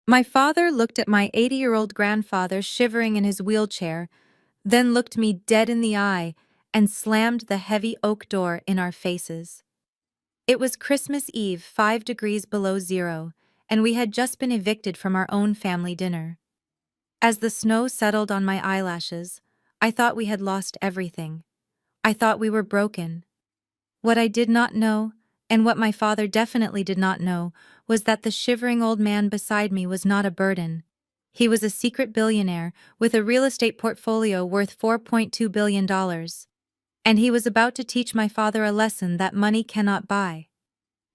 My father looked at my 80-year-old grandfather shivering in his wheelchair, then looked me dead in the eye and slammed the heavy oak door in our faces. It was Christmas Eve, 5 degrees below zero, and we had just been evicted from our own family dinner. As the snow settled on my eyelashes, I thought we had lost everything. I thought we were broken. What I did not know, and what my father definitely did not know, was that the shivering old man beside me was not a burden. He was a secret billionaire with a real estate portfolio worth $4.2 billion. And he was about to teach my father a lesson that money cannot buy.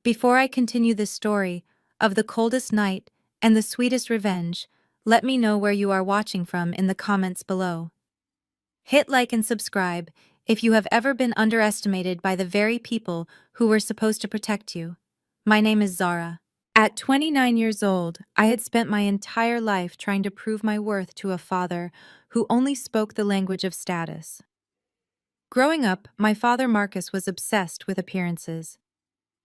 Before I continue this story of the coldest night and the sweetest revenge, let me know where you are watching from in the comments below. Hit like and subscribe if you have ever been underestimated by the very people who were supposed to protect you. My name is Zara. At 29 years old, I had spent my entire life trying to prove my worth to a father who only spoke the language of status. Growing up, my father Marcus was obsessed with appearances.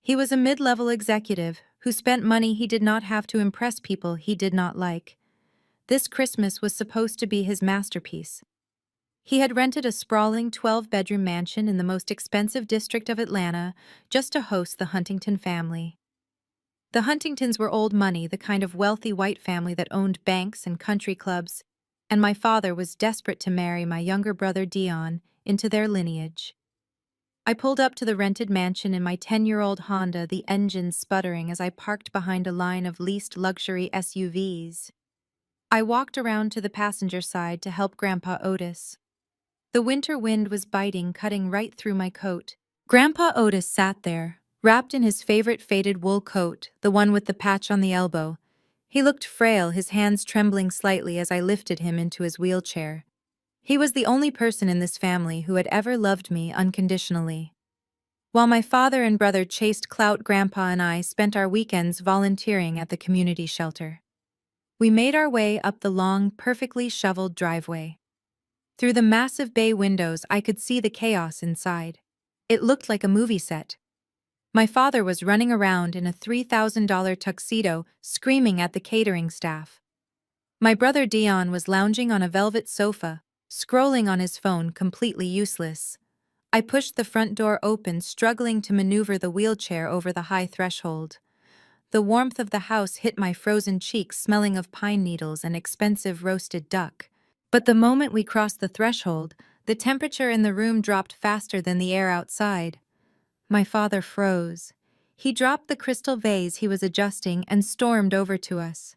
He was a mid-level executive who spent money he did not have to impress people he did not like. This Christmas was supposed to be his masterpiece. He had rented a sprawling 12-bedroom mansion in the most expensive district of Atlanta just to host the Huntington family. The Huntingtons were old money, the kind of wealthy white family that owned banks and country clubs, and my father was desperate to marry my younger brother Dion into their lineage. I pulled up to the rented mansion in my 10-year-old Honda, the engine sputtering as I parked behind a line of leased luxury SUVs. I walked around to the passenger side to help Grandpa Otis. The winter wind was biting, cutting right through my coat. Grandpa Otis sat there, wrapped in his favorite faded wool coat, the one with the patch on the elbow. He looked frail, his hands trembling slightly as I lifted him into his wheelchair. He was the only person in this family who had ever loved me unconditionally. While my father and brother chased clout, Grandpa and I spent our weekends volunteering at the community shelter. We made our way up the long, perfectly shoveled driveway. Through the massive bay windows, I could see the chaos inside. It looked like a movie set. My father was running around in a $3,000 tuxedo, screaming at the catering staff. My brother Dion was lounging on a velvet sofa, scrolling on his phone, completely useless. I pushed the front door open, struggling to maneuver the wheelchair over the high threshold. The warmth of the house hit my frozen cheeks, smelling of pine needles and expensive roasted duck. But the moment we crossed the threshold, the temperature in the room dropped faster than the air outside. My father froze. He dropped the crystal vase he was adjusting and stormed over to us.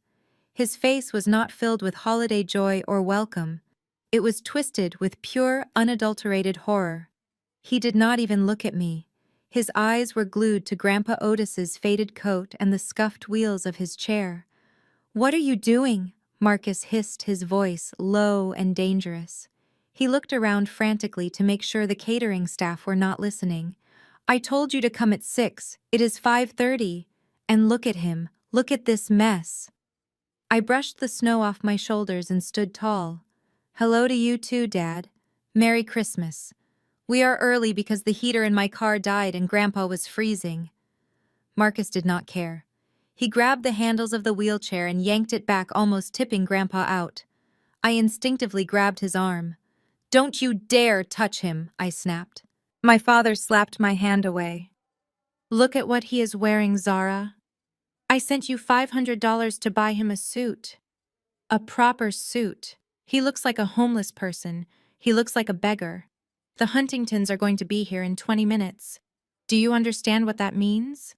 His face was not filled with holiday joy or welcome. It was twisted with pure, unadulterated horror. He did not even look at me. His eyes were glued to Grandpa Otis's faded coat and the scuffed wheels of his chair. "What are you doing?" Marcus hissed, his voice low and dangerous. He looked around frantically to make sure the catering staff were not listening. "I told you to come at 6. It is 5:30. And look at him. Look at this mess." I brushed the snow off my shoulders and stood tall. "Hello to you too, Dad. Merry Christmas. We are early because the heater in my car died and Grandpa was freezing." Marcus did not care. He grabbed the handles of the wheelchair and yanked it back, almost tipping Grandpa out. I instinctively grabbed his arm. "Don't you dare touch him," I snapped. My father slapped my hand away. "Look at what he is wearing, Zara. I sent you $500 to buy him a suit. A proper suit. He looks like a homeless person. He looks like a beggar. The Huntingtons are going to be here in 20 minutes. Do you understand what that means?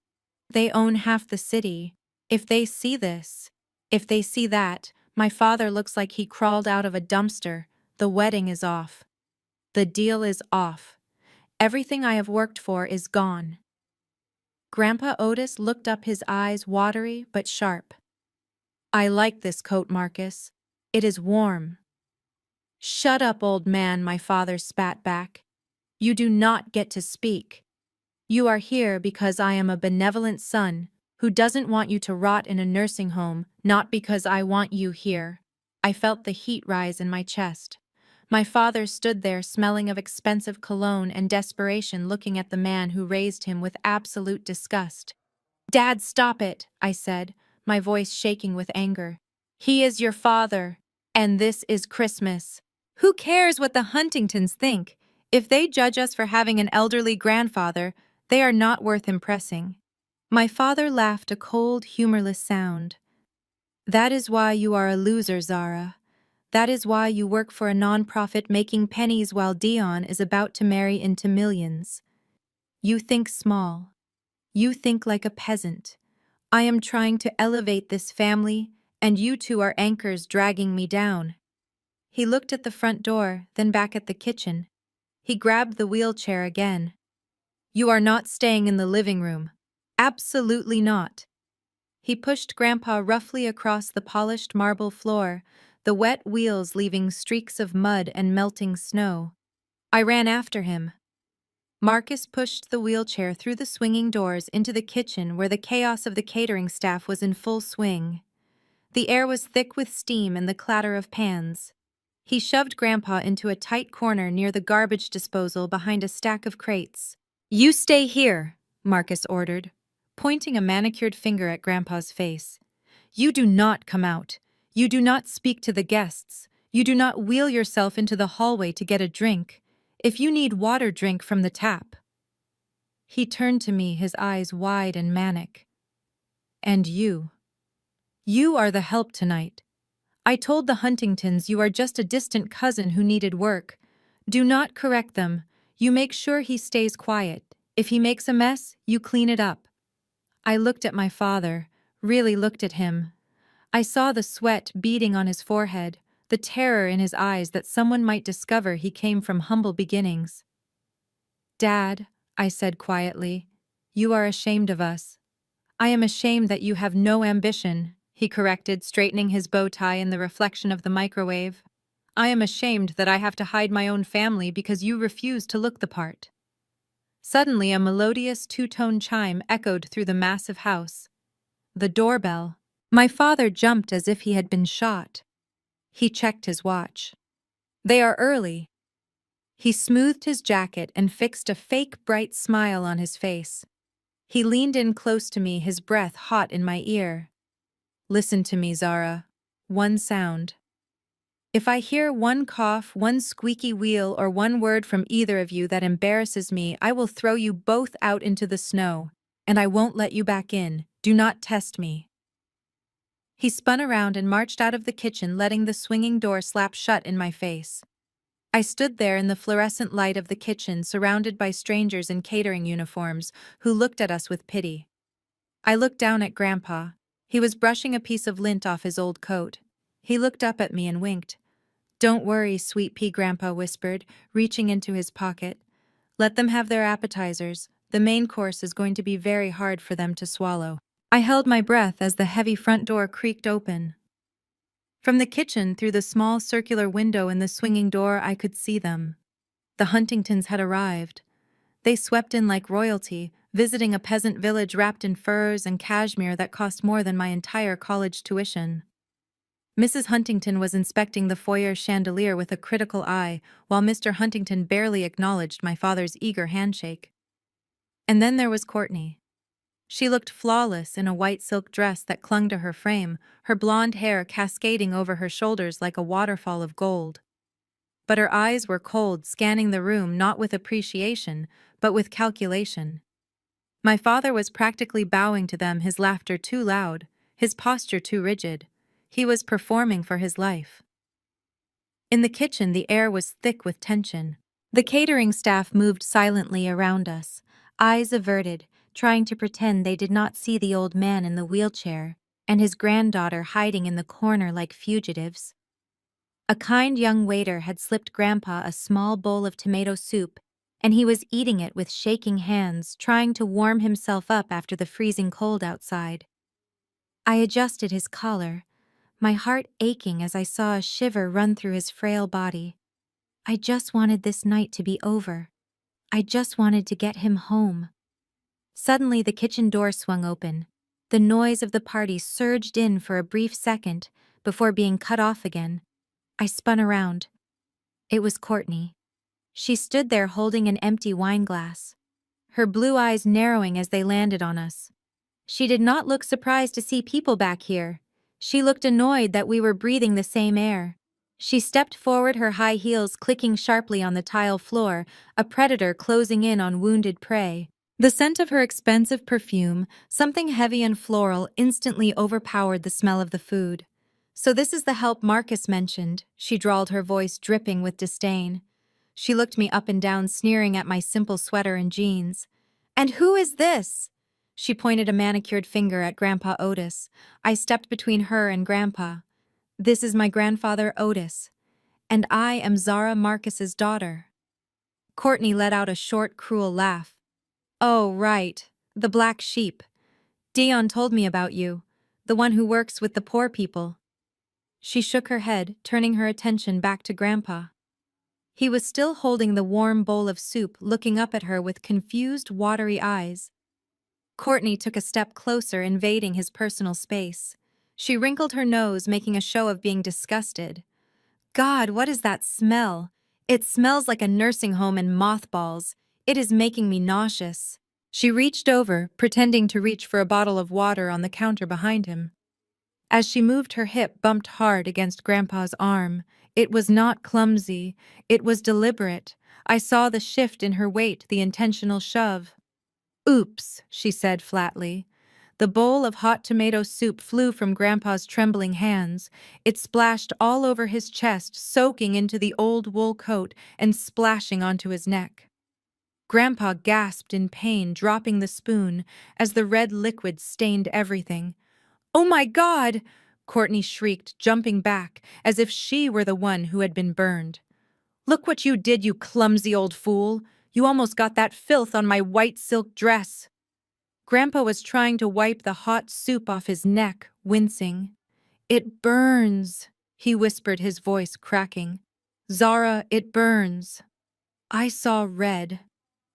They own half the city. If they see this, if they see that, my father looks like he crawled out of a dumpster. The wedding is off. The deal is off. Everything I have worked for is gone." Grandpa Otis looked up, his eyes watery but sharp. "I like this coat, Marcus. It is warm." "Shut up, old man," my father spat back. "You do not get to speak. You are here because I am a benevolent son who doesn't want you to rot in a nursing home, not because I want you here." I felt the heat rise in my chest. My father stood there, smelling of expensive cologne and desperation, looking at the man who raised him with absolute disgust. "Dad, stop it," I said, my voice shaking with anger. He is your father, and this is Christmas. Who cares what the Huntingtons think? If they judge us for having an elderly grandfather, they are not worth impressing. My father laughed a cold, humorless sound. That is why you are a loser, Zara. That is why you work for a non-profit making pennies while Dion is about to marry into millions. You think small. You think like a peasant. I am trying to elevate this family, and you two are anchors dragging me down. He looked at the front door, then back at the kitchen. He grabbed the wheelchair again. You are not staying in the living room. Absolutely not. He pushed Grandpa roughly across the polished marble floor, the wet wheels leaving streaks of mud and melting snow. I ran after him. Marcus pushed the wheelchair through the swinging doors into the kitchen where the chaos of the catering staff was in full swing. The air was thick with steam and the clatter of pans. He shoved Grandpa into a tight corner near the garbage disposal behind a stack of crates. You stay here, Marcus ordered, pointing a manicured finger at Grandpa's face. You do not come out. You do not speak to the guests. You do not wheel yourself into the hallway to get a drink. If you need water, drink from the tap. He turned to me, his eyes wide and manic. And you? You are the help tonight. I told the Huntingtons you are just a distant cousin who needed work. Do not correct them. You make sure he stays quiet. If he makes a mess, you clean it up. I looked at my father, really looked at him. I saw the sweat beading on his forehead, the terror in his eyes that someone might discover he came from humble beginnings. Dad, I said quietly, you are ashamed of us. I am ashamed that you have no ambition, he corrected, straightening his bow tie in the reflection of the microwave. I am ashamed that I have to hide my own family because you refuse to look the part. Suddenly, a melodious two-tone chime echoed through the massive house. The doorbell. My father jumped as if he had been shot. He checked his watch. They are early. He smoothed his jacket and fixed a fake bright smile on his face. He leaned in close to me, his breath hot in my ear. Listen to me, Zara. One sound. If I hear one cough, one squeaky wheel, or one word from either of you that embarrasses me, I will throw you both out into the snow, and I won't let you back in. Do not test me. He spun around and marched out of the kitchen, letting the swinging door slap shut in my face. I stood there in the fluorescent light of the kitchen, surrounded by strangers in catering uniforms who looked at us with pity. I looked down at Grandpa. He was brushing a piece of lint off his old coat. He looked up at me and winked. Don't worry, sweet pea, Grandpa whispered, reaching into his pocket. Let them have their appetizers. The main course is going to be very hard for them to swallow. I held my breath as the heavy front door creaked open. From the kitchen, through the small circular window in the swinging door, I could see them. The Huntingtons had arrived. They swept in like royalty, visiting a peasant village wrapped in furs and cashmere that cost more than my entire college tuition. Mrs. Huntington was inspecting the foyer chandelier with a critical eye, while Mr. Huntington barely acknowledged my father's eager handshake. And then there was Courtney. She looked flawless in a white silk dress that clung to her frame, her blonde hair cascading over her shoulders like a waterfall of gold. But her eyes were cold, scanning the room not with appreciation, but with calculation. My father was practically bowing to them, his laughter too loud, his posture too rigid. He was performing for his life. In the kitchen, the air was thick with tension. The catering staff moved silently around us, eyes averted, trying to pretend they did not see the old man in the wheelchair and his granddaughter hiding in the corner like fugitives. A kind young waiter had slipped Grandpa a small bowl of tomato soup, and he was eating it with shaking hands, trying to warm himself up after the freezing cold outside. I adjusted his collar, my heart aching as I saw a shiver run through his frail body. I just wanted this night to be over. I just wanted to get him home. Suddenly, the kitchen door swung open. The noise of the party surged in for a brief second before being cut off again. I spun around. It was Courtney. She stood there holding an empty wine glass, her blue eyes narrowing as they landed on us. She did not look surprised to see people back here. She looked annoyed that we were breathing the same air. She stepped forward, her high heels clicking sharply on the tile floor, a predator closing in on wounded prey. The scent of her expensive perfume, something heavy and floral, instantly overpowered the smell of the food. "So this is the help Marcus mentioned," she drawled, her voice dripping with disdain. She looked me up and down, sneering at my simple sweater and jeans. "And who is this?" She pointed a manicured finger at Grandpa Otis. I stepped between her and Grandpa. "This is my grandfather Otis, and I am Zara Marcus's daughter." Courtney let out a short, cruel laugh. "Oh, right, the black sheep. Dion told me about you, the one who works with the poor people." She shook her head, turning her attention back to Grandpa. He was still holding the warm bowl of soup, looking up at her with confused, watery eyes. Courtney took a step closer, invading his personal space. She wrinkled her nose, making a show of being disgusted. "God, what is that smell? It smells like a nursing home and mothballs. It is making me nauseous." She reached over, pretending to reach for a bottle of water on the counter behind him. As she moved, her hip bumped hard against Grandpa's arm. It was not clumsy. It was deliberate. I saw the shift in her weight, the intentional shove. "Oops," she said flatly. The bowl of hot tomato soup flew from Grandpa's trembling hands. It splashed all over his chest, soaking into the old wool coat and splashing onto his neck. Grandpa gasped in pain, dropping the spoon as the red liquid stained everything. "Oh my God!" Courtney shrieked, jumping back as if she were the one who had been burned. "Look what you did, you clumsy old fool! You almost got that filth on my white silk dress." Grandpa was trying to wipe the hot soup off his neck, wincing. "It burns," he whispered, his voice cracking. "Zara, it burns." I saw red.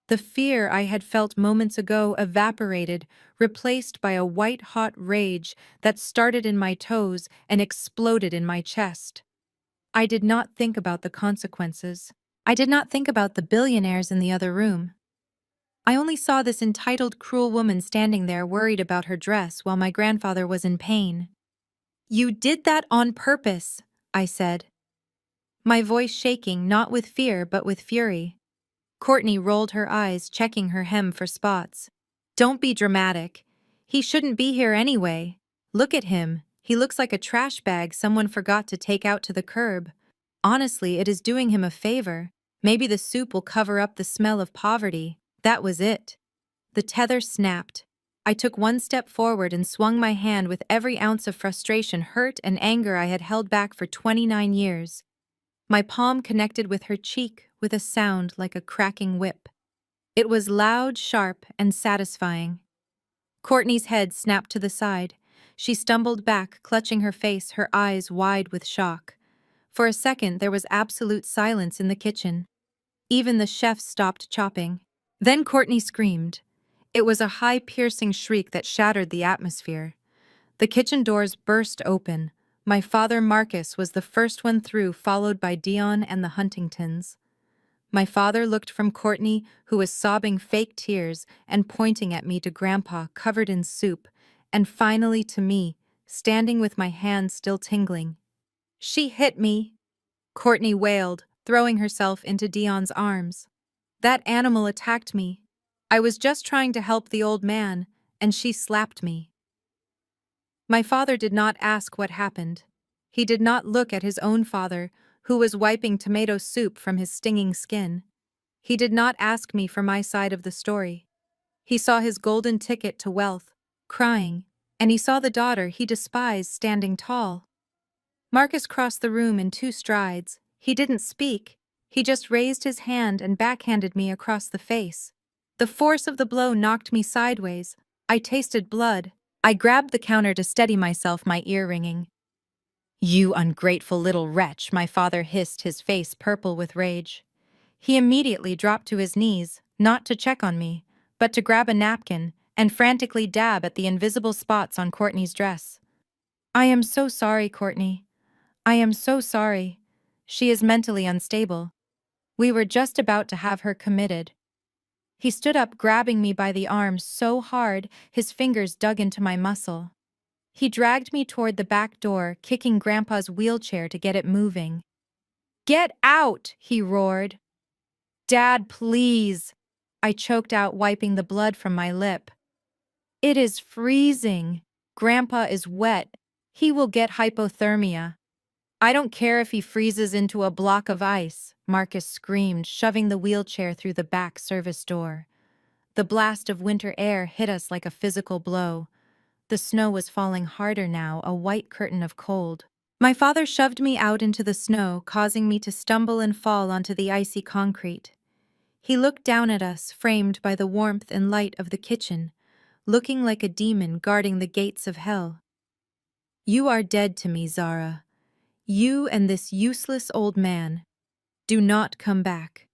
The fear I had felt moments ago evaporated, replaced by a white-hot rage that started in my toes and exploded in my chest. I did not think about the consequences. I did not think about the billionaires in the other room. I only saw this entitled, cruel woman standing there, worried about her dress, while my grandfather was in pain. "You did that on purpose," I said, my voice shaking, not with fear but with fury. Courtney rolled her eyes, checking her hem for spots. "Don't be dramatic. He shouldn't be here anyway. Look at him. He looks like a trash bag someone forgot to take out to the curb. Honestly, it is doing him a favor. Maybe the soup will cover up the smell of poverty." That was it. The tether snapped. I took one step forward and swung my hand with every ounce of frustration, hurt, and anger I had held back for 29 years. My palm connected with her cheek with a sound like a cracking whip. It was loud, sharp, and satisfying. Courtney's head snapped to the side. She stumbled back, clutching her face, her eyes wide with shock. For a second, there was absolute silence in the kitchen. Even the chef stopped chopping. Then Courtney screamed. It was a high, piercing shriek that shattered the atmosphere. The kitchen doors burst open. My father, Marcus, was the first one through, followed by Dion and the Huntingtons. My father looked from Courtney, who was sobbing fake tears, and pointing at me, to Grandpa, covered in soup, and finally to me, standing with my hands still tingling. "She hit me," Courtney wailed, throwing herself into Dion's arms. "That animal attacked me. I was just trying to help the old man, and she slapped me." My father did not ask what happened. He did not look at his own father, who was wiping tomato soup from his stinging skin. He did not ask me for my side of the story. He saw his golden ticket to wealth, crying, and he saw the daughter he despised standing tall. Marcus crossed the room in 2 strides. He didn't speak. He just raised his hand and backhanded me across the face. The force of the blow knocked me sideways. I tasted blood. I grabbed the counter to steady myself, my ear ringing. "You ungrateful little wretch," my father hissed, his face purple with rage. He immediately dropped to his knees, not to check on me, but to grab a napkin and frantically dab at the invisible spots on Courtney's dress. "I am so sorry, Courtney. I am so sorry. She is mentally unstable. We were just about to have her committed." He stood up, grabbing me by the arm so hard his fingers dug into my muscle. He dragged me toward the back door, kicking Grandpa's wheelchair to get it moving. "Get out!" he roared. "Dad, please!" I choked out, wiping the blood from my lip. "It is freezing. Grandpa is wet. He will get hypothermia." "I don't care if he freezes into a block of ice," Marcus screamed, shoving the wheelchair through the back service door. The blast of winter air hit us like a physical blow. The snow was falling harder now, a white curtain of cold. My father shoved me out into the snow, causing me to stumble and fall onto the icy concrete. He looked down at us, framed by the warmth and light of the kitchen, looking like a demon guarding the gates of hell. "You are dead to me, Zara. You and this useless old man. Do not come back.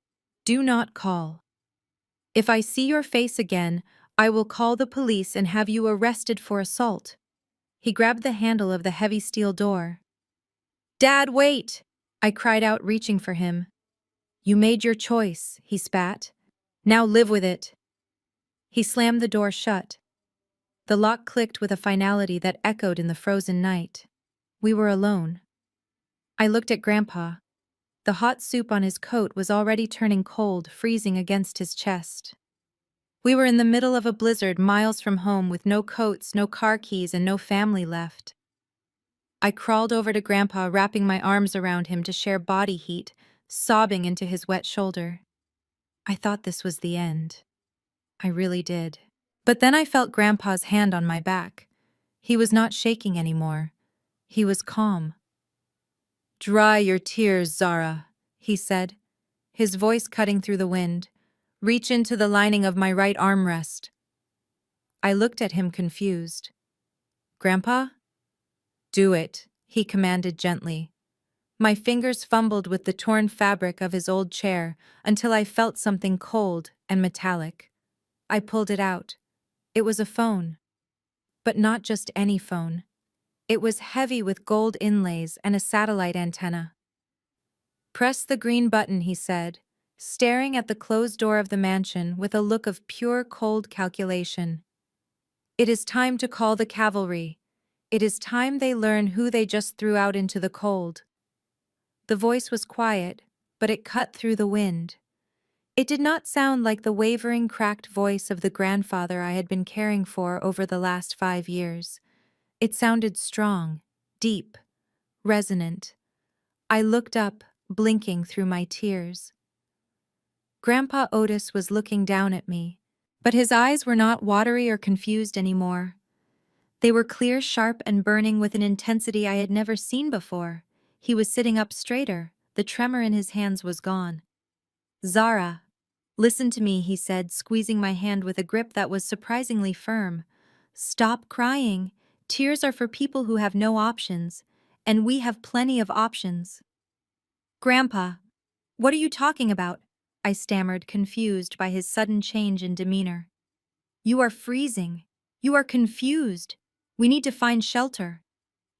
Do not call. If I see your face again, I will call the police and have you arrested for assault." He grabbed the handle of the heavy steel door. "Dad, wait!" I cried out, reaching for him. "You made your choice," he spat. "Now live with it." He slammed the door shut. The lock clicked with a finality that echoed in the frozen night. We were alone. I looked at Grandpa. The hot soup on his coat was already turning cold, freezing against his chest. We were in the middle of a blizzard miles from home with no coats, no car keys, and no family left. I crawled over to Grandpa, wrapping my arms around him to share body heat, sobbing into his wet shoulder. I thought this was the end. I really did. But then I felt Grandpa's hand on my back. He was not shaking anymore. He was calm. "Dry your tears, Zara," he said, his voice cutting through the wind. "Reach into the lining of my right armrest." I looked at him confused. "Grandpa?" "Do it," he commanded gently. My fingers fumbled with the torn fabric of his old chair until I felt something cold and metallic. I pulled it out. It was a phone. But not just any phone. It was heavy with gold inlays and a satellite antenna. "Press the green button," he said, staring at the closed door of the mansion with a look of pure cold calculation. "It is time to call the cavalry. It is time they learn who they just threw out into the cold." The voice was quiet, but it cut through the wind. It did not sound like the wavering, cracked voice of the grandfather I had been caring for over the last 5 years. It sounded strong, deep, resonant. I looked up, blinking through my tears. Grandpa Otis was looking down at me, but his eyes were not watery or confused anymore. They were clear, sharp, and burning with an intensity I had never seen before. He was sitting up straighter. The tremor in his hands was gone. "Zara, listen to me," he said, squeezing my hand with a grip that was surprisingly firm. "Stop crying. Tears are for people who have no options, and we have plenty of options." "Grandpa, what are you talking about?" I stammered, confused by his sudden change in demeanor. "You are freezing. You are confused. We need to find shelter."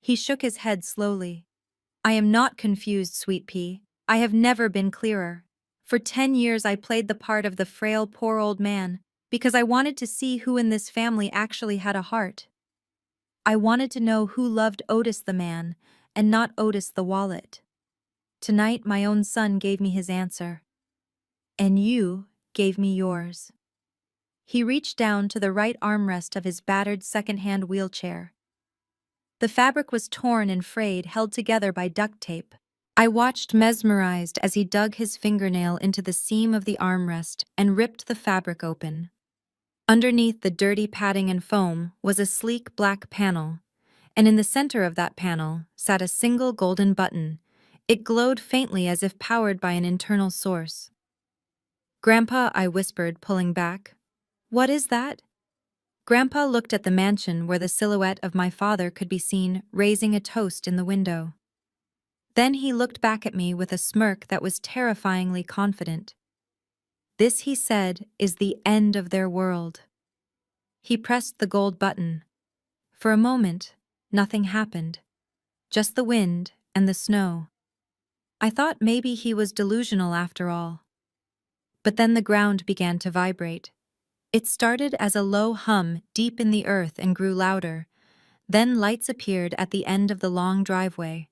He shook his head slowly. "I am not confused, Sweet Pea. I have never been clearer. For 10 years I played the part of the frail, poor old man because I wanted to see who in this family actually had a heart. I wanted to know who loved Otis the man and not Otis the wallet. Tonight my own son gave me his answer. And you gave me yours." He reached down to the right armrest of his battered second-hand wheelchair. The fabric was torn and frayed, held together by duct tape. I watched mesmerized as he dug his fingernail into the seam of the armrest and ripped the fabric open. Underneath the dirty padding and foam was a sleek black panel, and in the center of that panel sat a single golden button. It glowed faintly as if powered by an internal source. "Grandpa," I whispered, pulling back. "What is that?" Grandpa looked at the mansion where the silhouette of my father could be seen raising a toast in the window. Then he looked back at me with a smirk that was terrifyingly confident. "This," he said, "is the end of their world." He pressed the gold button. For a moment, nothing happened. Just the wind and the snow. I thought maybe he was delusional after all. But then the ground began to vibrate. It started as a low hum deep in the earth and grew louder. Then lights appeared at the end of the long driveway.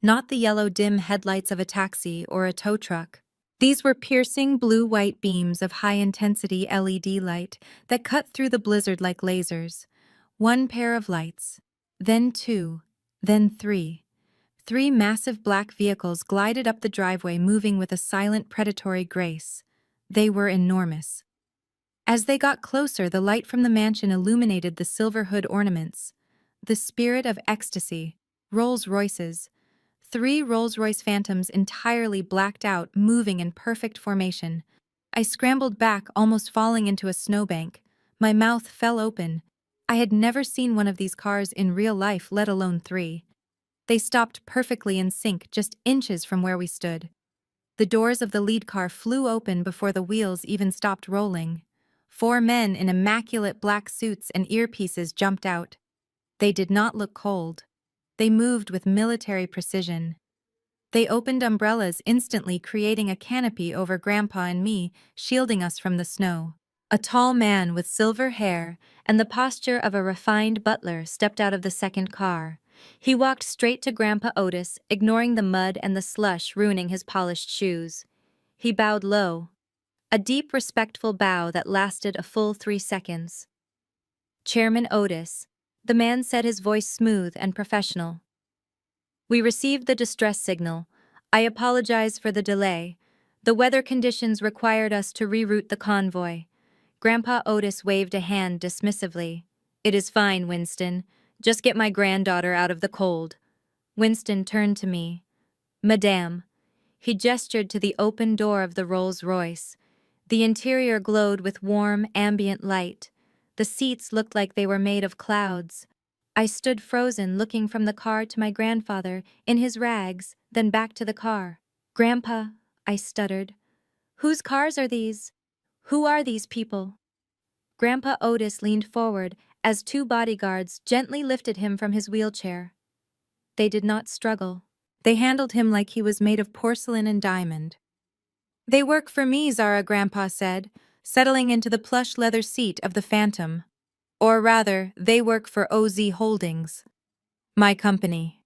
Not the yellow dim headlights of a taxi or a tow truck. These were piercing blue-white beams of high-intensity LED light that cut through the blizzard like lasers. One pair of lights, then two, then three. Three massive black vehicles glided up the driveway, moving with a silent predatory grace. They were enormous. As they got closer, the light from the mansion illuminated the silver hood ornaments. The spirit of ecstasy, Rolls-Royces. Three Rolls-Royce Phantoms entirely blacked out, moving in perfect formation. I scrambled back, almost falling into a snowbank. My mouth fell open. I had never seen one of these cars in real life, let alone three. They stopped perfectly in sync, just inches from where we stood. The doors of the lead car flew open before the wheels even stopped rolling. Four men in immaculate black suits and earpieces jumped out. They did not look cold. They moved with military precision. They opened umbrellas, instantly creating a canopy over Grandpa and me, shielding us from the snow. A tall man with silver hair and the posture of a refined butler stepped out of the second car. He walked straight to Grandpa Otis, ignoring the mud and the slush ruining his polished shoes. He bowed low, a deep, respectful bow that lasted a full 3 seconds. "Chairman Otis," the man said, his voice smooth and professional. "We received the distress signal. I apologize for the delay. The weather conditions required us to reroute the convoy." Grandpa Otis waved a hand dismissively. "It is fine, Winston. Just get my granddaughter out of the cold." Winston turned to me. "Madame." He gestured to the open door of the Rolls-Royce. The interior glowed with warm, ambient light. The seats looked like they were made of clouds. I stood frozen, looking from the car to my grandfather, in his rags, then back to the car. "Grandpa," I stuttered. "Whose cars are these? Who are these people?" Grandpa Otis leaned forward as two bodyguards gently lifted him from his wheelchair. They did not struggle. They handled him like he was made of porcelain and diamond. "They work for me," Zara, Grandpa said, settling into the plush leather seat of the Phantom. "Or rather, they work for OZ Holdings, my company."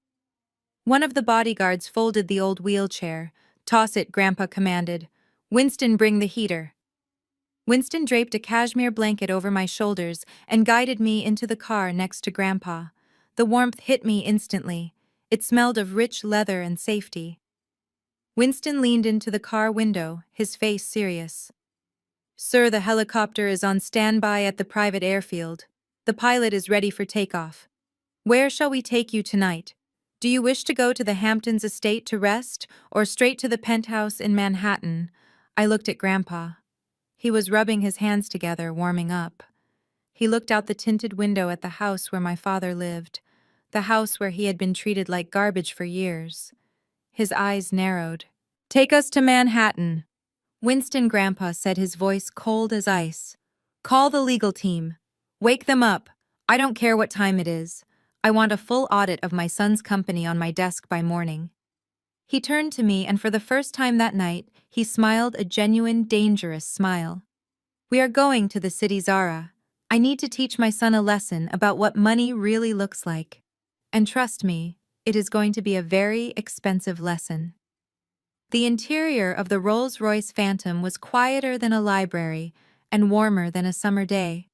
One of the bodyguards folded the old wheelchair. "Toss it," Grandpa commanded. "Winston, bring the heater." Winston draped a cashmere blanket over my shoulders and guided me into the car next to Grandpa. The warmth hit me instantly. It smelled of rich leather and safety. Winston leaned into the car window, his face serious. "Sir, the helicopter is on standby at the private airfield. The pilot is ready for takeoff. Where shall we take you tonight? Do you wish to go to the Hamptons estate to rest, or straight to the penthouse in Manhattan?" I looked at Grandpa. He was rubbing his hands together, warming up. He looked out the tinted window at the house where my father lived, the house where he had been treated like garbage for years. His eyes narrowed. "Take us to Manhattan." "Winston," Grandpa said, his voice cold as ice. "Call the legal team. Wake them up. I don't care what time it is. I want a full audit of my son's company on my desk by morning." He turned to me, and for the first time that night, he smiled a genuine, dangerous smile. "We are going to the city, Zara. I need to teach my son a lesson about what money really looks like. And trust me, it is going to be a very expensive lesson." The interior of the Rolls-Royce Phantom was quieter than a library and warmer than a summer day.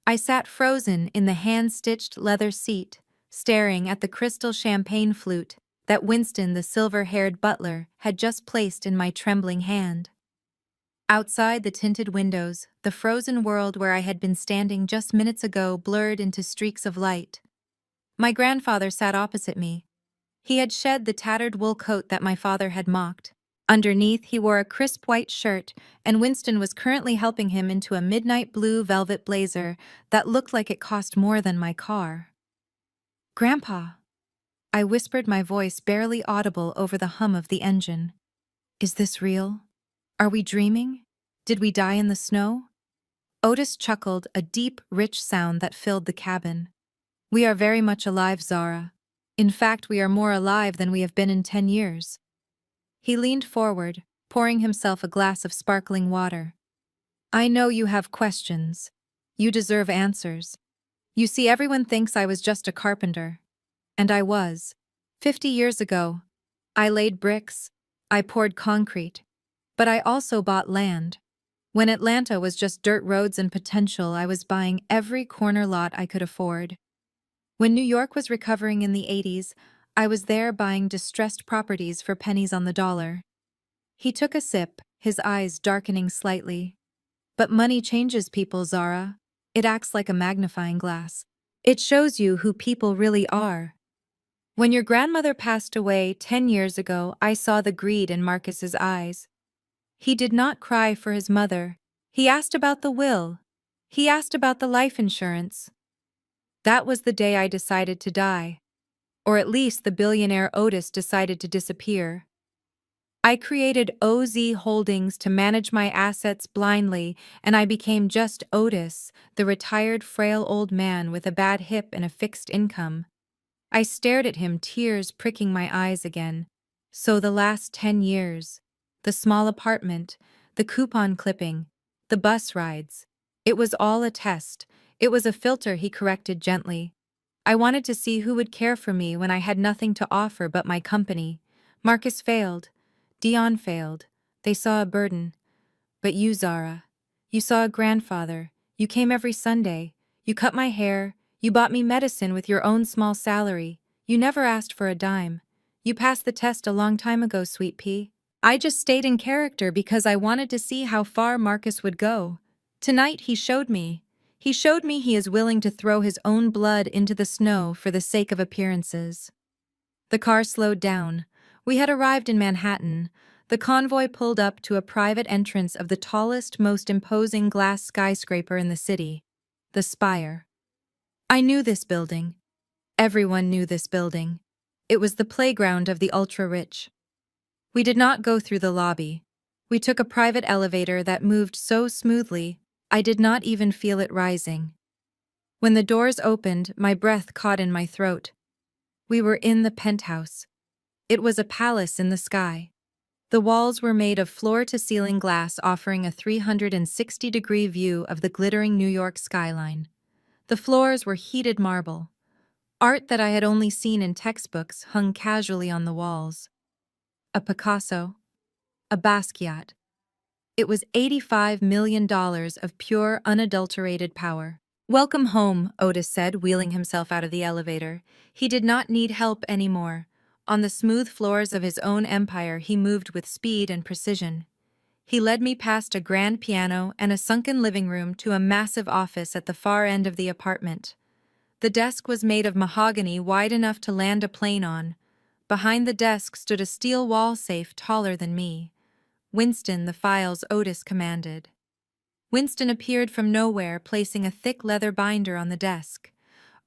I sat frozen in the hand-stitched leather seat, staring at the crystal champagne flute that Winston, the silver-haired butler, had just placed in my trembling hand. Outside the tinted windows, the frozen world where I had been standing just minutes ago blurred into streaks of light. My grandfather sat opposite me. He had shed the tattered wool coat that my father had mocked. Underneath, he wore a crisp white shirt, and Winston was currently helping him into a midnight blue velvet blazer that looked like it cost more than my car. "Grandpa," I whispered, my voice barely audible over the hum of the engine. "Is this real? Are we dreaming? Did we die in the snow?" Otis chuckled, a deep, rich sound that filled the cabin. "We are very much alive, Zara. In fact, we are more alive than we have been in 10 years. He leaned forward, pouring himself a glass of sparkling water. "I know you have questions. You deserve answers. You see, everyone thinks I was just a carpenter. And I was. 50 years ago, I laid bricks, I poured concrete, but I also bought land. When Atlanta was just dirt roads and potential, I was buying every corner lot I could afford. When New York was recovering in the 80s, I was there buying distressed properties for pennies on the dollar. He took a sip, his eyes darkening slightly. But money changes people, Zara. It acts like a magnifying glass. It shows you who people really are. When your grandmother passed away 10 years ago, I saw the greed in Marcus's eyes. He did not cry for his mother. He asked about the will. He asked about the life insurance. That was the day I decided to die. Or at least the billionaire Otis decided to disappear. I created OZ Holdings to manage my assets blindly, and I became just Otis, the retired frail old man with a bad hip and a fixed income. I stared at him, tears pricking my eyes again. So the last 10 years. The small apartment, the coupon clipping, the bus rides. It was all a test. It was a filter, he corrected gently. I wanted to see who would care for me when I had nothing to offer but my company. Marcus failed. Dion failed. They saw a burden. But you, Zara, you saw a grandfather. You came every Sunday. You cut my hair. You bought me medicine with your own small salary. You never asked for a dime. You passed the test a long time ago, sweet pea. I just stayed in character because I wanted to see how far Marcus would go. Tonight he showed me. He showed me he is willing to throw his own blood into the snow for the sake of appearances. The car slowed down. We had arrived in Manhattan. The convoy pulled up to a private entrance of the tallest, most imposing glass skyscraper in the city, the Spire. I knew this building. Everyone knew this building. It was the playground of the ultra-rich. We did not go through the lobby. We took a private elevator that moved so smoothly, I did not even feel it rising. When the doors opened, my breath caught in my throat. We were in the penthouse. It was a palace in the sky. The walls were made of floor-to-ceiling glass, offering a 360-degree view of the glittering New York skyline. The floors were heated marble. Art that I had only seen in textbooks hung casually on the walls. A Picasso. A Basquiat. It was $85 million of pure, unadulterated power. "Welcome home," Otis said, wheeling himself out of the elevator. He did not need help anymore. On the smooth floors of his own empire, he moved with speed and precision. He led me past a grand piano and a sunken living room to a massive office at the far end of the apartment. The desk was made of mahogany wide enough to land a plane on. Behind the desk stood a steel wall safe taller than me. "Winston, the files," Otis commanded. Winston appeared from nowhere, placing a thick leather binder on the desk.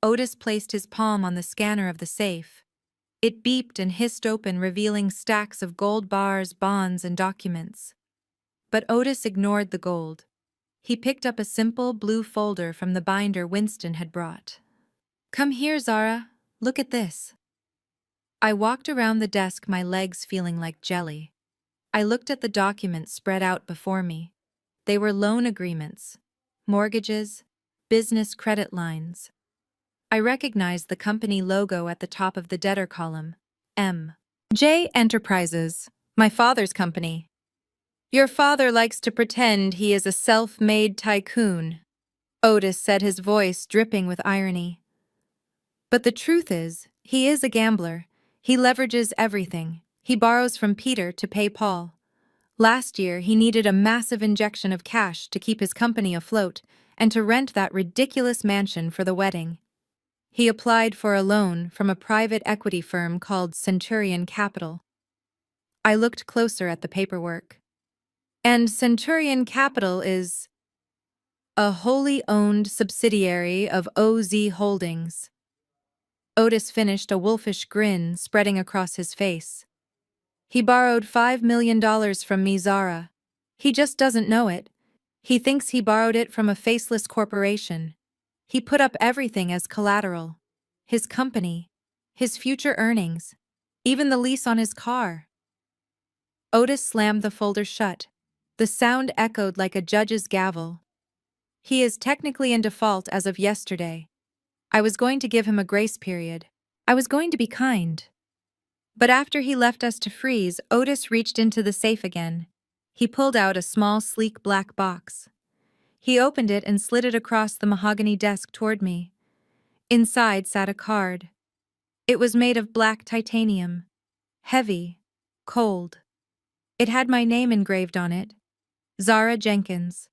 Otis placed his palm on the scanner of the safe. It beeped and hissed open, revealing stacks of gold bars, bonds, and documents. But Otis ignored the gold. He picked up a simple blue folder from the binder Winston had brought. "Come here, Zara. Look at this." I walked around the desk, my legs feeling like jelly. I looked at the documents spread out before me. They were loan agreements, mortgages, business credit lines. I recognized the company logo at the top of the debtor column. M.J. Enterprises, my father's company. "Your father likes to pretend he is a self-made tycoon," Otis said, his voice dripping with irony. "But the truth is, he is a gambler. He leverages everything. He borrows from Peter to pay Paul. Last year, he needed a massive injection of cash to keep his company afloat and to rent that ridiculous mansion for the wedding. He applied for a loan from a private equity firm called Centurion Capital." I looked closer at the paperwork. "And Centurion Capital is a wholly owned subsidiary of OZ Holdings." Otis finished, a wolfish grin spreading across his face. "He borrowed $5 million from me, Zara. He just doesn't know it. He thinks he borrowed it from a faceless corporation. He put up everything as collateral. His company, his future earnings, even the lease on his car." Otis slammed the folder shut. The sound echoed like a judge's gavel. "He is technically in default as of yesterday. I was going to give him a grace period. I was going to be kind. But after he left us to freeze, Otis reached into the safe again. He pulled out a small, sleek black box. He opened it and slid it across the mahogany desk toward me. Inside sat a card. It was made of black titanium. Heavy. Cold. It had my name engraved on it. Zara Jenkins.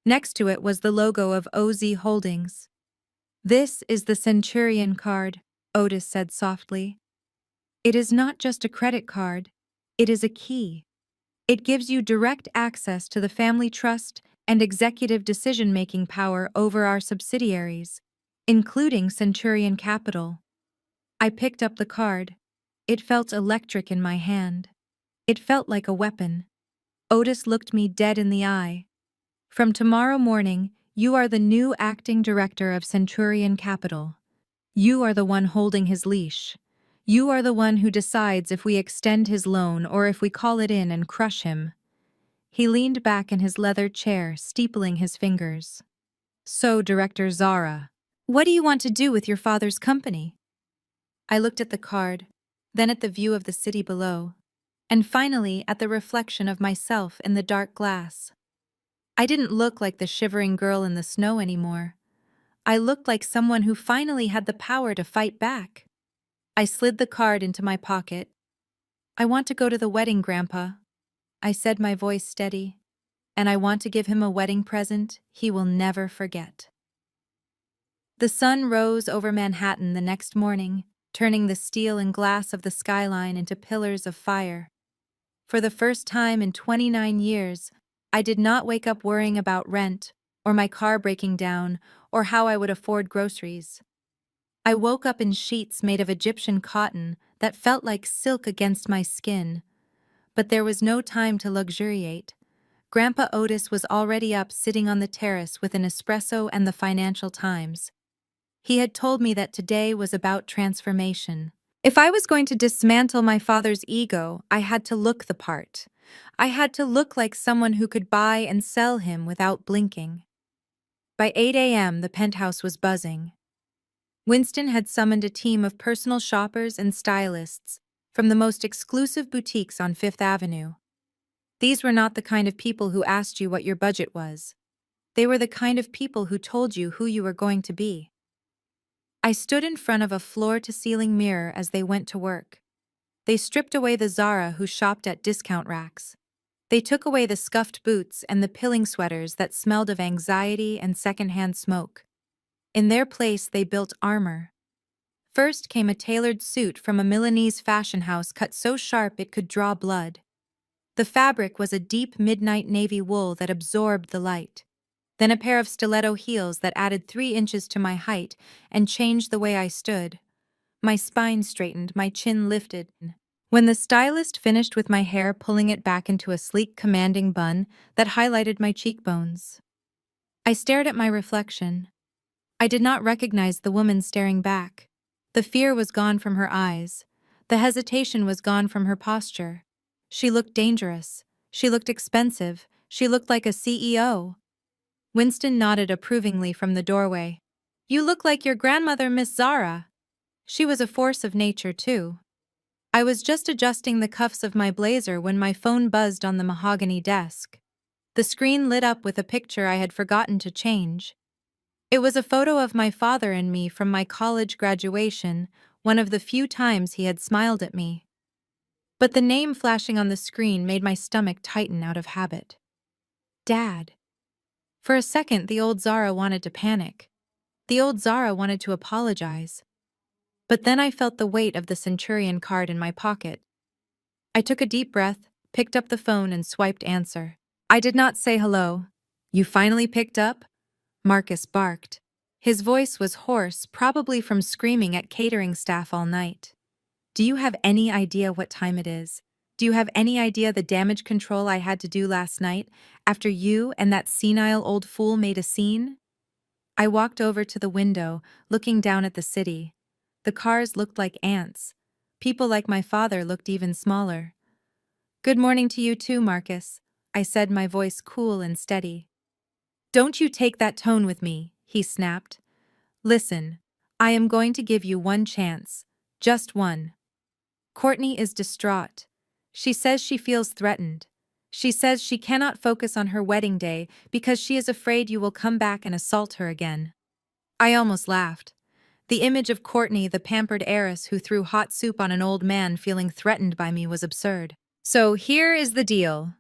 Next to it was the logo of OZ Holdings. "This is the Centurion card," Otis said softly. "It is not just a credit card. It is a key. It gives you direct access to the family trust and executive decision-making power over our subsidiaries, including Centurion Capital." I picked up the card. It felt electric in my hand. It felt like a weapon. Otis looked me dead in the eye. "From tomorrow morning, you are the new acting director of Centurion Capital. You are the one holding his leash. You are the one who decides if we extend his loan or if we call it in and crush him." He leaned back in his leather chair, steepling his fingers. "So, Director Zara, what do you want to do with your father's company?" I looked at the card, then at the view of the city below, and finally at the reflection of myself in the dark glass. I didn't look like the shivering girl in the snow anymore. I looked like someone who finally had the power to fight back. I slid the card into my pocket. "I want to go to the wedding, Grandpa," I said, my voice steady. "And I want to give him a wedding present he will never forget." The sun rose over Manhattan the next morning, turning the steel and glass of the skyline into pillars of fire. For the first time in 29 years, I did not wake up worrying about rent, or my car breaking down, or how I would afford groceries. I woke up in sheets made of Egyptian cotton that felt like silk against my skin. But there was no time to luxuriate. Grandpa Otis was already up sitting on the terrace with an espresso and the Financial Times. He had told me that today was about transformation. If I was going to dismantle my father's ego, I had to look the part. I had to look like someone who could buy and sell him without blinking. By 8 a.m., the penthouse was buzzing. Winston had summoned a team of personal shoppers and stylists from the most exclusive boutiques on Fifth Avenue. These were not the kind of people who asked you what your budget was. They were the kind of people who told you who you were going to be. I stood in front of a floor-to-ceiling mirror as they went to work. They stripped away the Zara who shopped at discount racks. They took away the scuffed boots and the pilling sweaters that smelled of anxiety and secondhand smoke. In their place, they built armor. First came a tailored suit from a Milanese fashion house cut so sharp it could draw blood. The fabric was a deep midnight navy wool that absorbed the light. Then a pair of stiletto heels that added 3 inches to my height and changed the way I stood. My spine straightened, my chin lifted. When the stylist finished with my hair, pulling it back into a sleek, commanding bun that highlighted my cheekbones, I stared at my reflection. I did not recognize the woman staring back. The fear was gone from her eyes. The hesitation was gone from her posture. She looked dangerous. She looked expensive. She looked like a CEO. Winston nodded approvingly from the doorway. "You look like your grandmother, Miss Zara." She was a force of nature, too. I was just adjusting the cuffs of my blazer when my phone buzzed on the mahogany desk. The screen lit up with a picture I had forgotten to change. It was a photo of my father and me from my college graduation, one of the few times he had smiled at me. But the name flashing on the screen made my stomach tighten out of habit. Dad. For a second, the old Zara wanted to panic. The old Zara wanted to apologize. But then I felt the weight of the Centurion card in my pocket. I took a deep breath, picked up the phone, and swiped answer. I did not say hello. "You finally picked up?" Marcus barked. His voice was hoarse, probably from screaming at catering staff all night. "Do you have any idea what time it is? Do you have any idea the damage control I had to do last night after you and that senile old fool made a scene?" I walked over to the window, looking down at the city. The cars looked like ants. People like my father looked even smaller. "Good morning to you too, Marcus," I said, my voice cool and steady. "Don't you take that tone with me," he snapped. "Listen, I am going to give you one chance. Just one. Courtney is distraught. She says she feels threatened. She says she cannot focus on her wedding day because she is afraid you will come back and assault her again. I almost laughed. The image of Courtney, the pampered heiress who threw hot soup on an old man feeling threatened by me, was absurd. So here is the deal.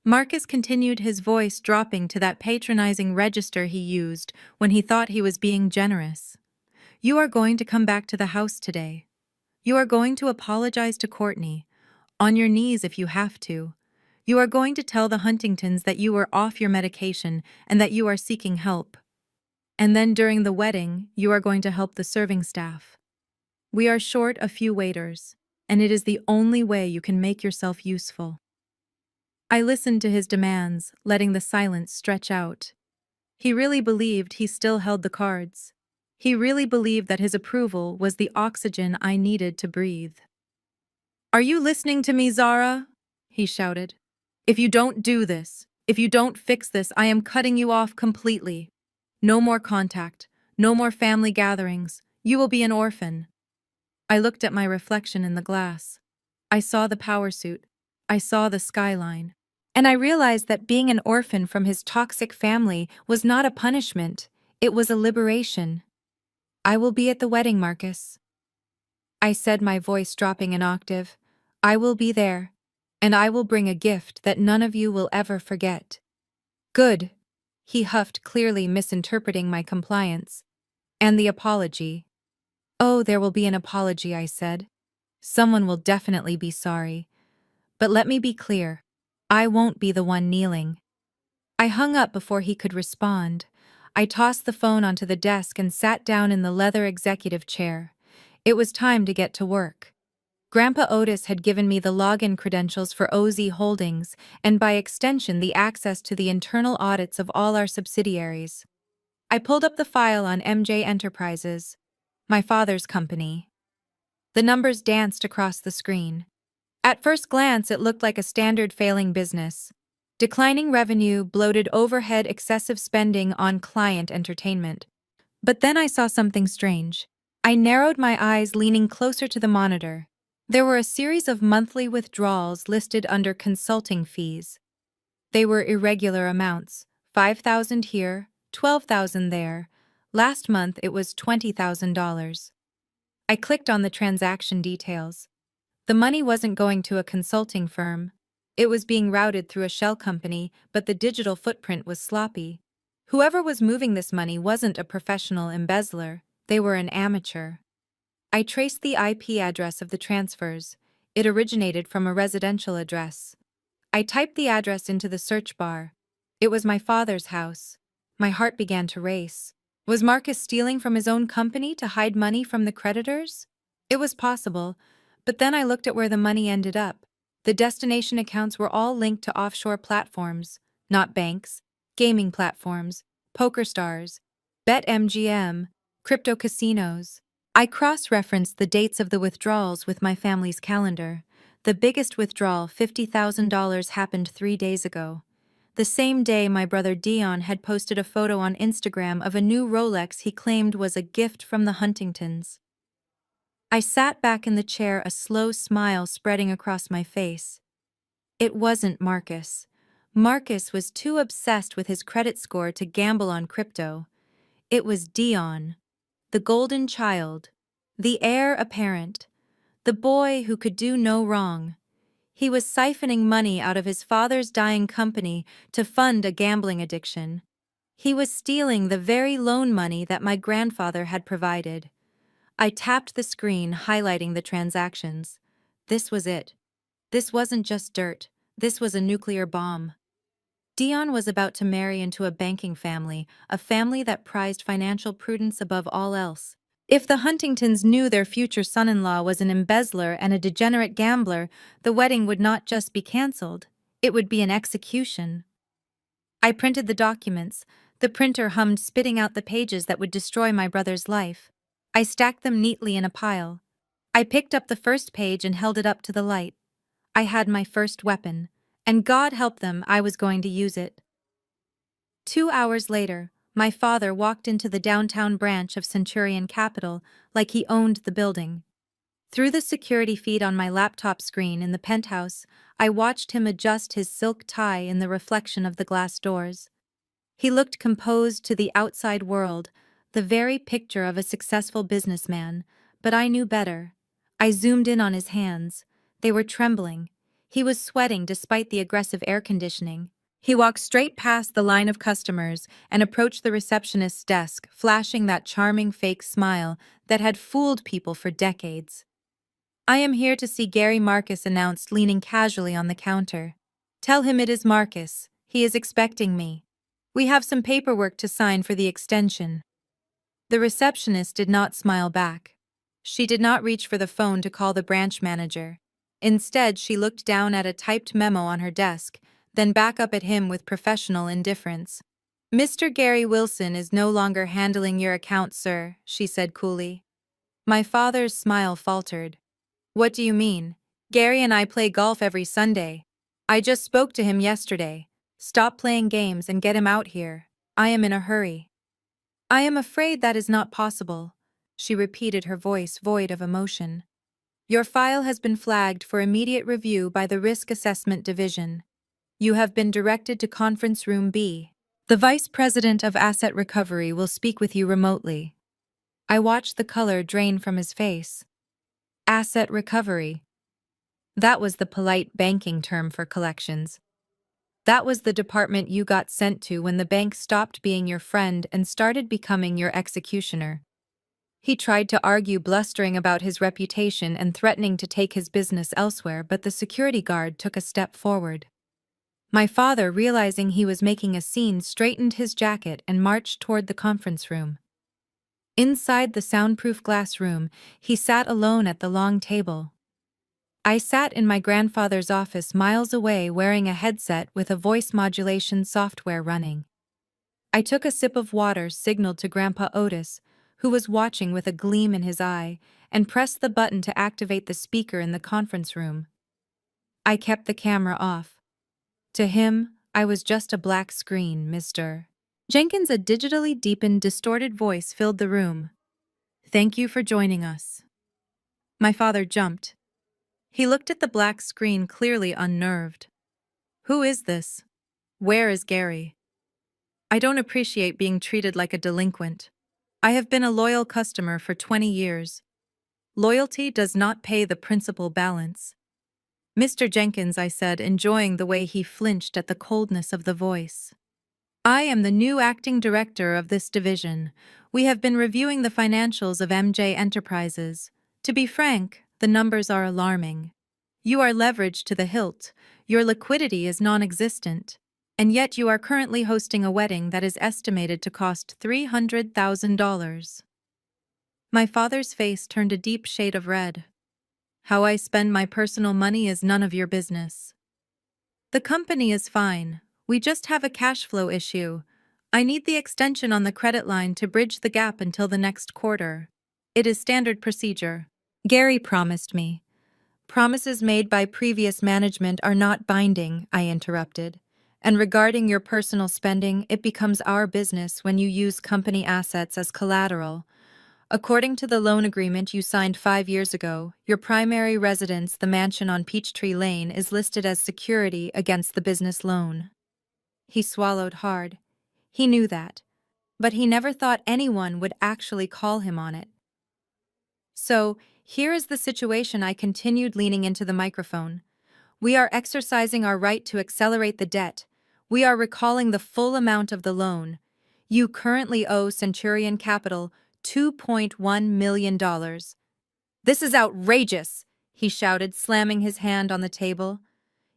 Marcus continued, his voice dropping to that patronizing register he used when he thought he was being generous. You are going to come back to the house today. You are going to apologize to Courtney, on your knees if you have to. You are going to tell the Huntingtons that you are off your medication and that you are seeking help. And then during the wedding, you are going to help the serving staff. We are short a few waiters, and it is the only way you can make yourself useful. I listened to his demands, letting the silence stretch out. He really believed he still held the cards. He really believed that his approval was the oxygen I needed to breathe. Are you listening to me, Zara? He shouted. If you don't do this, if you don't fix this, I am cutting you off completely. No more contact, no more family gatherings. You will be an orphan. I looked at my reflection in the glass. I saw the power suit. I saw the skyline. And I realized that being an orphan from his toxic family was not a punishment. It was a liberation. I will be at the wedding, Marcus. I said, my voice dropping an octave. I will be there. And I will bring a gift that none of you will ever forget. Good. He huffed, clearly misinterpreting my compliance. And the apology. Oh, there will be an apology, I said. Someone will definitely be sorry. But let me be clear. I won't be the one kneeling. I hung up before he could respond. I tossed the phone onto the desk and sat down in the leather executive chair. It was time to get to work. Grandpa Otis had given me the login credentials for OZ Holdings and by extension the access to the internal audits of all our subsidiaries. I pulled up the file on MJ Enterprises, my father's company. The numbers danced across the screen. At first glance, it looked like a standard failing business. Declining revenue, bloated overhead, excessive spending on client entertainment. But then I saw something strange. I narrowed my eyes, leaning closer to the monitor. There were a series of monthly withdrawals listed under consulting fees. They were irregular amounts, $5,000 here, $12,000 there. Last month it was $20,000. I clicked on the transaction details. The money wasn't going to a consulting firm. It was being routed through a shell company, but the digital footprint was sloppy. Whoever was moving this money wasn't a professional embezzler, they were an amateur. I traced the IP address of the transfers. It originated from a residential address. I typed the address into the search bar. It was my father's house. My heart began to race. Was Marcus stealing from his own company to hide money from the creditors? It was possible, but then I looked at where the money ended up. The destination accounts were all linked to offshore platforms, not banks, gaming platforms, poker stars, BetMGM, crypto casinos. I cross-referenced the dates of the withdrawals with my family's calendar. The biggest withdrawal, $50,000, happened 3 days ago. The same day my brother Dion had posted a photo on Instagram of a new Rolex he claimed was a gift from the Huntingtons. I sat back in the chair, a slow smile spreading across my face. It wasn't Marcus. Marcus was too obsessed with his credit score to gamble on crypto. It was Dion. The golden child, the heir apparent, the boy who could do no wrong. He was siphoning money out of his father's dying company to fund a gambling addiction. He was stealing the very loan money that my grandfather had provided. I tapped the screen, highlighting the transactions. This was it. This wasn't just dirt. This was a nuclear bomb. Dion was about to marry into a banking family, a family that prized financial prudence above all else. If the Huntingtons knew their future son-in-law was an embezzler and a degenerate gambler, the wedding would not just be cancelled, it would be an execution. I printed the documents. The printer hummed, spitting out the pages that would destroy my brother's life. I stacked them neatly in a pile. I picked up the first page and held it up to the light. I had my first weapon. And God help them, I was going to use it. 2 hours later, My father walked into the downtown branch of Centurion Capital like he owned the building. Through the security feed on my laptop screen in the penthouse, I watched him adjust his silk tie in the reflection of the glass doors. He looked composed to the outside world, the very picture of a successful businessman, but I knew better. I zoomed in on his hands. They were trembling. He was sweating despite the aggressive air conditioning. He walked straight past the line of customers and approached the receptionist's desk, flashing that charming fake smile that had fooled people for decades. "I am here to see Gary Marcus," announced, leaning casually on the counter. "Tell him it is Marcus. He is expecting me. We have some paperwork to sign for the extension." The receptionist did not smile back. She did not reach for the phone to call the branch manager. Instead, she looked down at a typed memo on her desk, then back up at him with professional indifference. "Mr. Gary Wilson is no longer handling your account, sir," she said coolly. My father's smile faltered. "What do you mean? Gary and I play golf every Sunday. I just spoke to him yesterday. Stop playing games and get him out here. I am in a hurry." "I am afraid that is not possible," she repeated, her voice void of emotion. "Your file has been flagged for immediate review by the Risk Assessment Division. You have been directed to Conference Room B. The Vice President of Asset Recovery will speak with you remotely." I watched the color drain from his face. Asset recovery. That was the polite banking term for collections. That was the department you got sent to when the bank stopped being your friend and started becoming your executioner. He tried to argue, blustering about his reputation and threatening to take his business elsewhere, but the security guard took a step forward. My father, realizing he was making a scene, straightened his jacket and marched toward the conference room. Inside the soundproof glass room, he sat alone at the long table. I sat in my grandfather's office miles away, wearing a headset with a voice modulation software running. I took a sip of water, signaled to Grandpa Otis, who was watching with a gleam in his eye, and pressed the button to activate the speaker in the conference room. I kept the camera off. To him, I was just a black screen, Mr. Jenkins. A digitally deepened, distorted voice filled the room. "Thank you for joining us." My father jumped. He looked at the black screen, clearly unnerved. "Who is this? Where is Gary? I don't appreciate being treated like a delinquent. I have been a loyal customer for 20 years. Loyalty does not pay the principal balance." "Mr. Jenkins," I said, enjoying the way he flinched at the coldness of the voice. "I am the new acting director of this division. We have been reviewing the financials of MJ Enterprises. To be frank, the numbers are alarming. You are leveraged to the hilt, your liquidity is non-existent, and yet you are currently hosting a wedding that is estimated to cost $300,000. My father's face turned a deep shade of red. "How I spend my personal money is none of your business. The company is fine. We just have a cash flow issue. I need the extension on the credit line to bridge the gap until the next quarter. It is standard procedure." "Gary promised me." "Promises made by previous management are not binding," I interrupted. "And regarding your personal spending, it becomes our business when you use company assets as collateral. According to the loan agreement you signed 5 years ago, your primary residence, the mansion on Peachtree Lane, is listed as security against the business loan." He swallowed hard. He knew that, but he never thought anyone would actually call him on it. "So, here is the situation," I continued, leaning into the microphone. "We are exercising our right to accelerate the debt. We are recalling the full amount of the loan. You currently owe Centurion Capital $2.1 million. "This is outrageous," he shouted, slamming his hand on the table.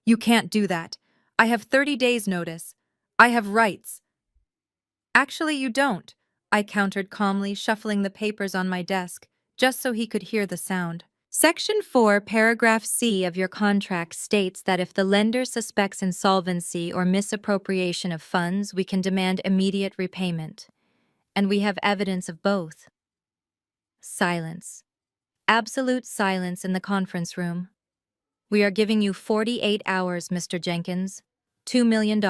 "You can't do that. I have 30 days' notice. I have rights." "Actually, you don't," I countered calmly, shuffling the papers on my desk, just so he could hear the sound. "Section 4, paragraph C of your contract states that if the lender suspects insolvency or misappropriation of funds, we can demand immediate repayment. And we have evidence of both." Silence. Absolute silence in the conference room. "We are giving you 48 hours, Mr. Jenkins. $2 million.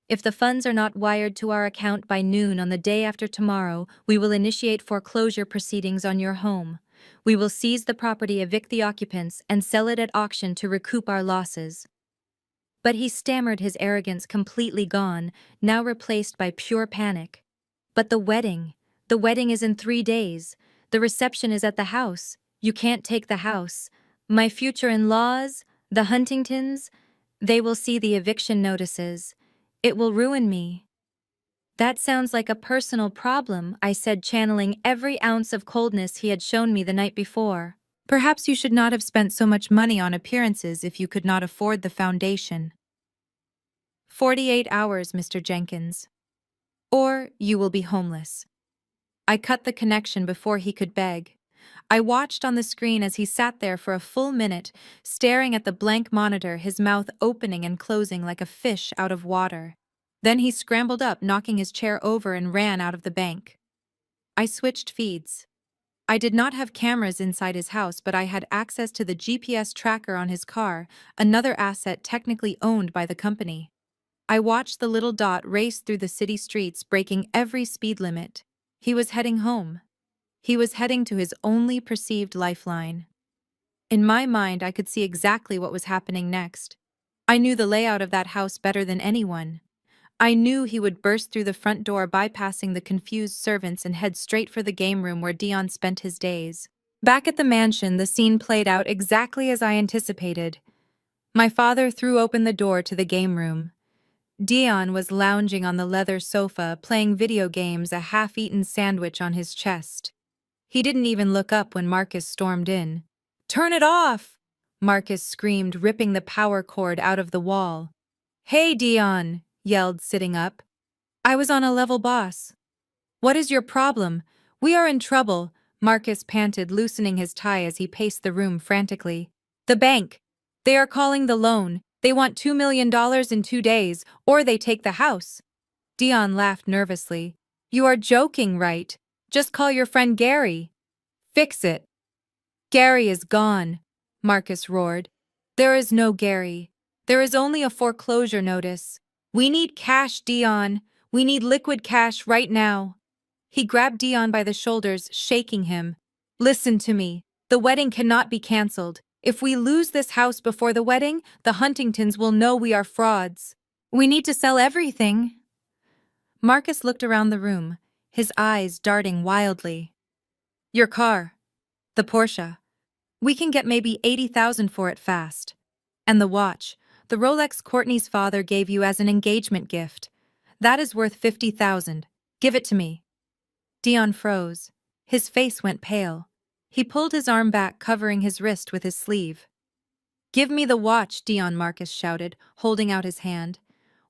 If the funds are not wired to our account by noon on the day after tomorrow, we will initiate foreclosure proceedings on your home. We will seize the property, evict the occupants, and sell it at auction to recoup our losses. But he stammered, his arrogance completely gone, now replaced by pure panic. But the wedding. The wedding is in 3 days. The reception is at the house. You can't take the house. My future in-laws, the Huntingtons, they will see the eviction notices. It will ruin me. That sounds like a personal problem, I said, channeling every ounce of coldness he had shown me the night before. Perhaps you should not have spent so much money on appearances if you could not afford the foundation. 48 hours, Mr. Jenkins. Or you will be homeless. I cut the connection before he could beg. I watched on the screen as he sat there for a full minute, staring at the blank monitor, his mouth opening and closing like a fish out of water. Then he scrambled up, knocking his chair over, and ran out of the bank. I switched feeds. I did not have cameras inside his house, but I had access to the GPS tracker on his car, another asset technically owned by the company. I watched the little dot race through the city streets, breaking every speed limit. He was heading home. He was heading to his only perceived lifeline. In my mind, I could see exactly what was happening next. I knew the layout of that house better than anyone. I knew he would burst through the front door, bypassing the confused servants, and head straight for the game room where Dion spent his days. Back at the mansion, the scene played out exactly as I anticipated. My father threw open the door to the game room. Dion was lounging on the leather sofa, playing video games, a half-eaten sandwich on his chest. He didn't even look up when Marcus stormed in. "Turn it off!" Marcus screamed, ripping the power cord out of the wall. "Hey, Dion!" yelled, sitting up. "I was on a level, boss." "What is your problem? We are in trouble," Marcus panted, loosening his tie as he paced the room frantically. "The bank. They are calling the loan. They want $2 million in 2 days, or they take the house." Dion laughed nervously. "You are joking, right? Just call your friend Gary." "Fix it." "Gary is gone," Marcus roared. "There is no Gary. There is only a foreclosure notice. We need cash, Dion. We need liquid cash right now." He grabbed Dion by the shoulders, shaking him. "Listen to me. The wedding cannot be cancelled. If we lose this house before the wedding, the Huntingtons will know we are frauds. We need to sell everything." Marcus looked around the room, his eyes darting wildly. "Your car. The Porsche. We can get maybe 80,000 for it fast. And the watch, the Rolex Courtney's father gave you as an engagement gift. That is worth 50,000. Give it to me." Dion froze. His face went pale. He pulled his arm back, covering his wrist with his sleeve. "Give me the watch," Dion, Marcus shouted, holding out his hand.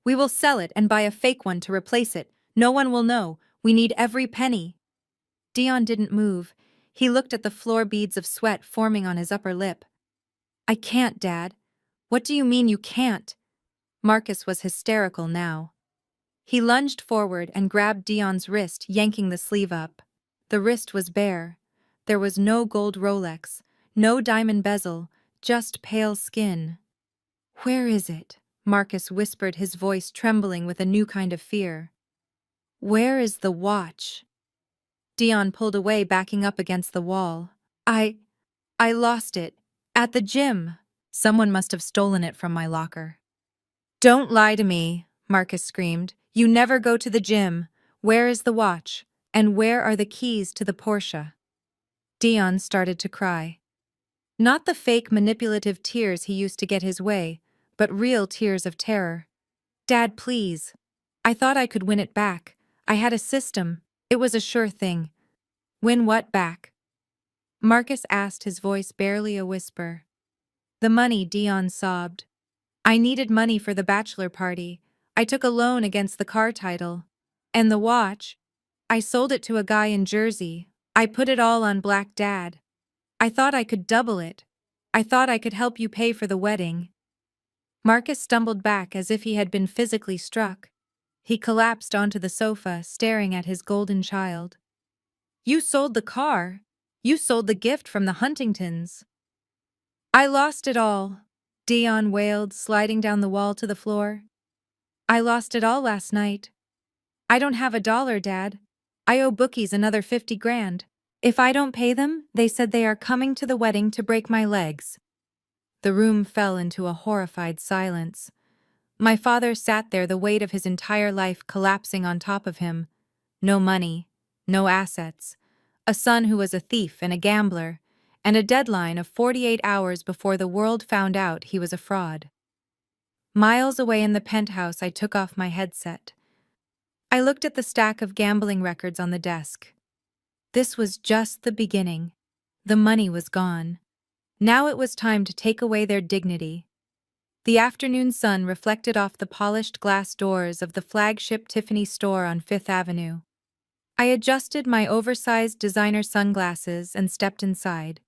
"We will sell it and buy a fake one to replace it. No one will know. We need every penny." Dion didn't move. He looked at the floor, beads of sweat forming on his upper lip. "I can't, Dad." "What do you mean you can't?" Marcus was hysterical now. He lunged forward and grabbed Dion's wrist, yanking the sleeve up. The wrist was bare. There was no gold Rolex, no diamond bezel, just pale skin. "Where is it?" Marcus whispered, his voice trembling with a new kind of fear. "Where is the watch?" Dion pulled away, backing up against the wall. I lost it. At the gym. Someone must have stolen it from my locker." "Don't lie to me," Marcus screamed. "You never go to the gym. Where is the watch? And where are the keys to the Porsche?" Dion started to cry. Not the fake manipulative tears he used to get his way, but real tears of terror. "Dad, please. I thought I could win it back. I had a system. It was a sure thing." "Win what back?" Marcus asked, his voice barely a whisper. "The money," Dion sobbed. "I needed money for the bachelor party. I took a loan against the car title. And the watch, I sold it to a guy in Jersey. I put it all on Black Dad. I thought I could double it. I thought I could help you pay for the wedding." Marcus stumbled back as if he had been physically struck. He collapsed onto the sofa, staring at his golden child. "You sold the car. You sold the gift from the Huntingtons." "I lost it all," Dion wailed, sliding down the wall to the floor. I lost it all last night. I don't have $1, Dad. I owe bookies another 50 grand. If I don't pay them, they said they are coming to the wedding to break my legs. The room fell into a horrified silence. My father sat there, the weight of his entire life collapsing on top of him. No money, no assets, a son who was a thief and a gambler, and a deadline of 48 hours before the world found out he was a fraud. Miles away in the penthouse, I took off my headset. I looked at the stack of gambling records on the desk. This was just the beginning. The money was gone. Now it was time to take away their dignity. The afternoon sun reflected off the polished glass doors of the flagship Tiffany store on Fifth Avenue. I adjusted my oversized designer sunglasses and stepped inside.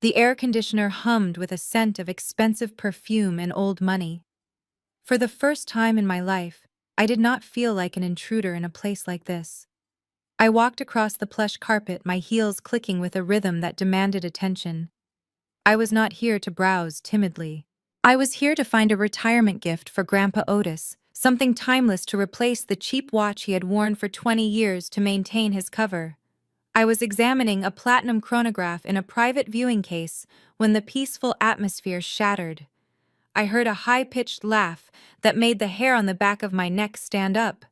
The air conditioner hummed with a scent of expensive perfume and old money. For the first time in my life, I did not feel like an intruder in a place like this. I walked across the plush carpet, my heels clicking with a rhythm that demanded attention. I was not here to browse timidly. I was here to find a retirement gift for Grandpa Otis, something timeless to replace the cheap watch he had worn for 20 years to maintain his cover. I was examining a platinum chronograph in a private viewing case when the peaceful atmosphere shattered. I heard a high-pitched laugh that made the hair on the back of my neck stand up.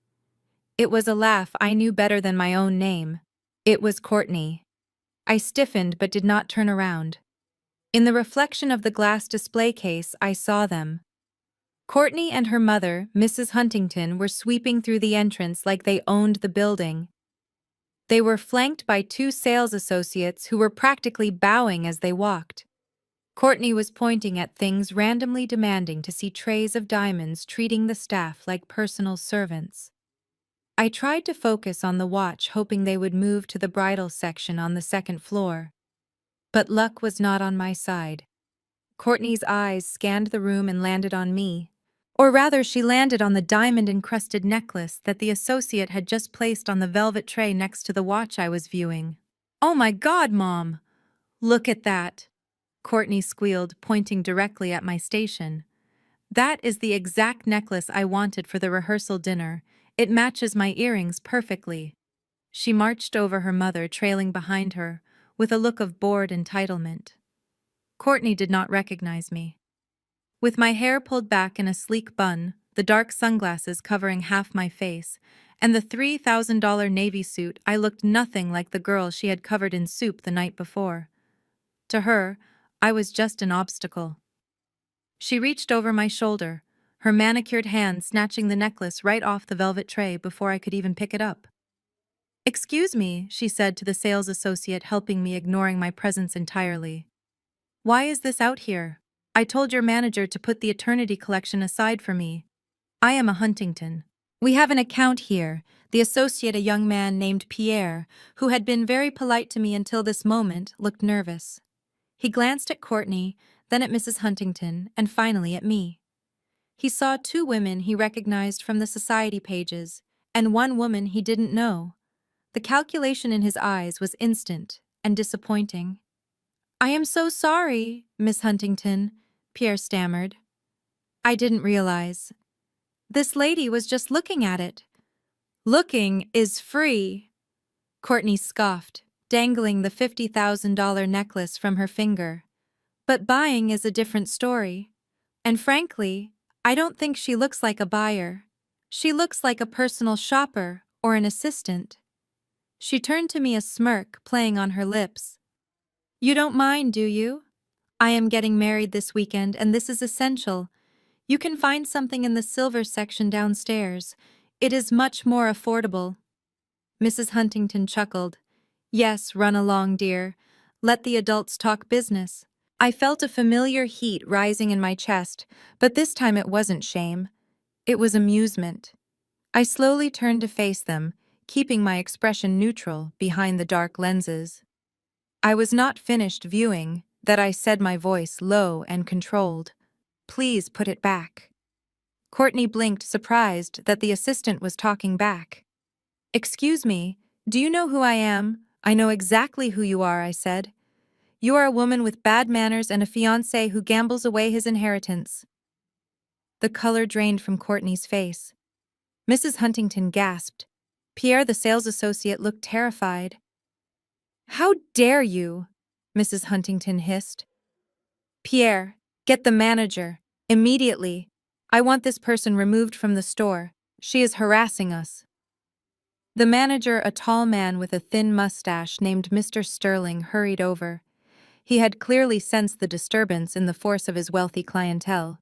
It was a laugh I knew better than my own name. It was Courtney. I stiffened but did not turn around. In the reflection of the glass display case, I saw them. Courtney and her mother, Mrs. Huntington, were sweeping through the entrance like they owned the building. They were flanked by two sales associates who were practically bowing as they walked. Courtney was pointing at things, randomly demanding to see trays of diamonds, treating the staff like personal servants. I tried to focus on the watch, hoping they would move to the bridal section on the second floor. But luck was not on my side. Courtney's eyes scanned the room and landed on me. Or rather, she landed on the diamond-encrusted necklace that the associate had just placed on the velvet tray next to the watch I was viewing. "Oh my God, Mom! Look at that!" Courtney squealed, pointing directly at my station. "That is the exact necklace I wanted for the rehearsal dinner. It matches my earrings perfectly." She marched over her mother, trailing behind her, with a look of bored entitlement. Courtney did not recognize me. With my hair pulled back in a sleek bun, the dark sunglasses covering half my face, and the $3,000 navy suit, I looked nothing like the girl she had covered in soup the night before. To her, I was just an obstacle. She reached over my shoulder, her manicured hand snatching the necklace right off the velvet tray before I could even pick it up. "Excuse me," she said to the sales associate helping me, ignoring my presence entirely. "Why is this out here? I told your manager to put the eternity collection aside for me. I am a Huntington. We have an account here." The associate, a young man named Pierre, who had been very polite to me until this moment, looked nervous. He glanced at Courtney, then at Mrs. Huntington, and finally at me. He saw two women he recognized from the society pages, and one woman he didn't know. The calculation in his eyes was instant and disappointing. "I am so sorry, Miss Huntington," Pierre stammered. "I didn't realize. This lady was just looking at it." "Looking is free," Courtney scoffed, dangling the $50,000 necklace from her finger. "But buying is a different story. And frankly, I don't think she looks like a buyer. She looks like a personal shopper or an assistant." She turned to me, a smirk playing on her lips. "You don't mind, do you? I am getting married this weekend, and this is essential. You can find something in the silver section downstairs. It is much more affordable." Mrs. Huntington chuckled. "Yes, run along, dear. Let the adults talk business." I felt a familiar heat rising in my chest, but this time it wasn't shame. It was amusement. I slowly turned to face them, keeping my expression neutral behind the dark lenses. I was not finished viewing, that I said, my voice low and controlled. "Please put it back." Courtney blinked, surprised that the assistant was talking back. "Excuse me, do you know who I am?" "I know exactly who you are," I said. "You are a woman with bad manners and a fiancé who gambles away his inheritance." The color drained from Courtney's face. Mrs. Huntington gasped. Pierre, the sales associate, looked terrified. How dare you? Mrs. Huntington hissed. Pierre, get the manager. Immediately. I want this person removed from the store. She is harassing us. The manager, a tall man with a thin mustache named Mr. Sterling, hurried over. He had clearly sensed the disturbance in the force of his wealthy clientele.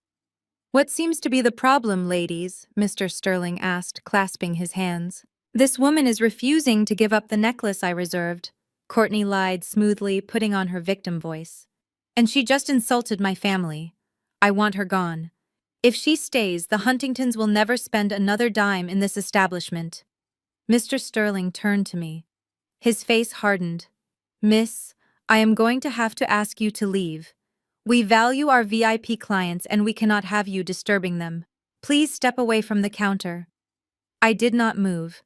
What seems to be the problem, ladies? Mr. Sterling asked, clasping his hands. This woman is refusing to give up the necklace I reserved, Courtney lied smoothly, putting on her victim voice. And she just insulted my family. I want her gone. If she stays, the Huntingtons will never spend another dime in this establishment. Mr. Sterling turned to me. His face hardened. Miss, I am going to have to ask you to leave. We value our VIP clients and we cannot have you disturbing them. Please step away from the counter. I did not move.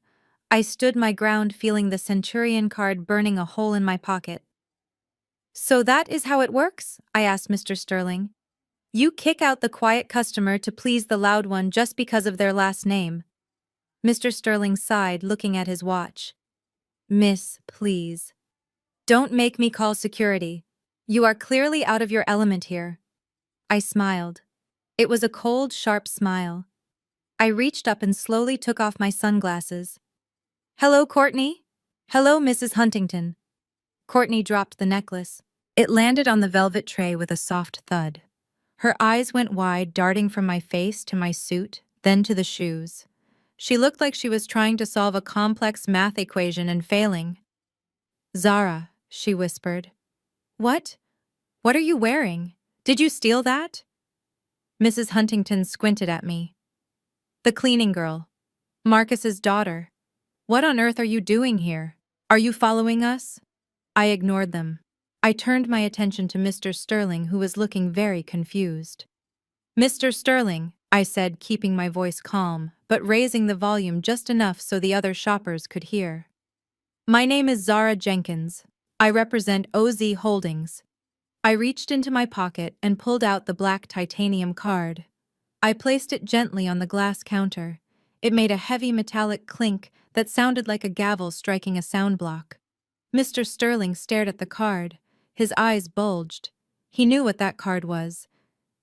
I stood my ground, feeling the Centurion card burning a hole in my pocket. So that is how it works? I asked Mr. Sterling. You kick out the quiet customer to please the loud one just because of their last name. Mr. Sterling sighed, looking at his watch. Miss, please. Don't make me call security. You are clearly out of your element here. I smiled. It was a cold, sharp smile. I reached up and slowly took off my sunglasses. Hello, Courtney? Hello, Mrs. Huntington. Courtney dropped the necklace. It landed on the velvet tray with a soft thud. Her eyes went wide, darting from my face to my suit, then to the shoes. She looked like she was trying to solve a complex math equation and failing. Zara, she whispered. What? What are you wearing? Did you steal that? Mrs. Huntington squinted at me. The cleaning girl. Marcus's daughter. What on earth are you doing here? Are you following us? I ignored them. I turned my attention to Mr. Sterling, who was looking very confused. Mr. Sterling, I said, keeping my voice calm, but raising the volume just enough so the other shoppers could hear. My name is Zara Jenkins. I represent OZ Holdings. I reached into my pocket and pulled out the black titanium card. I placed it gently on the glass counter. It made a heavy metallic clink that sounded like a gavel striking a sound block. Mr. Sterling stared at the card. His eyes bulged. He knew what that card was.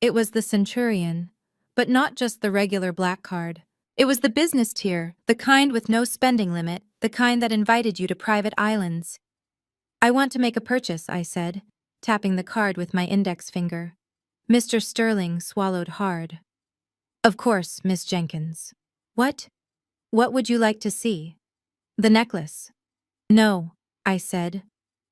It was the Centurion, but not just the regular black card. It was the business tier, the kind with no spending limit, the kind that invited you to private islands. I want to make a purchase, I said, tapping the card with my index finger. Mr. Sterling swallowed hard. Of course, Miss Jenkins. What? What would you like to see? The necklace. No, I said,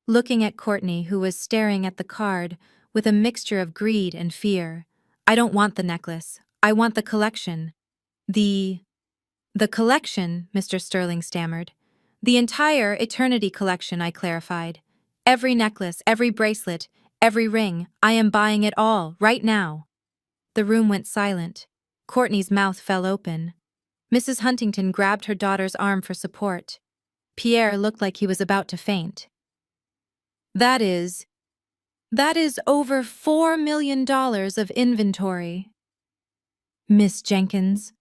looking at Courtney, who was staring at the card with a mixture of greed and fear. I don't want the necklace. I want the collection. The collection, Mr. Sterling stammered. The entire Eternity collection, I clarified. Every necklace, every bracelet, every ring. I am buying it all, right now. The room went silent. Courtney's mouth fell open. Mrs. Huntington grabbed her daughter's arm for support. Pierre looked like he was about to faint. That is over $4 million of inventory. Miss Jenkins.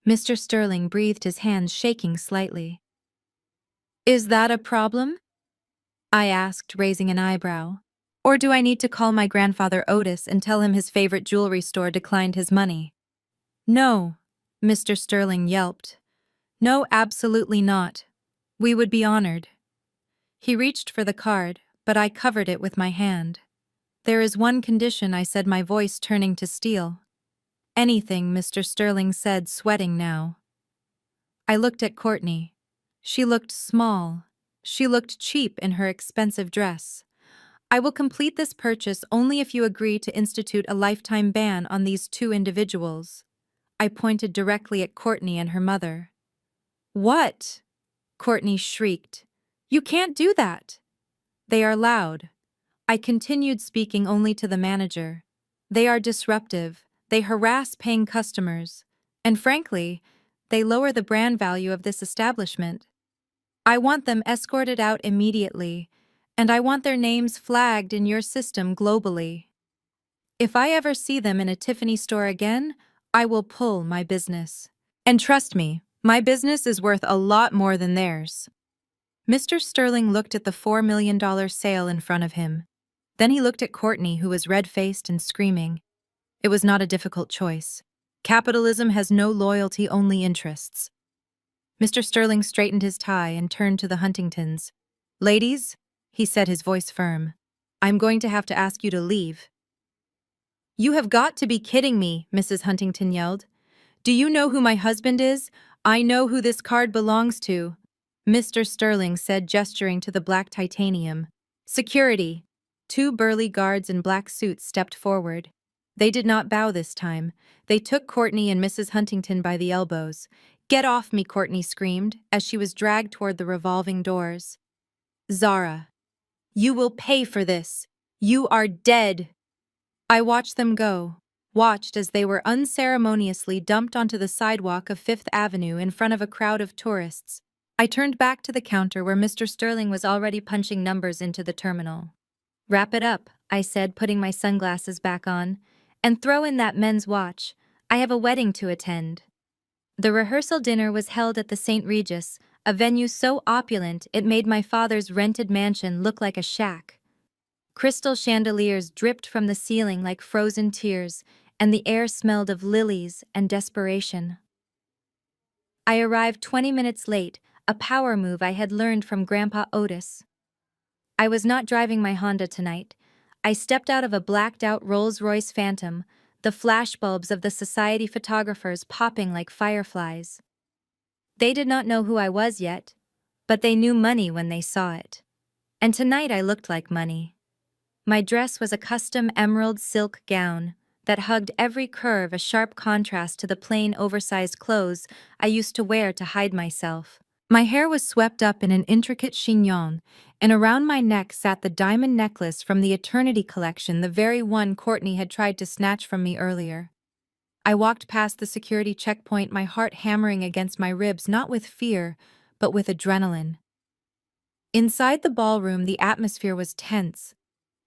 Mr. Sterling breathed, his hands shaking slightly. Is that a problem? I asked, raising an eyebrow. Or do I need to call my grandfather Otis and tell him his favorite jewelry store declined his money? No, Mr. Sterling yelped. No, absolutely not. We would be honored. He reached for the card, but I covered it with my hand. There is one condition, I said, my voice turning to steel. Anything, Mr. Sterling said, sweating now. I looked at Courtney. She looked small. She looked cheap in her expensive dress. I will complete this purchase only if you agree to institute a lifetime ban on these two individuals. I pointed directly at Courtney and her mother. What? Courtney shrieked. You can't do that. They are loud. I continued, speaking only to the manager. They are disruptive. They harass paying customers. And frankly, they lower the brand value of this establishment. I want them escorted out immediately, and I want their names flagged in your system globally. If I ever see them in a Tiffany store again, I will pull my business. And trust me, my business is worth a lot more than theirs. Mr. Sterling looked at the $4 million sale in front of him. Then he looked at Courtney, who was red-faced and screaming. It was not a difficult choice. Capitalism has no loyalty, only interests. Mr. Sterling straightened his tie and turned to the Huntingtons. Ladies, he said, his voice firm, I'm going to have to ask you to leave. You have got to be kidding me, Mrs. Huntington yelled. Do you know who my husband is? I know who this card belongs to, Mr. Sterling said, gesturing to the black titanium. Security. Two burly guards in black suits stepped forward. They did not bow this time. They took Courtney and Mrs. Huntington by the elbows. Get off me, Courtney screamed, as she was dragged toward the revolving doors. Zara. You will pay for this. You are dead. I watched them go. Watched as they were unceremoniously dumped onto the sidewalk of Fifth Avenue in front of a crowd of tourists. I turned back to the counter where Mr. Sterling was already punching numbers into the terminal. Wrap it up, I said, putting my sunglasses back on, and throw in that men's watch. I have a wedding to attend. The rehearsal dinner was held at the St. Regis, a venue so opulent it made my father's rented mansion look like a shack. Crystal chandeliers dripped from the ceiling like frozen tears, and the air smelled of lilies and desperation. I arrived 20 minutes late, a power move I had learned from Grandpa Otis. I was not driving my Honda tonight. I stepped out of a blacked-out Rolls-Royce Phantom, the flashbulbs of the society photographers popping like fireflies. They did not know who I was yet, but they knew money when they saw it. And tonight I looked like money. My dress was a custom emerald silk gown that hugged every curve, a sharp contrast to the plain, oversized clothes I used to wear to hide myself. My hair was swept up in an intricate chignon, and around my neck sat the diamond necklace from the Eternity collection, the very one Courtney had tried to snatch from me earlier. I walked past the security checkpoint, my heart hammering against my ribs, not with fear, but with adrenaline. Inside the ballroom, the atmosphere was tense.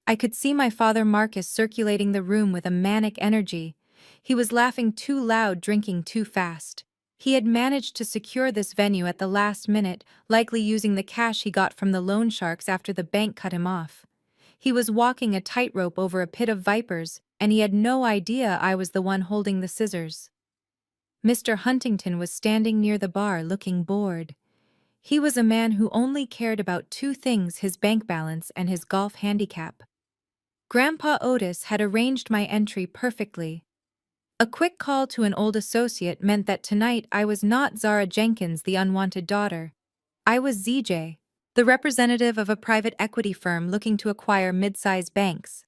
I could see my father Marcus circulating the room with a manic energy. He was laughing too loud, drinking too fast. He had managed to secure this venue at the last minute, likely using the cash he got from the loan sharks after the bank cut him off. He was walking a tightrope over a pit of vipers, and he had no idea I was the one holding the scissors. Mr. Huntington was standing near the bar, looking bored. He was a man who only cared about two things: his bank balance and his golf handicap. Grandpa Otis had arranged my entry perfectly. A quick call to an old associate meant that tonight I was not Zara Jenkins, the unwanted daughter. I was ZJ, the representative of a private equity firm looking to acquire mid-sized banks.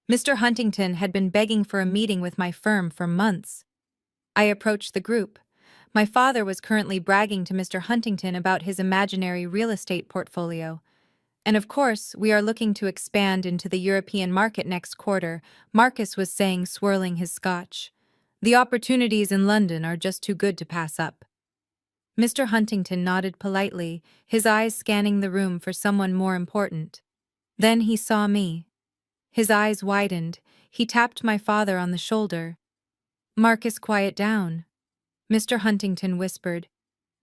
Mr. Huntington had been begging for a meeting with my firm for months. I approached the group. My father was currently bragging to Mr. Huntington about his imaginary real estate portfolio. And of course, we are looking to expand into the European market next quarter, Marcus was saying, swirling his scotch. The opportunities in London are just too good to pass up. Mr. Huntington nodded politely, his eyes scanning the room for someone more important. Then he saw me. His eyes widened. He tapped my father on the shoulder. Marcus, quiet down. Mr. Huntington whispered,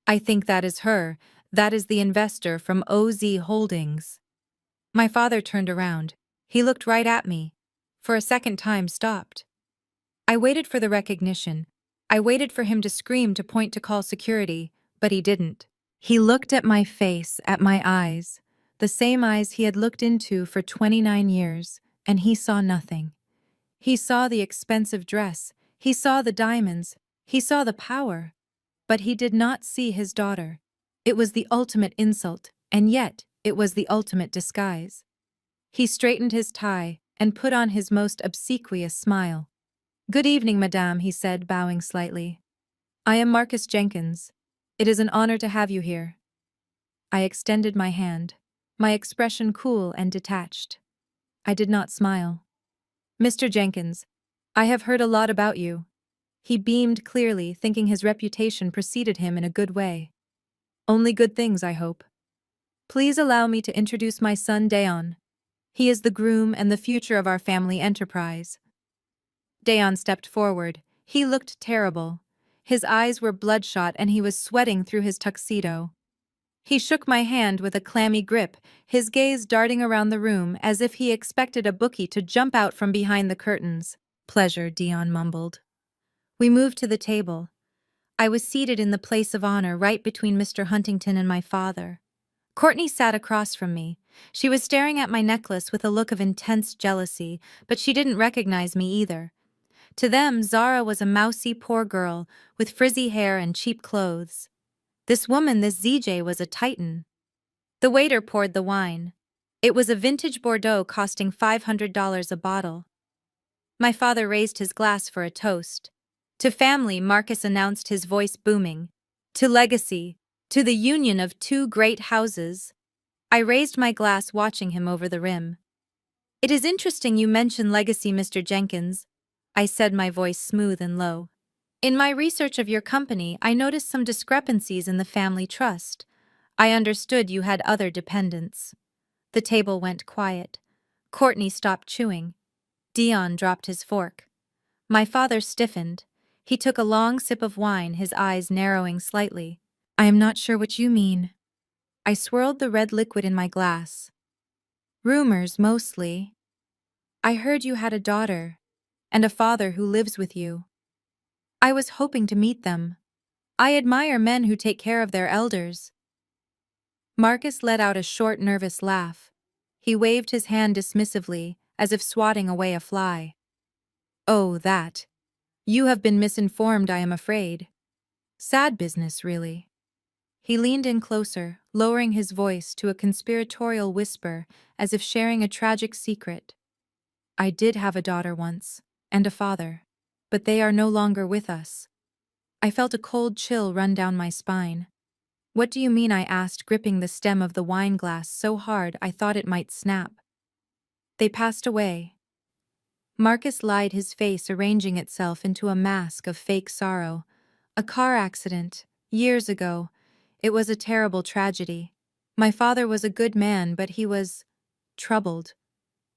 I think that is her. That is the investor from OZ Holdings. My father turned around. He looked right at me. For a second time, stopped. I waited for the recognition. I waited for him to scream, to point, to call security, but he didn't. He looked at my face, at my eyes, the same eyes he had looked into for 29 years, and he saw nothing. He saw the expensive dress, he saw the diamonds, he saw the power, but he did not see his daughter. It was the ultimate insult, and yet it was the ultimate disguise. He straightened his tie and put on his most obsequious smile. Good evening, madame, he said, bowing slightly. I am Marcus Jenkins. It is an honor to have you here. I extended my hand, my expression cool and detached. I did not smile. Mr. Jenkins, I have heard a lot about you. He beamed clearly, thinking his reputation preceded him in a good way. Only good things, I hope. Please allow me to introduce my son, Dayon. He is the groom and the future of our family enterprise. Dayon stepped forward. He looked terrible. His eyes were bloodshot and he was sweating through his tuxedo. He shook my hand with a clammy grip, his gaze darting around the room as if he expected a bookie to jump out from behind the curtains. "Pleasure," Dion mumbled. We moved to the table. I was seated in the place of honor right between Mr. Huntington and my father. Courtney sat across from me. She was staring at my necklace with a look of intense jealousy, but she didn't recognize me either. To them, Zara was a mousy, poor girl with frizzy hair and cheap clothes. This woman, this ZJ, was a titan. The waiter poured the wine. It was a vintage Bordeaux costing $500 a bottle. My father raised his glass for a toast. To family, Marcus announced, his voice booming. To legacy. To the union of two great houses. I raised my glass, watching him over the rim. "It is interesting you mention legacy, Mr. Jenkins," I said, my voice smooth and low. "In my research of your company, I noticed some discrepancies in the family trust. I understood you had other dependents." The table went quiet. Courtney stopped chewing. Dion dropped his fork. My father stiffened. He took a long sip of wine, his eyes narrowing slightly. "I am not sure what you mean." I swirled the red liquid in my glass. "Rumors, mostly. I heard you had a daughter, and a father who lives with you. I was hoping to meet them. I admire men who take care of their elders." Marcus let out a short, nervous laugh. He waved his hand dismissively, as if swatting away a fly. "Oh, that. You have been misinformed, I am afraid. Sad business, really." He leaned in closer, lowering his voice to a conspiratorial whisper, as if sharing a tragic secret. "I did have a daughter once, and a father, but they are no longer with us." I felt a cold chill run down my spine. "What do you mean?" I asked, gripping the stem of the wine glass so hard I thought it might snap. "They passed away." Marcus lied, his face arranging itself into a mask of fake sorrow. "A car accident, years ago. It was a terrible tragedy. My father was a good man, but he was troubled.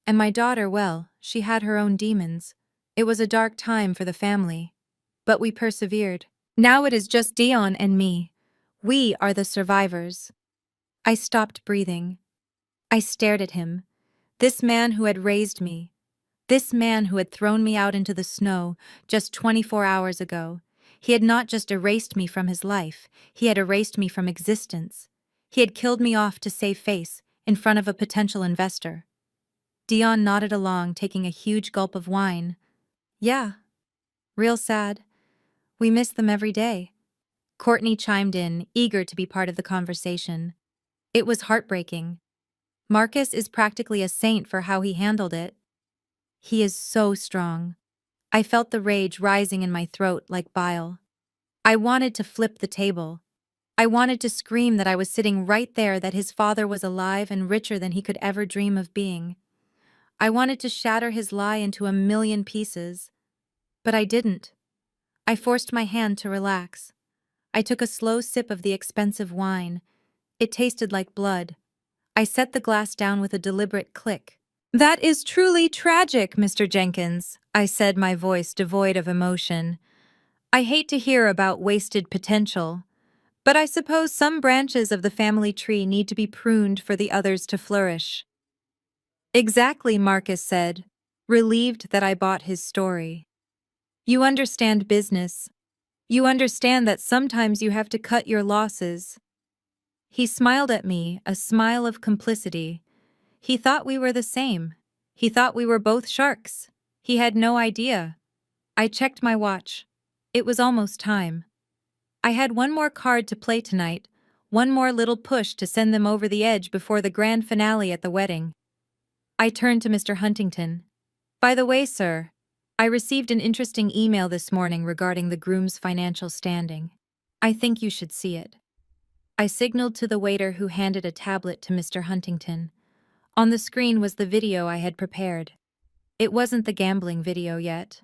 And my daughter, well, she had her own demons. It was a dark time for the family. But we persevered. Now it is just Dion and me. We are the survivors." I stopped breathing. I stared at him. This man who had raised me. This man who had thrown me out into the snow just 24 hours ago. He had not just erased me from his life, he had erased me from existence. He had killed me off to save face in front of a potential investor. Dion nodded along, taking a huge gulp of wine. "Yeah. Real sad. We miss them every day." Courtney chimed in, eager to be part of the conversation. "It was heartbreaking. Marcus is practically a saint for how he handled it. He is so strong." I felt the rage rising in my throat like bile. I wanted to flip the table. I wanted to scream that I was sitting right there, that his father was alive and richer than he could ever dream of being. I wanted to shatter his lie into a million pieces. But I didn't. I forced my hand to relax. I took a slow sip of the expensive wine. It tasted like blood. I set the glass down with a deliberate click. "That is truly tragic, Mr. Jenkins," I said, my voice devoid of emotion. "I hate to hear about wasted potential. But I suppose some branches of the family tree need to be pruned for the others to flourish." "Exactly," Marcus said, relieved that I bought his story. "You understand business. You understand that sometimes you have to cut your losses." He smiled at me, a smile of complicity. He thought we were the same. He thought we were both sharks. He had no idea. I checked my watch. It was almost time. I had one more card to play tonight, one more little push to send them over the edge before the grand finale at the wedding. I turned to Mr. Huntington. "By the way, sir, I received an interesting email this morning regarding the groom's financial standing. I think you should see it." I signaled to the waiter, who handed a tablet to Mr. Huntington. On the screen was the video I had prepared. It wasn't the gambling video yet.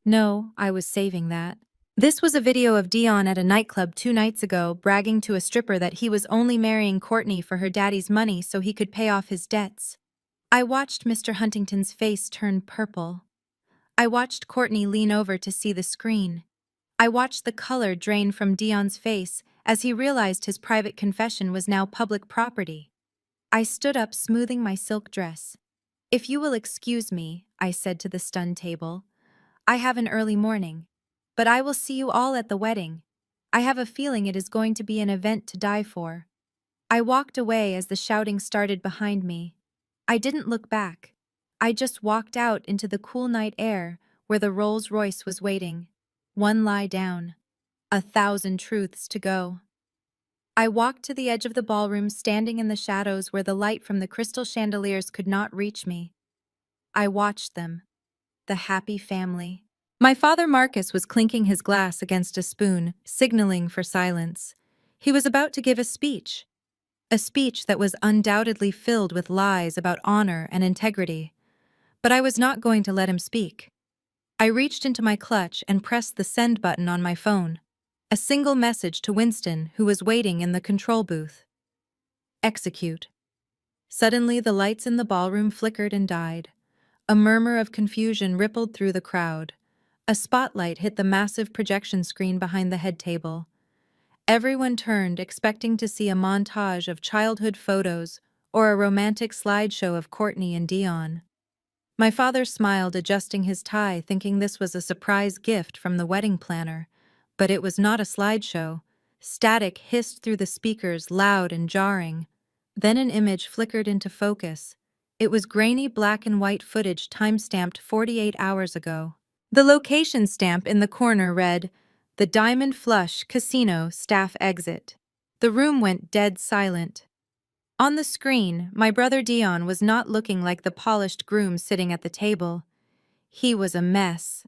No, I was saving that. This was a video of Dion at a nightclub 2 nights ago, bragging to a stripper that he was only marrying Courtney for her daddy's money so he could pay off his debts. I watched Mr. Huntington's face turn purple. I watched Courtney lean over to see the screen. I watched the color drain from Dion's face as he realized his private confession was now public property. I stood up, smoothing my silk dress. "If you will excuse me," I said to the stunned table. "I have an early morning. But I will see you all at the wedding. I have a feeling it is going to be an event to die for." I walked away as the shouting started behind me. I didn't look back. I just walked out into the cool night air where the Rolls-Royce was waiting. One lie down. 1,000 truths to go. I walked to the edge of the ballroom, standing in the shadows where the light from the crystal chandeliers could not reach me. I watched them. The happy family. My father Marcus was clinking his glass against a spoon, signaling for silence. He was about to give a speech that was undoubtedly filled with lies about honor and integrity. But I was not going to let him speak. I reached into my clutch and pressed the send button on my phone. A single message to Winston, who was waiting in the control booth. Execute. Suddenly, the lights in the ballroom flickered and died. A murmur of confusion rippled through the crowd. A spotlight hit the massive projection screen behind the head table. Everyone turned, expecting to see a montage of childhood photos or a romantic slideshow of Courtney and Dion. My father smiled, adjusting his tie, thinking this was a surprise gift from the wedding planner. But it was not a slideshow. Static hissed through the speakers, loud and jarring. Then an image flickered into focus. It was grainy black and white footage time-stamped 48 hours ago. The location stamp in the corner read, "The Diamond Flush Casino Staff Exit." The room went dead silent. On the screen, my brother Dion was not looking like the polished groom sitting at the table. He was a mess.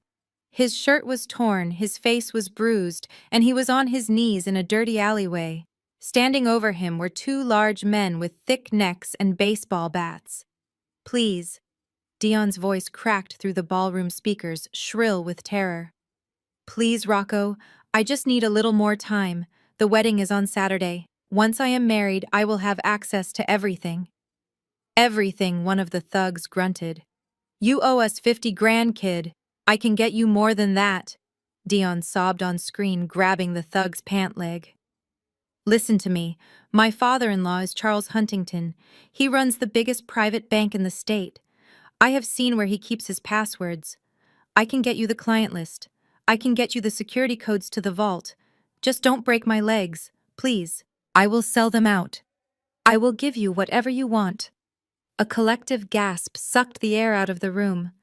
His shirt was torn, his face was bruised, and he was on his knees in a dirty alleyway. Standing over him were two large men with thick necks and baseball bats. "Please." Dion's voice cracked through the ballroom speakers, shrill with terror. "Please, Rocco, I just need a little more time. The wedding is on Saturday. Once I am married, I will have access to everything." "Everything," one of the thugs grunted. "You owe us 50 grand, kid. I can get you more than that." Dion sobbed on screen, grabbing the thug's pant leg. "Listen to me. My father-in-law is Charles Huntington. He runs the biggest private bank in the state. I have seen where he keeps his passwords. I can get you the client list. I can get you the security codes to the vault. Just don't break my legs, please. I will sell them out. I will give you whatever you want." A collective gasp sucked the air out of the room.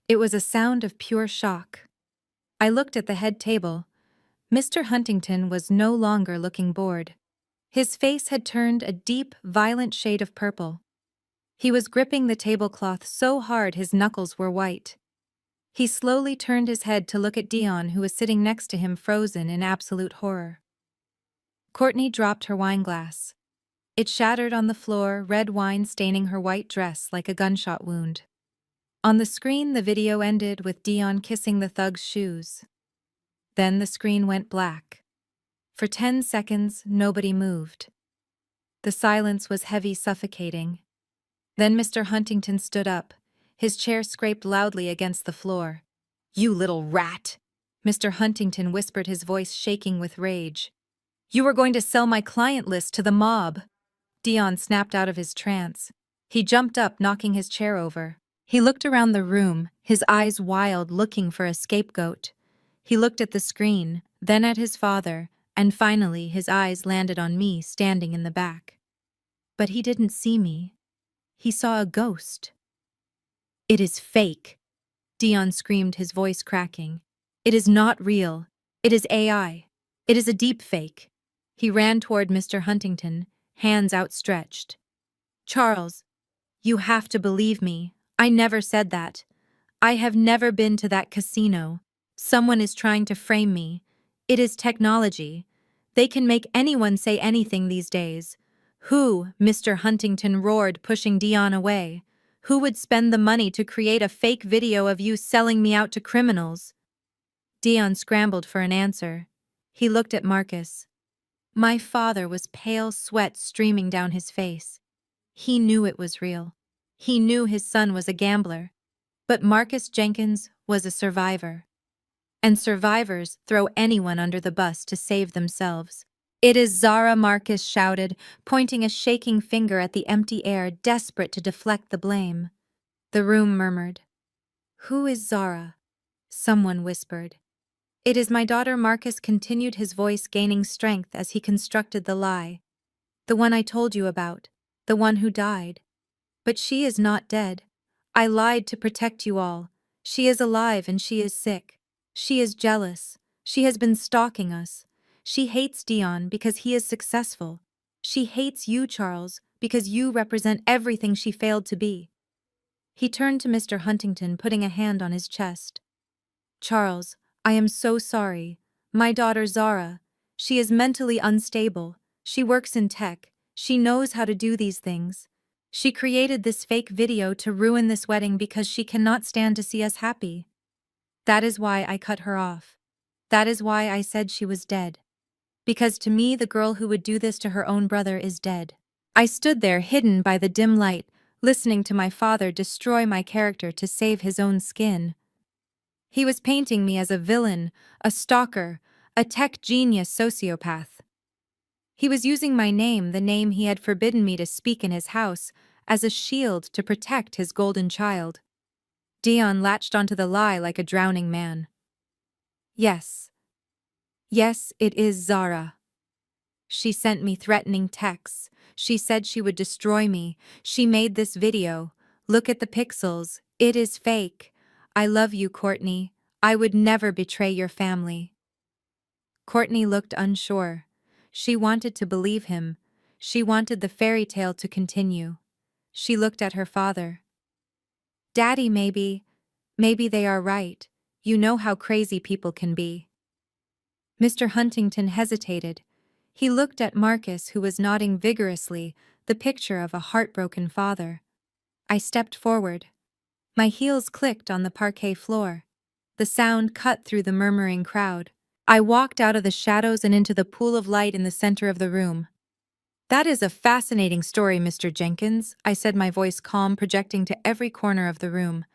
It was a sound of pure shock. I looked at the head table. Mr. Huntington was no longer looking bored. His face had turned a deep, violent shade of purple. He was gripping the tablecloth so hard his knuckles were white. He slowly turned his head to look at Dion, who was sitting next to him, frozen in absolute horror. Courtney dropped her wineglass. It shattered on the floor, red wine staining her white dress like a gunshot wound. On the screen, the video ended with Dion kissing the thug's shoes. Then the screen went black. For 10 seconds, nobody moved. The silence was heavy, suffocating. Then Mr. Huntington stood up. His chair scraped loudly against the floor. "You little rat!" Mr. Huntington whispered, his voice shaking with rage. "You are going to sell my client list to the mob." Dion snapped out of his trance. He jumped up, knocking his chair over. He looked around the room, his eyes wild, looking for a scapegoat. He looked at the screen, then at his father, and finally his eyes landed on me, standing in the back. But he didn't see me. He saw a ghost. "It is fake," Dion screamed, his voice cracking. "It is not real. It is AI. It is a deep fake." He ran toward Mr. Huntington, hands outstretched. "Charles, you have to believe me. I never said that. I have never been to that casino. Someone is trying to frame me. It is technology. They can make anyone say anything these days. Who?" Mr. Huntington roared, pushing Dion away. "Who would spend the money to create a fake video of you selling me out to criminals?" Dion scrambled for an answer. He looked at Marcus. My father was pale, sweat streaming down his face. He knew it was real. He knew his son was a gambler. But Marcus Jenkins was a survivor. and survivors throw anyone under the bus to save themselves. It is Zara, Marcus shouted, pointing a shaking finger at the empty air, desperate to deflect the blame. The room murmured. Who is Zara? Someone whispered. It is my daughter. Marcus continued, his voice gaining strength as he constructed the lie. The one I told you about. The one who died. But she is not dead. I lied to protect you all. She is alive and she is sick. She is jealous. She has been stalking us. She hates Dion because he is successful. She hates you, Charles, because you represent everything she failed to be. He turned to Mr. Huntington, putting a hand on his chest. Charles, I am so sorry. My daughter Zara. She is mentally unstable. She works in tech. She knows how to do these things. She created this fake video to ruin this wedding because she cannot stand to see us happy. That is why I cut her off. That is why I said she was dead. Because to me, the girl who would do this to her own brother is dead. I stood there hidden by the dim light, listening to my father destroy my character to save his own skin. He was painting me as a villain, a stalker, a tech genius sociopath. He was using my name, the name he had forbidden me to speak in his house, as a shield to protect his golden child. Dion latched onto the lie like a drowning man. Yes. Yes, it is Zara. She sent me threatening texts. She said she would destroy me. She made this video. Look at the pixels. It is fake. I love you, Courtney. I would never betray your family. Courtney looked unsure. She wanted to believe him. She wanted the fairy tale to continue. She looked at her father. Daddy, maybe they are right. You know how crazy people can be. Mr. Huntington hesitated. He looked at Marcus, who was nodding vigorously, the picture of a heartbroken father. I stepped forward. My heels clicked on the parquet floor. The sound cut through the murmuring crowd. I walked out of the shadows and into the pool of light in the center of the room. That is a fascinating story, Mr. Jenkins, I said, my voice calm, projecting to every corner of the room.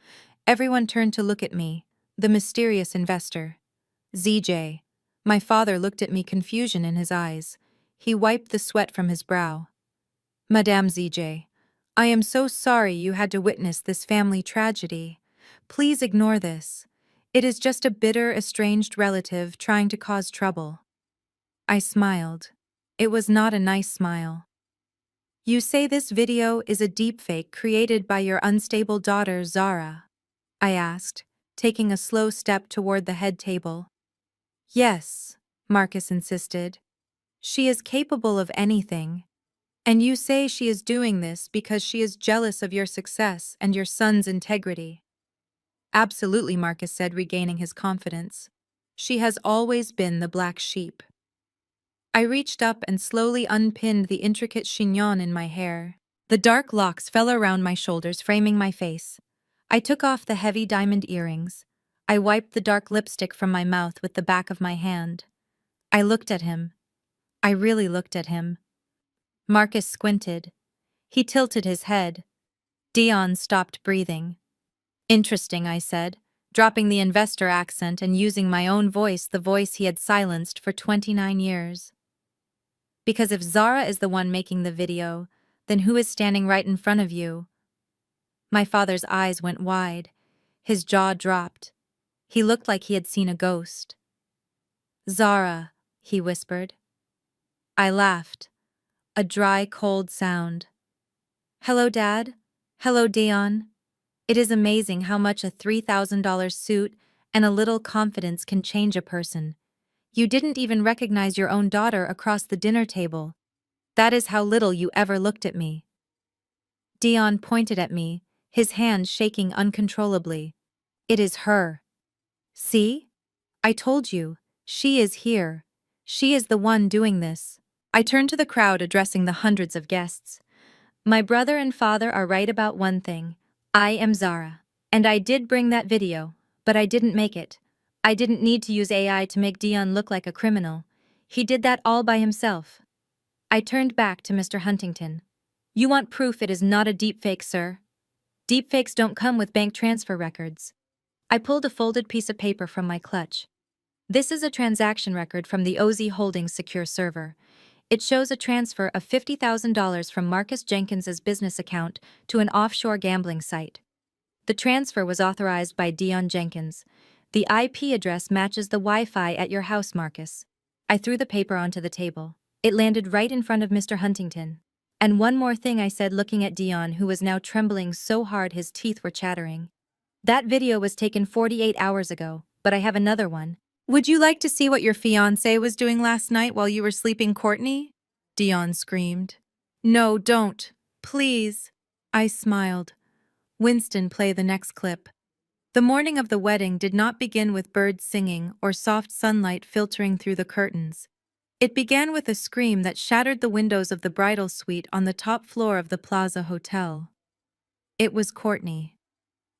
Everyone turned to look at me, the mysterious investor. ZJ. My father looked at me, confusion in his eyes. He wiped the sweat from his brow. Madame ZJ, I am so sorry you had to witness this family tragedy. Please ignore this. It is just a bitter, estranged relative trying to cause trouble. I smiled. It was not a nice smile. You say this video is a deepfake created by your unstable daughter, Zara? I asked, taking a slow step toward the head table. Yes, Marcus insisted. She is capable of anything. And you say she is doing this because she is jealous of your success and your son's integrity. Absolutely, Marcus said, regaining his confidence. She has always been the black sheep. I reached up and slowly unpinned the intricate chignon in my hair. The dark locks fell around my shoulders, framing my face. I took off the heavy diamond earrings. I wiped the dark lipstick from my mouth with the back of my hand. I looked at him. I really looked at him. Marcus squinted. He tilted his head. Dion stopped breathing. Interesting, I said, dropping the investor accent and using my own voice, the voice he had silenced for 29 years. Because if Zara is the one making the video, then who is standing right in front of you? My father's eyes went wide. His jaw dropped. He looked like he had seen a ghost. Zara, he whispered. I laughed. A dry, cold sound. Hello, Dad. Hello, Dion. It is amazing how much a $3,000 suit and a little confidence can change a person. You didn't even recognize your own daughter across the dinner table. That is how little you ever looked at me. Dion pointed at me, his hand shaking uncontrollably. It is her. See? I told you. She is here. She is the one doing this. I turned to the crowd, addressing the hundreds of guests. My brother and father are right about one thing. I am Zara. And I did bring that video, but I didn't make it. I didn't need to use AI to make Dion look like a criminal. He did that all by himself. I turned back to Mr. Huntington. You want proof it is not a deepfake, sir? Deepfakes don't come with bank transfer records. I pulled a folded piece of paper from my clutch. This is a transaction record from the OZ Holdings secure server. It shows a transfer of $50,000 from Marcus Jenkins's business account to an offshore gambling site. The transfer was authorized by Dion Jenkins. The IP address matches the Wi-Fi at your house, Marcus. I threw the paper onto the table. It landed right in front of Mr. Huntington. And one more thing, I said, looking at Dion, who was now trembling so hard his teeth were chattering. That video was taken 48 hours ago, but I have another one. Would you like to see what your fiancé was doing last night while you were sleeping, Courtney? Dion screamed. No, don't. Please. I smiled. Winston, play the next clip. The morning of the wedding did not begin with birds singing or soft sunlight filtering through the curtains. It began with a scream that shattered the windows of the bridal suite on the top floor of the Plaza Hotel. It was Courtney.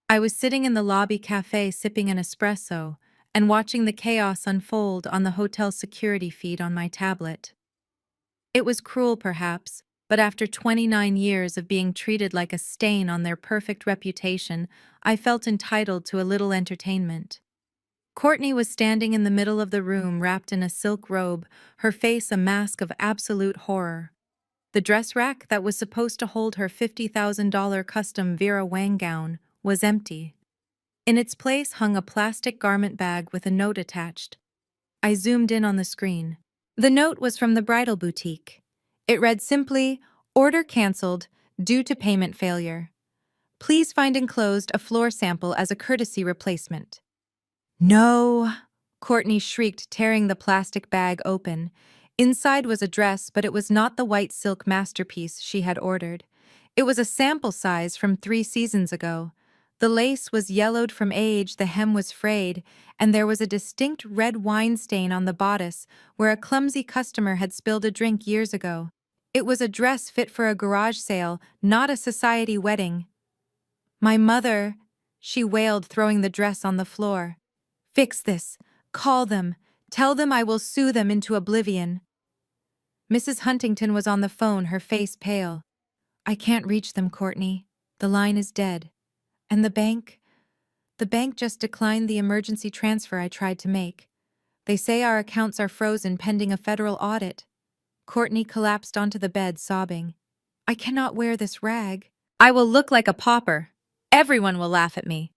I was sitting in the lobby cafe sipping an espresso and watching the chaos unfold on the hotel security feed on my tablet. It was cruel, perhaps, but after 29 years of being treated like a stain on their perfect reputation, I felt entitled to a little entertainment. Courtney was standing in the middle of the room wrapped in a silk robe, her face a mask of absolute horror. The dress rack that was supposed to hold her $50,000 custom Vera Wang gown was empty. In its place hung a plastic garment bag with a note attached. I zoomed in on the screen. The note was from the bridal boutique. It read simply, "Order canceled due to payment failure. Please find enclosed a floor sample as a courtesy replacement." No! Courtney shrieked, tearing the plastic bag open. Inside was a dress, but it was not the white silk masterpiece she had ordered. It was a sample size from 3 seasons ago. The lace was yellowed from age, the hem was frayed, and there was a distinct red wine stain on the bodice where a clumsy customer had spilled a drink years ago. It was a dress fit for a garage sale, not a society wedding. My mother, she wailed, throwing the dress on the floor. Fix this. Call them. Tell them I will sue them into oblivion. Mrs. Huntington was on the phone, her face pale. I can't reach them, Courtney. The line is dead. And the bank? The bank just declined the emergency transfer I tried to make. They say our accounts are frozen pending a federal audit. Courtney collapsed onto the bed, sobbing. I cannot wear this rag. I will look like a pauper. Everyone will laugh at me.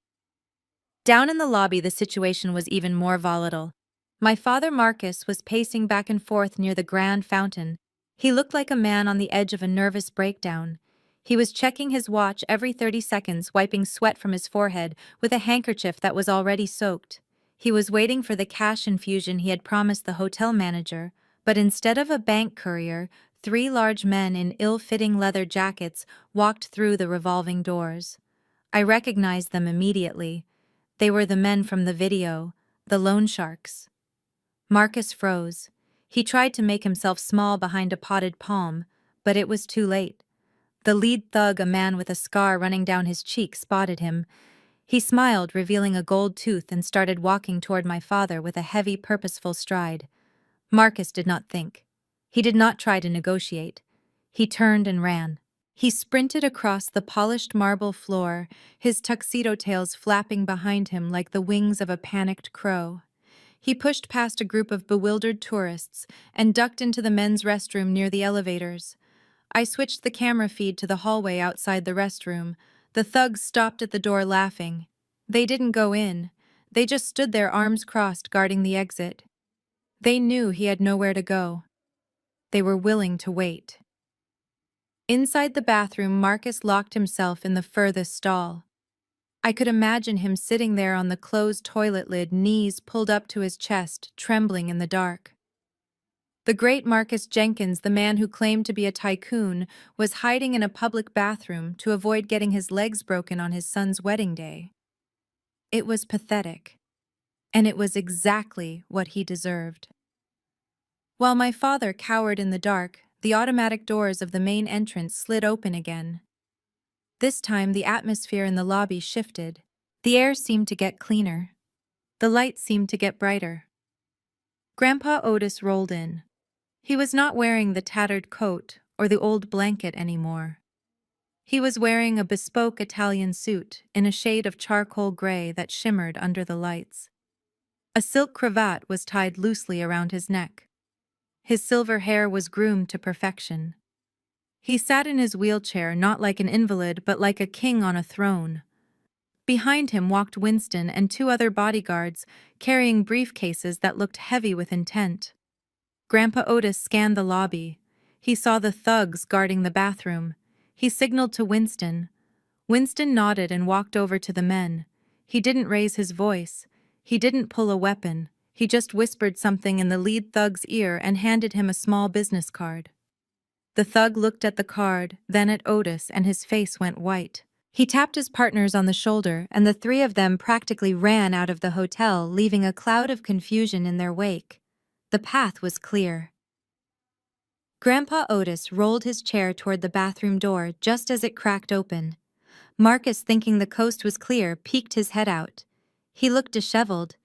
Down in the lobby, the situation was even more volatile. My father, Marcus, was pacing back and forth near the grand fountain. He looked like a man on the edge of a nervous breakdown. He was checking his watch every 30 seconds, wiping sweat from his forehead with a handkerchief that was already soaked. He was waiting for the cash infusion he had promised the hotel manager, but instead of a bank courier, 3 large men in ill-fitting leather jackets walked through the revolving doors. I recognized them immediately. They were the men from the video, the loan sharks. Marcus froze. He tried to make himself small behind a potted palm, but it was too late. The lead thug, a man with a scar running down his cheek, spotted him. He smiled, revealing a gold tooth, and started walking toward my father with a heavy, purposeful stride. Marcus did not think. He did not try to negotiate. He turned and ran. He sprinted across the polished marble floor, his tuxedo tails flapping behind him like the wings of a panicked crow. He pushed past a group of bewildered tourists and ducked into the men's restroom near the elevators. I switched the camera feed to the hallway outside the restroom. The thugs stopped at the door laughing. They didn't go in. They just stood there, arms crossed, guarding the exit. They knew he had nowhere to go. They were willing to wait. Inside the bathroom, Marcus locked himself in the furthest stall. I could imagine him sitting there on the closed toilet lid, knees pulled up to his chest, trembling in the dark. The great Marcus Jenkins, the man who claimed to be a tycoon, was hiding in a public bathroom to avoid getting his legs broken on his son's wedding day. It was pathetic, and it was exactly what he deserved. While my father cowered in the dark, the automatic doors of the main entrance slid open again. This time, the atmosphere in the lobby shifted. The air seemed to get cleaner. The lights seemed to get brighter. Grandpa Otis rolled in. He was not wearing the tattered coat or the old blanket anymore. He was wearing a bespoke Italian suit in a shade of charcoal gray that shimmered under the lights. A silk cravat was tied loosely around his neck. His silver hair was groomed to perfection. He sat in his wheelchair not like an invalid but like a king on a throne. Behind him walked Winston and two other bodyguards, carrying briefcases that looked heavy with intent. Grandpa Otis scanned the lobby. He saw the thugs guarding the bathroom. He signaled to Winston. Winston nodded and walked over to the men. He didn't raise his voice. He didn't pull a weapon. He just whispered something in the lead thug's ear and handed him a small business card. The thug looked at the card, then at Otis, and his face went white. He tapped his partners on the shoulder, and the three of them practically ran out of the hotel, leaving a cloud of confusion in their wake. The path was clear. Grandpa Otis rolled his chair toward the bathroom door just as it cracked open. Marcus, thinking the coast was clear, peeked his head out. He looked disheveled.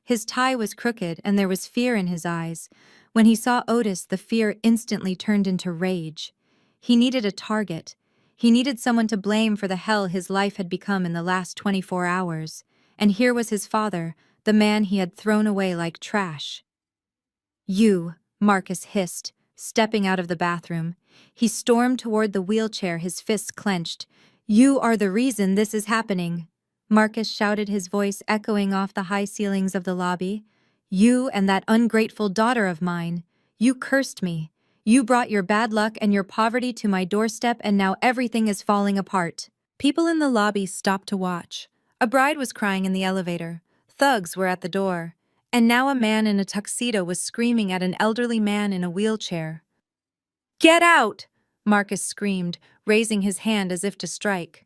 His tie was crooked, and there was fear in his eyes. When he saw Otis, the fear instantly turned into rage. He needed a target. He needed someone to blame for the hell his life had become in the last 24 hours. And here was his father, the man he had thrown away like trash. "You," Marcus hissed, stepping out of the bathroom. He stormed toward the wheelchair, his fists clenched. "You are the reason this is happening," Marcus shouted, his voice echoing off the high ceilings of the lobby. "You and that ungrateful daughter of mine. You cursed me. You brought your bad luck and your poverty to my doorstep, and now everything is falling apart." People in the lobby stopped to watch. A bride was crying in the elevator. Thugs were at the door. And now a man in a tuxedo was screaming at an elderly man in a wheelchair. "Get out!" Marcus screamed, raising his hand as if to strike.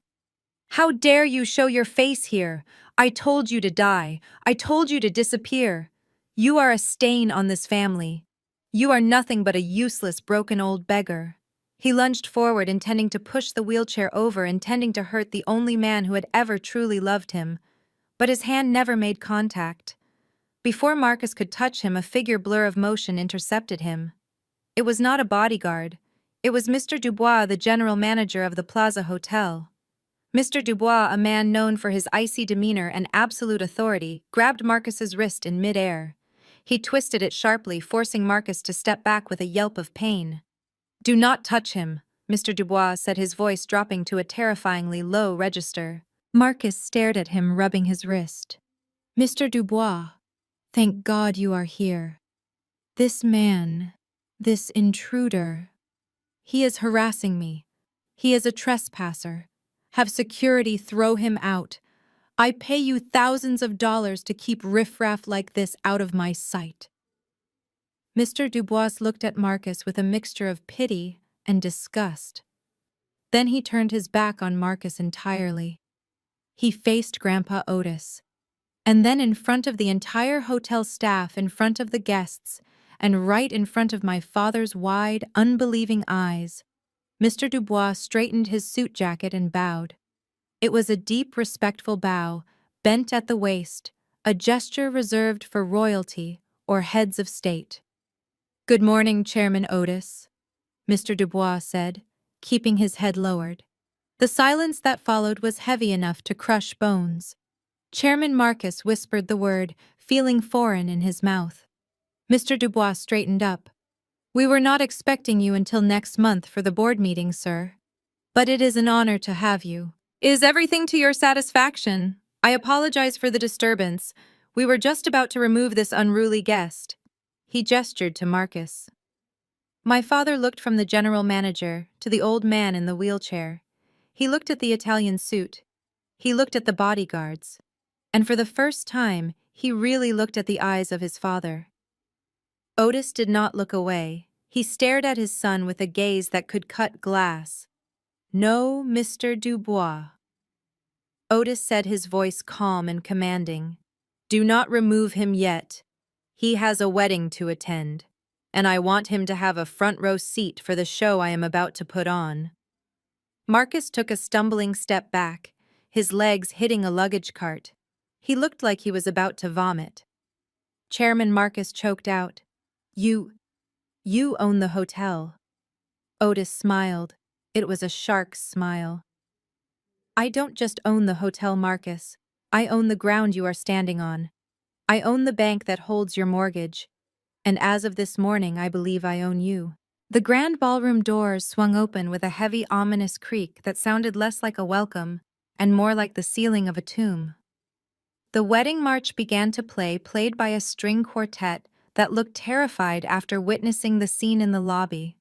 "How dare you show your face here? I told you to die. I told you to disappear. You are a stain on this family. You are nothing but a useless, broken old beggar." He lunged forward, intending to push the wheelchair over, intending to hurt the only man who had ever truly loved him. But his hand never made contact. Before Marcus could touch him, a figure blur of motion intercepted him. It was not a bodyguard. It was Mr. Dubois, the general manager of the Plaza Hotel. Mr. Dubois, a man known for his icy demeanor and absolute authority, grabbed Marcus's wrist in mid-air. He twisted it sharply, forcing Marcus to step back with a yelp of pain. "Do not touch him," Mr. Dubois said, his voice dropping to a terrifyingly low register. Marcus stared at him, rubbing his wrist. "Mr. Dubois, thank God you are here. This man, this intruder, he is harassing me. He is a trespasser. Have security throw him out. I pay you thousands of dollars to keep riffraff like this out of my sight." Mr. Dubois looked at Marcus with a mixture of pity and disgust. Then he turned his back on Marcus entirely. He faced Grandpa Otis. And then in front of the entire hotel staff, in front of the guests, and right in front of my father's wide, unbelieving eyes, Mr. Dubois straightened his suit jacket and bowed. It was a deep, respectful bow, bent at the waist, a gesture reserved for royalty or heads of state. "Good morning, Chairman Otis," Mr. Dubois said, keeping his head lowered. The silence that followed was heavy enough to crush bones. Chairman Marcus whispered the word, feeling foreign in his mouth. Mr. Dubois straightened up. "We were not expecting you until next month for the board meeting, sir. But it is an honor to have you. Is everything to your satisfaction? I apologize for the disturbance. We were just about to remove this unruly guest." He gestured to Marcus. My father looked from the general manager to the old man in the wheelchair. He looked at the Italian suit. He looked at the bodyguards. And for the first time, he really looked at the eyes of his father. Otis did not look away. He stared at his son with a gaze that could cut glass. "No, Mr. Dubois." Otis said, his voice calm and commanding. "Do not remove him yet. He has a wedding to attend, and I want him to have a front-row seat for the show I am about to put on." Marcus took a stumbling step back, his legs hitting a luggage cart. He looked like he was about to vomit. Chairman Marcus choked out, You own the hotel." Otis smiled. It was a shark's smile. "I don't just own the hotel, Marcus. I own the ground you are standing on. I own the bank that holds your mortgage, and as of this morning, I believe I own you." The grand ballroom doors swung open with a heavy, ominous creak that sounded less like a welcome and more like the ceiling of a tomb. The wedding march began to play, played by a string quartet that looked terrified after witnessing the scene in the lobby.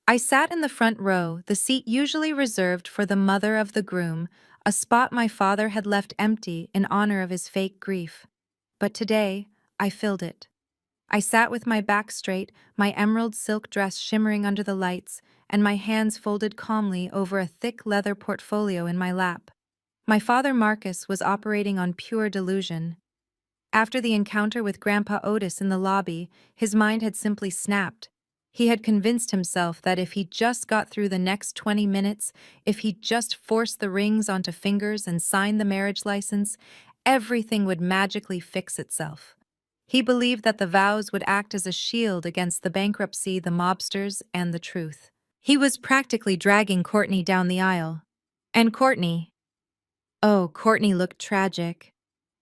I sat in the front row, the seat usually reserved for the mother of the groom, a spot my father had left empty in honor of his fake grief. But today, I filled it. I sat with my back straight, my emerald silk dress shimmering under the lights, and my hands folded calmly over a thick leather portfolio in my lap. My father Marcus was operating on pure delusion. After the encounter with Grandpa Otis in the lobby, his mind had simply snapped. He had convinced himself that if he just got through the next 20 minutes, if he just forced the rings onto fingers and signed the marriage license, everything would magically fix itself. He believed that the vows would act as a shield against the bankruptcy, the mobsters, and the truth. He was practically dragging Courtney down the aisle. And Courtney, oh, Courtney looked tragic.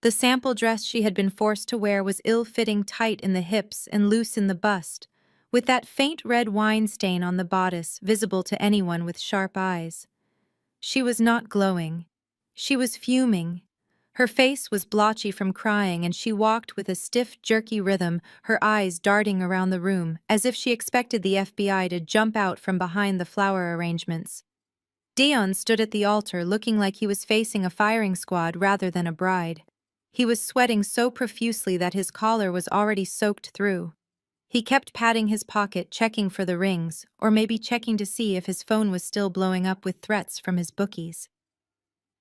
The sample dress she had been forced to wear was ill-fitting, tight in the hips and loose in the bust, with that faint red wine stain on the bodice visible to anyone with sharp eyes. She was not glowing. She was fuming. Her face was blotchy from crying, and she walked with a stiff, jerky rhythm, her eyes darting around the room, as if she expected the FBI to jump out from behind the flower arrangements. Dion stood at the altar looking like he was facing a firing squad rather than a bride. He was sweating so profusely that his collar was already soaked through. He kept patting his pocket, checking for the rings, or maybe checking to see if his phone was still blowing up with threats from his bookies.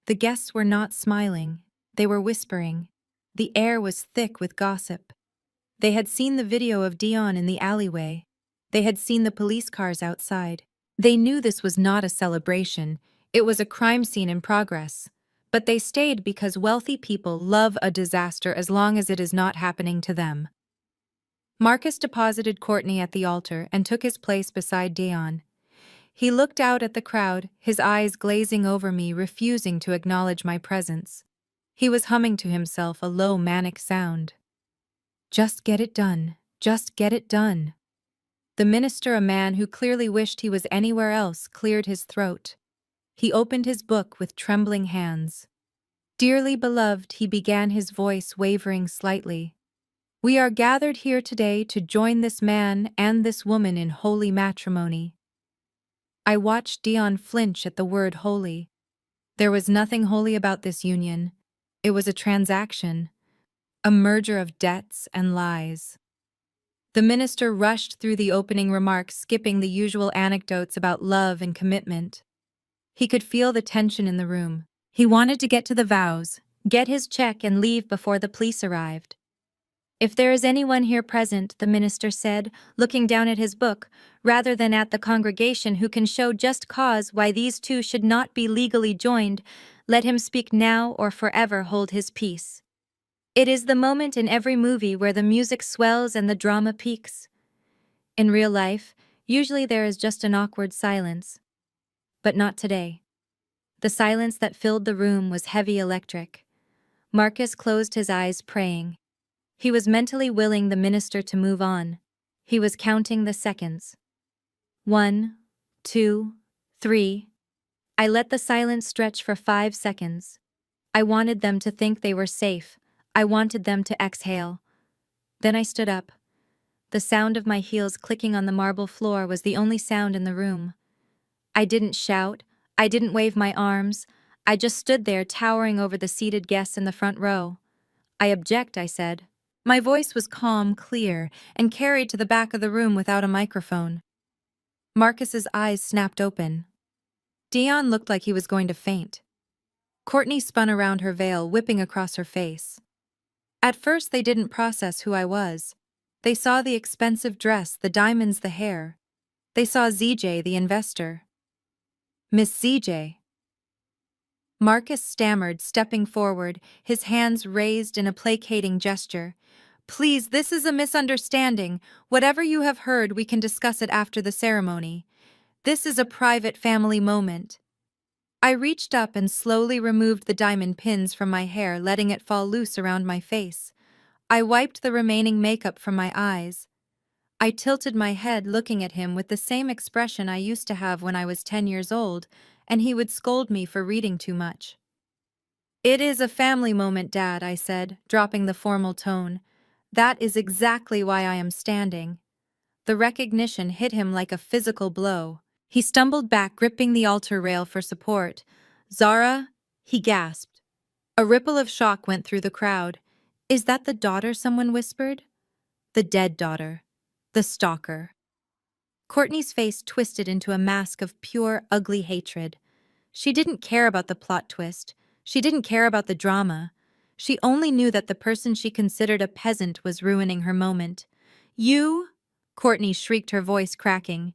The guests were not smiling. They were whispering. The air was thick with gossip. They had seen the video of Dion in the alleyway. They had seen the police cars outside. They knew this was not a celebration, it was a crime scene in progress. But they stayed because wealthy people love a disaster as long as it is not happening to them. Marcus deposited Courtney at the altar and took his place beside Dion. He looked out at the crowd, his eyes glazing over me, refusing to acknowledge my presence. He was humming to himself a low, manic sound. Just get it done. Just get it done. The minister, a man who clearly wished he was anywhere else, cleared his throat. He opened his book with trembling hands. Dearly beloved, he began, his voice wavering slightly. We are gathered here today to join this man and this woman in holy matrimony. I watched Dion flinch at the word holy. There was nothing holy about this union. It was a transaction, a merger of debts and lies. The minister rushed through the opening remarks, skipping the usual anecdotes about love and commitment. He could feel the tension in the room. He wanted to get to the vows, get his check, and leave before the police arrived. If there is anyone here present, the minister said, looking down at his book, rather than at the congregation, who can show just cause why these two should not be legally joined, let him speak now or forever hold his peace. It is the moment in every movie where the music swells and the drama peaks. In real life, usually there is just an awkward silence. But not today. The silence that filled the room was heavy, electric. Marcus closed his eyes, praying. He was mentally willing the minister to move on. He was counting the seconds. 1, 2, 3. I let the silence stretch for 5 seconds. I wanted them to think they were safe. I wanted them to exhale. Then I stood up. The sound of my heels clicking on the marble floor was the only sound in the room. I didn't shout. I didn't wave my arms. I just stood there, towering over the seated guests in the front row. I object, I said. My voice was calm, clear, and carried to the back of the room without a microphone. Marcus's eyes snapped open. Dion looked like he was going to faint. Courtney spun around her veil, whipping across her face. At first, they didn't process who I was. They saw the expensive dress, the diamonds, the hair. They saw ZJ, the investor. Miss ZJ. Marcus stammered, stepping forward, his hands raised in a placating gesture. Please, this is a misunderstanding. Whatever you have heard, we can discuss it after the ceremony. This is a private family moment. I reached up and slowly removed the diamond pins from my hair, letting it fall loose around my face. I wiped the remaining makeup from my eyes. I tilted my head looking at him with the same expression I used to have when I was 10 years old, and he would scold me for reading too much. "It is a family moment, Dad," I said, dropping the formal tone. "That is exactly why I am standing." The recognition hit him like a physical blow. He stumbled back, gripping the altar rail for support. "Zara?" he gasped. A ripple of shock went through the crowd. "Is that the daughter?" someone whispered. The dead daughter. The stalker. Courtney's face twisted into a mask of pure, ugly hatred. She didn't care about the plot twist. She didn't care about the drama. She only knew that the person she considered a peasant was ruining her moment. "You?" Courtney shrieked, her voice cracking.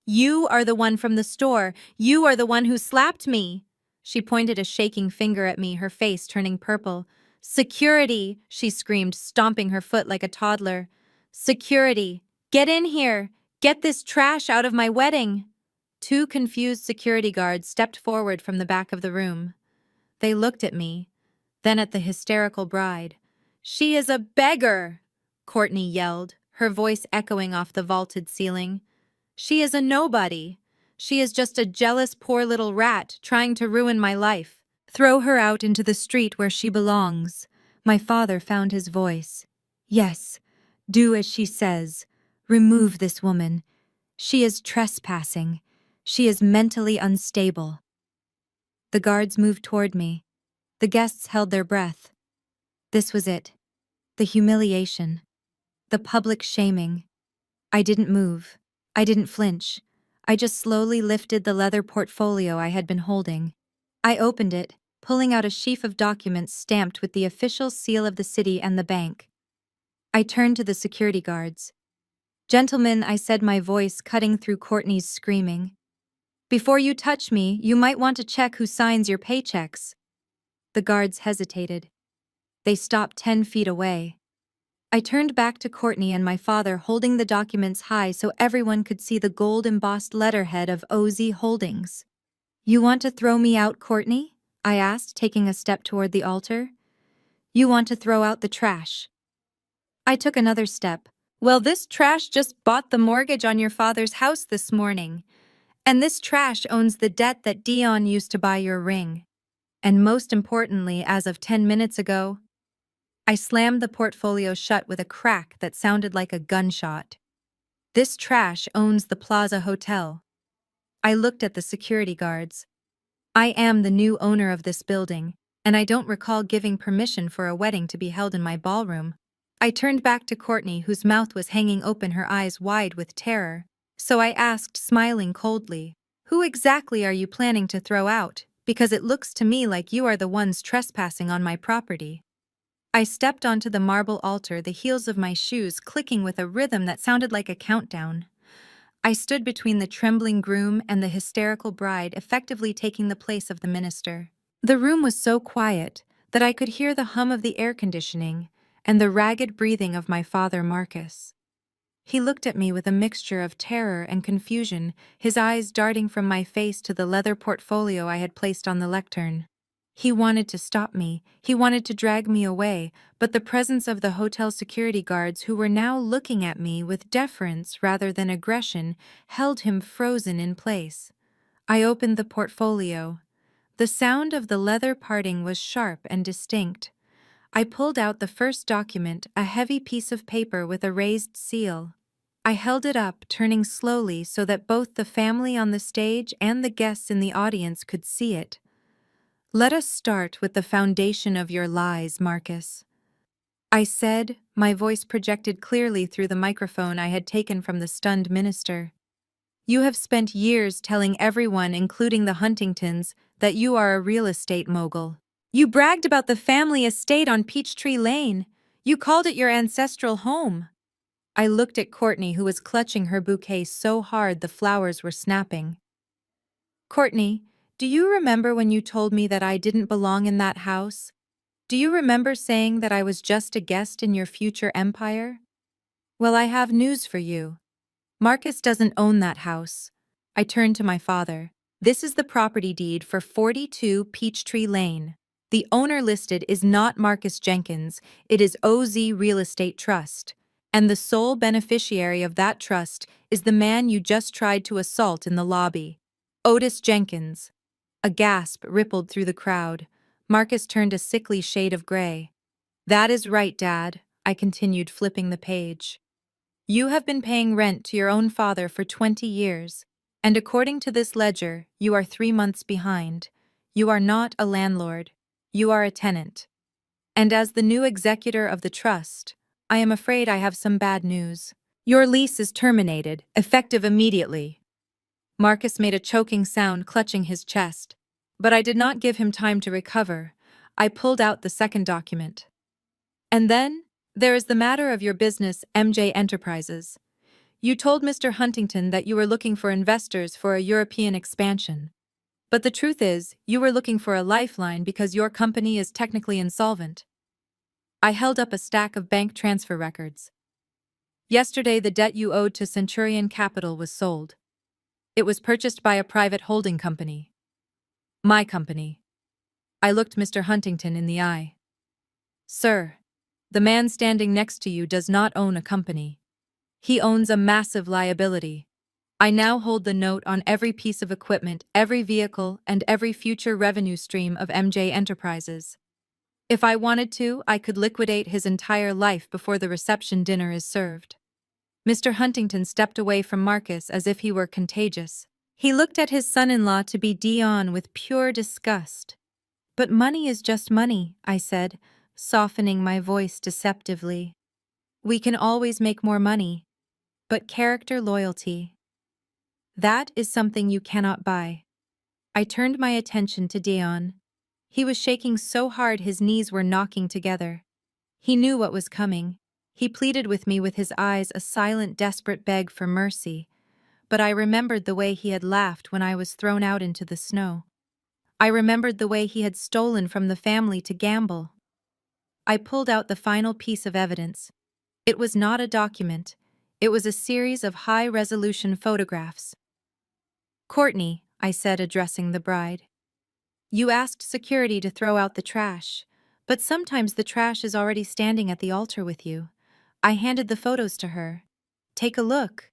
"You are the one from the store. You are the one who slapped me." She pointed a shaking finger at me, her face turning purple. "Security!" she screamed, stomping her foot like a toddler. "Security! Get in here! Get this trash out of my wedding!" Two confused security guards stepped forward from the back of the room. They looked at me, then at the hysterical bride. "She is a beggar!" Courtney yelled, her voice echoing off the vaulted ceiling. "She is a nobody. She is just a jealous poor little rat trying to ruin my life. Throw her out into the street where she belongs." My father found his voice. "Yes, do as she says. Remove this woman. She is trespassing. She is mentally unstable." The guards moved toward me. The guests held their breath. This was it. The humiliation. The public shaming. I didn't move. I didn't flinch. I just slowly lifted the leather portfolio I had been holding. I opened it, pulling out a sheaf of documents stamped with the official seal of the city and the bank. I turned to the security guards. "Gentlemen," I said, my voice cutting through Courtney's screaming. "Before you touch me, you might want to check who signs your paychecks." The guards hesitated. They stopped 10 feet away. I turned back to Courtney and my father, holding the documents high so everyone could see the gold-embossed letterhead of OZ Holdings. "You want to throw me out, Courtney?" I asked, taking a step toward the altar. "You want to throw out the trash?" I took another step. "Well, this trash just bought the mortgage on your father's house this morning. And this trash owns the debt that Dion used to buy your ring. And most importantly, as of 10 minutes ago," I slammed the portfolio shut with a crack that sounded like a gunshot. "This trash owns the Plaza Hotel." I looked at the security guards. "I am the new owner of this building, and I don't recall giving permission for a wedding to be held in my ballroom." I turned back to Courtney, whose mouth was hanging open, her eyes wide with terror. So I asked, smiling coldly, "Who exactly are you planning to throw out? Because it looks to me like you are the ones trespassing on my property." I stepped onto the marble altar, the heels of my shoes clicking with a rhythm that sounded like a countdown. I stood between the trembling groom and the hysterical bride, effectively taking the place of the minister. The room was so quiet that I could hear the hum of the air conditioning and the ragged breathing of my father, Marcus. He looked at me with a mixture of terror and confusion, his eyes darting from my face to the leather portfolio I had placed on the lectern. He wanted to stop me, he wanted to drag me away, but the presence of the hotel security guards, who were now looking at me with deference rather than aggression, held him frozen in place. I opened the portfolio. The sound of the leather parting was sharp and distinct. I pulled out the first document, a heavy piece of paper with a raised seal. I held it up, turning slowly so that both the family on the stage and the guests in the audience could see it. "Let us start with the foundation of your lies, Marcus," I said, my voice projected clearly through the microphone I had taken from the stunned minister. "You have spent years telling everyone, including the Huntingtons, that you are a real estate mogul. You bragged about the family estate on Peachtree Lane. You called it your ancestral home." I looked at Courtney, who was clutching her bouquet so hard the flowers were snapping. "Courtney, do you remember when you told me that I didn't belong in that house? Do you remember saying that I was just a guest in your future empire? Well, I have news for you. Marcus doesn't own that house." I turned to my father. "This is the property deed for 42 Peachtree Lane." The owner listed is not Marcus Jenkins, it is OZ Real Estate Trust. And the sole beneficiary of that trust is the man you just tried to assault in the lobby. Otis Jenkins. A gasp rippled through the crowd. Marcus turned a sickly shade of gray. That is right, Dad, I continued, flipping the page. You have been paying rent to your own father for 20 years, and according to this ledger, you are 3 months behind. You are not a landlord. You are a tenant. And as the new executor of the trust, I am afraid I have some bad news. Your lease is terminated, effective immediately. Marcus made a choking sound, clutching his chest. But I did not give him time to recover. I pulled out the second document. And then, there is the matter of your business, MJ Enterprises. You told Mr. Huntington that you were looking for investors for a European expansion. But the truth is, you were looking for a lifeline because your company is technically insolvent. I held up a stack of bank transfer records. Yesterday, the debt you owed to Centurion Capital was sold. It was purchased by a private holding company. My company. I looked Mr. Huntington in the eye. Sir, the man standing next to you does not own a company. He owns a massive liability. I now hold the note on every piece of equipment, every vehicle, and every future revenue stream of MJ Enterprises. If I wanted to, I could liquidate his entire life before the reception dinner is served. Mr. Huntington stepped away from Marcus as if he were contagious. He looked at his son-in-law to be Dion with pure disgust. But money is just money, I said, softening my voice deceptively. We can always make more money. But character loyalty. That is something you cannot buy. I turned my attention to Dion. He was shaking so hard his knees were knocking together. He knew what was coming. He pleaded with me with his eyes, a silent, desperate beg for mercy. But I remembered the way he had laughed when I was thrown out into the snow. I remembered the way he had stolen from the family to gamble. I pulled out the final piece of evidence. It was not a document. It was a series of high-resolution photographs. Courtney, I said, addressing the bride. You asked security to throw out the trash, but sometimes the trash is already standing at the altar with you. I handed the photos to her. Take a look.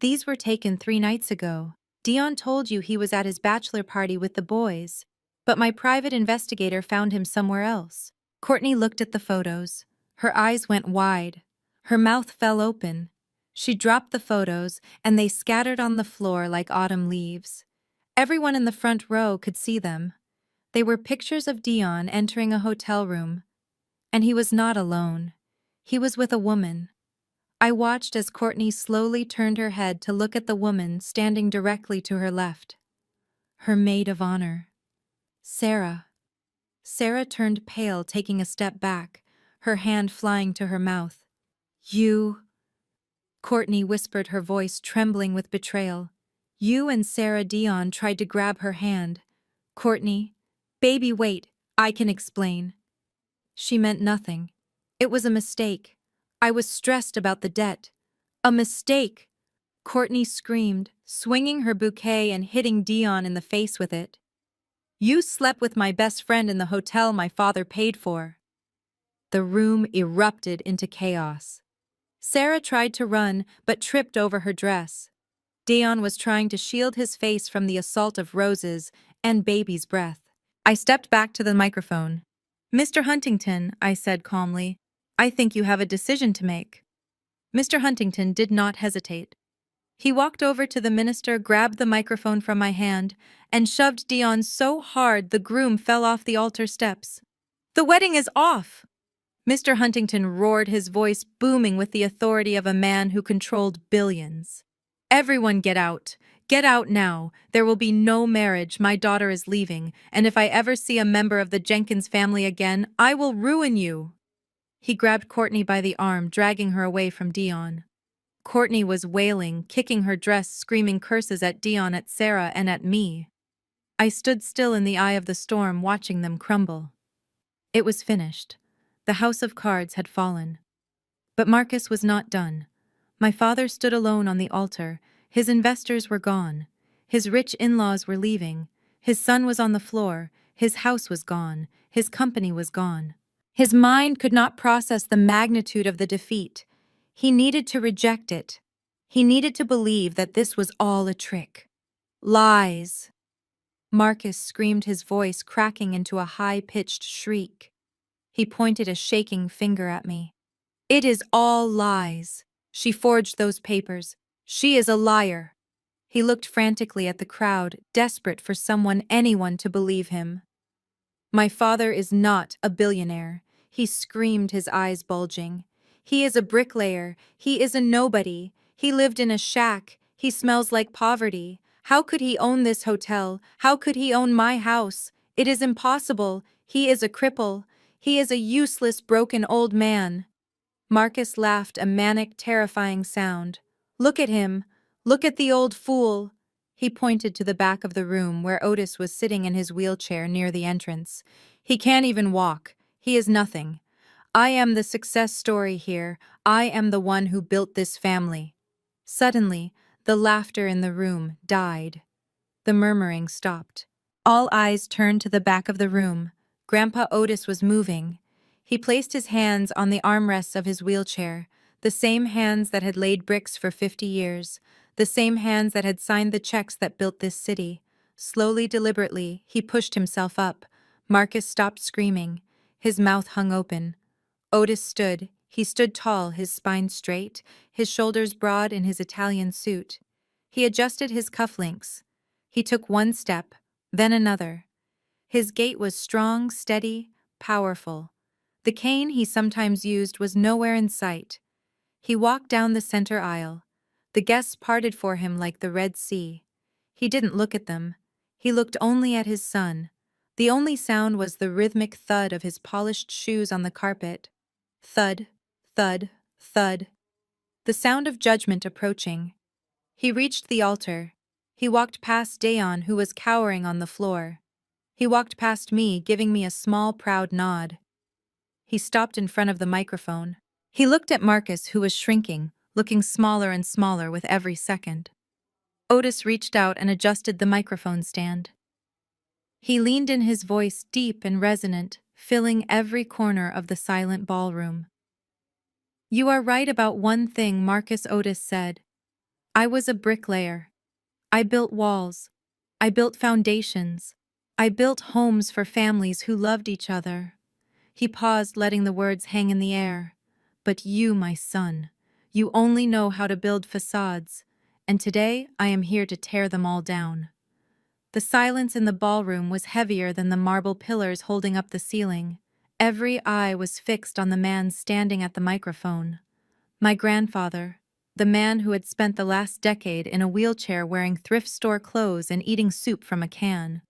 These were taken 3 nights ago. Dion told you he was at his bachelor party with the boys, but my private investigator found him somewhere else. Courtney looked at the photos. Her eyes went wide. Her mouth fell open. She dropped the photos, and they scattered on the floor like autumn leaves. Everyone in the front row could see them. They were pictures of Dion entering a hotel room. And he was not alone. He was with a woman. I watched as Courtney slowly turned her head to look at the woman standing directly to her left. Her maid of honor. Sarah. Sarah turned pale, taking a step back, her hand flying to her mouth. You... Courtney whispered, her voice trembling with betrayal. You and Sarah Dion tried to grab her hand. Courtney, baby, wait, I can explain. She meant nothing. It was a mistake. I was stressed about the debt. A mistake! Courtney screamed, swinging her bouquet and hitting Dion in the face with it. You slept with my best friend in the hotel my father paid for. The room erupted into chaos. Sarah tried to run, but tripped over her dress. Dion was trying to shield his face from the assault of roses and baby's breath. I stepped back to the microphone. Mr. Huntington, I said calmly, I think you have a decision to make. Mr. Huntington did not hesitate. He walked over to the minister, grabbed the microphone from my hand, and shoved Dion so hard the groom fell off the altar steps. The wedding is off! Mr. Huntington roared, his voice booming with the authority of a man who controlled billions. Everyone get out. Get out now. There will be no marriage. My daughter is leaving, and if I ever see a member of the Jenkins family again, I will ruin you. He grabbed Courtney by the arm, dragging her away from Dion. Courtney was wailing, kicking her dress, screaming curses at Dion, at Sarah, and at me. I stood still in the eye of the storm, watching them crumble. It was finished. The house of cards had fallen. But Marcus was not done. My father stood alone on the altar. His investors were gone. His rich in-laws were leaving. His son was on the floor, His house was gone. His company was gone. His mind could not process the magnitude of the defeat. He needed to reject it. He needed to believe that this was all a trick. Lies. Marcus screamed, his voice cracking into a high-pitched shriek. He pointed a shaking finger at me. It is all lies. She forged those papers. She is a liar. He looked frantically at the crowd, desperate for anyone to believe him. My father is not a billionaire, he screamed, his eyes bulging. He is a bricklayer. He is a nobody. He lived in a shack. He smells like poverty. How could he own this hotel? How could he own my house? It is impossible. He is a cripple. He is a useless, broken old man. Marcus laughed, a manic, terrifying sound. Look at him. Look at the old fool. He pointed to the back of the room where Otis was sitting in his wheelchair near the entrance. He can't even walk. He is nothing. I am the success story here. I am the one who built this family. Suddenly, the laughter in the room died. The murmuring stopped. All eyes turned to the back of the room. Grandpa Otis was moving. He placed his hands on the armrests of his wheelchair, the same hands that had laid bricks for 50 years, the same hands that had signed the checks that built this city. Slowly, deliberately, he pushed himself up. Marcus stopped screaming. His mouth hung open. Otis stood. He stood tall, his spine straight, his shoulders broad in his Italian suit. He adjusted his cufflinks. He took one step, then another. His gait was strong, steady, powerful. The cane he sometimes used was nowhere in sight. He walked down the center aisle. The guests parted for him like the Red Sea. He didn't look at them. He looked only at his son. The only sound was the rhythmic thud of his polished shoes on the carpet. Thud, thud, thud. The sound of judgment approaching. He reached the altar. He walked past Dayon, who was cowering on the floor. He walked past me, giving me a small, proud nod. He stopped in front of the microphone. He looked at Marcus, who was shrinking, looking smaller and smaller with every second. Otis reached out and adjusted the microphone stand. He leaned in, his voice deep and resonant, filling every corner of the silent ballroom. You are right about one thing, Marcus Otis said. I was a bricklayer. I built walls. I built foundations. I built homes for families who loved each other. He paused, letting the words hang in the air. But you, my son, you only know how to build facades, and today I am here to tear them all down. The silence in the ballroom was heavier than the marble pillars holding up the ceiling. Every eye was fixed on the man standing at the microphone. My grandfather, the man who had spent the last decade in a wheelchair wearing thrift store clothes and eating soup from a can.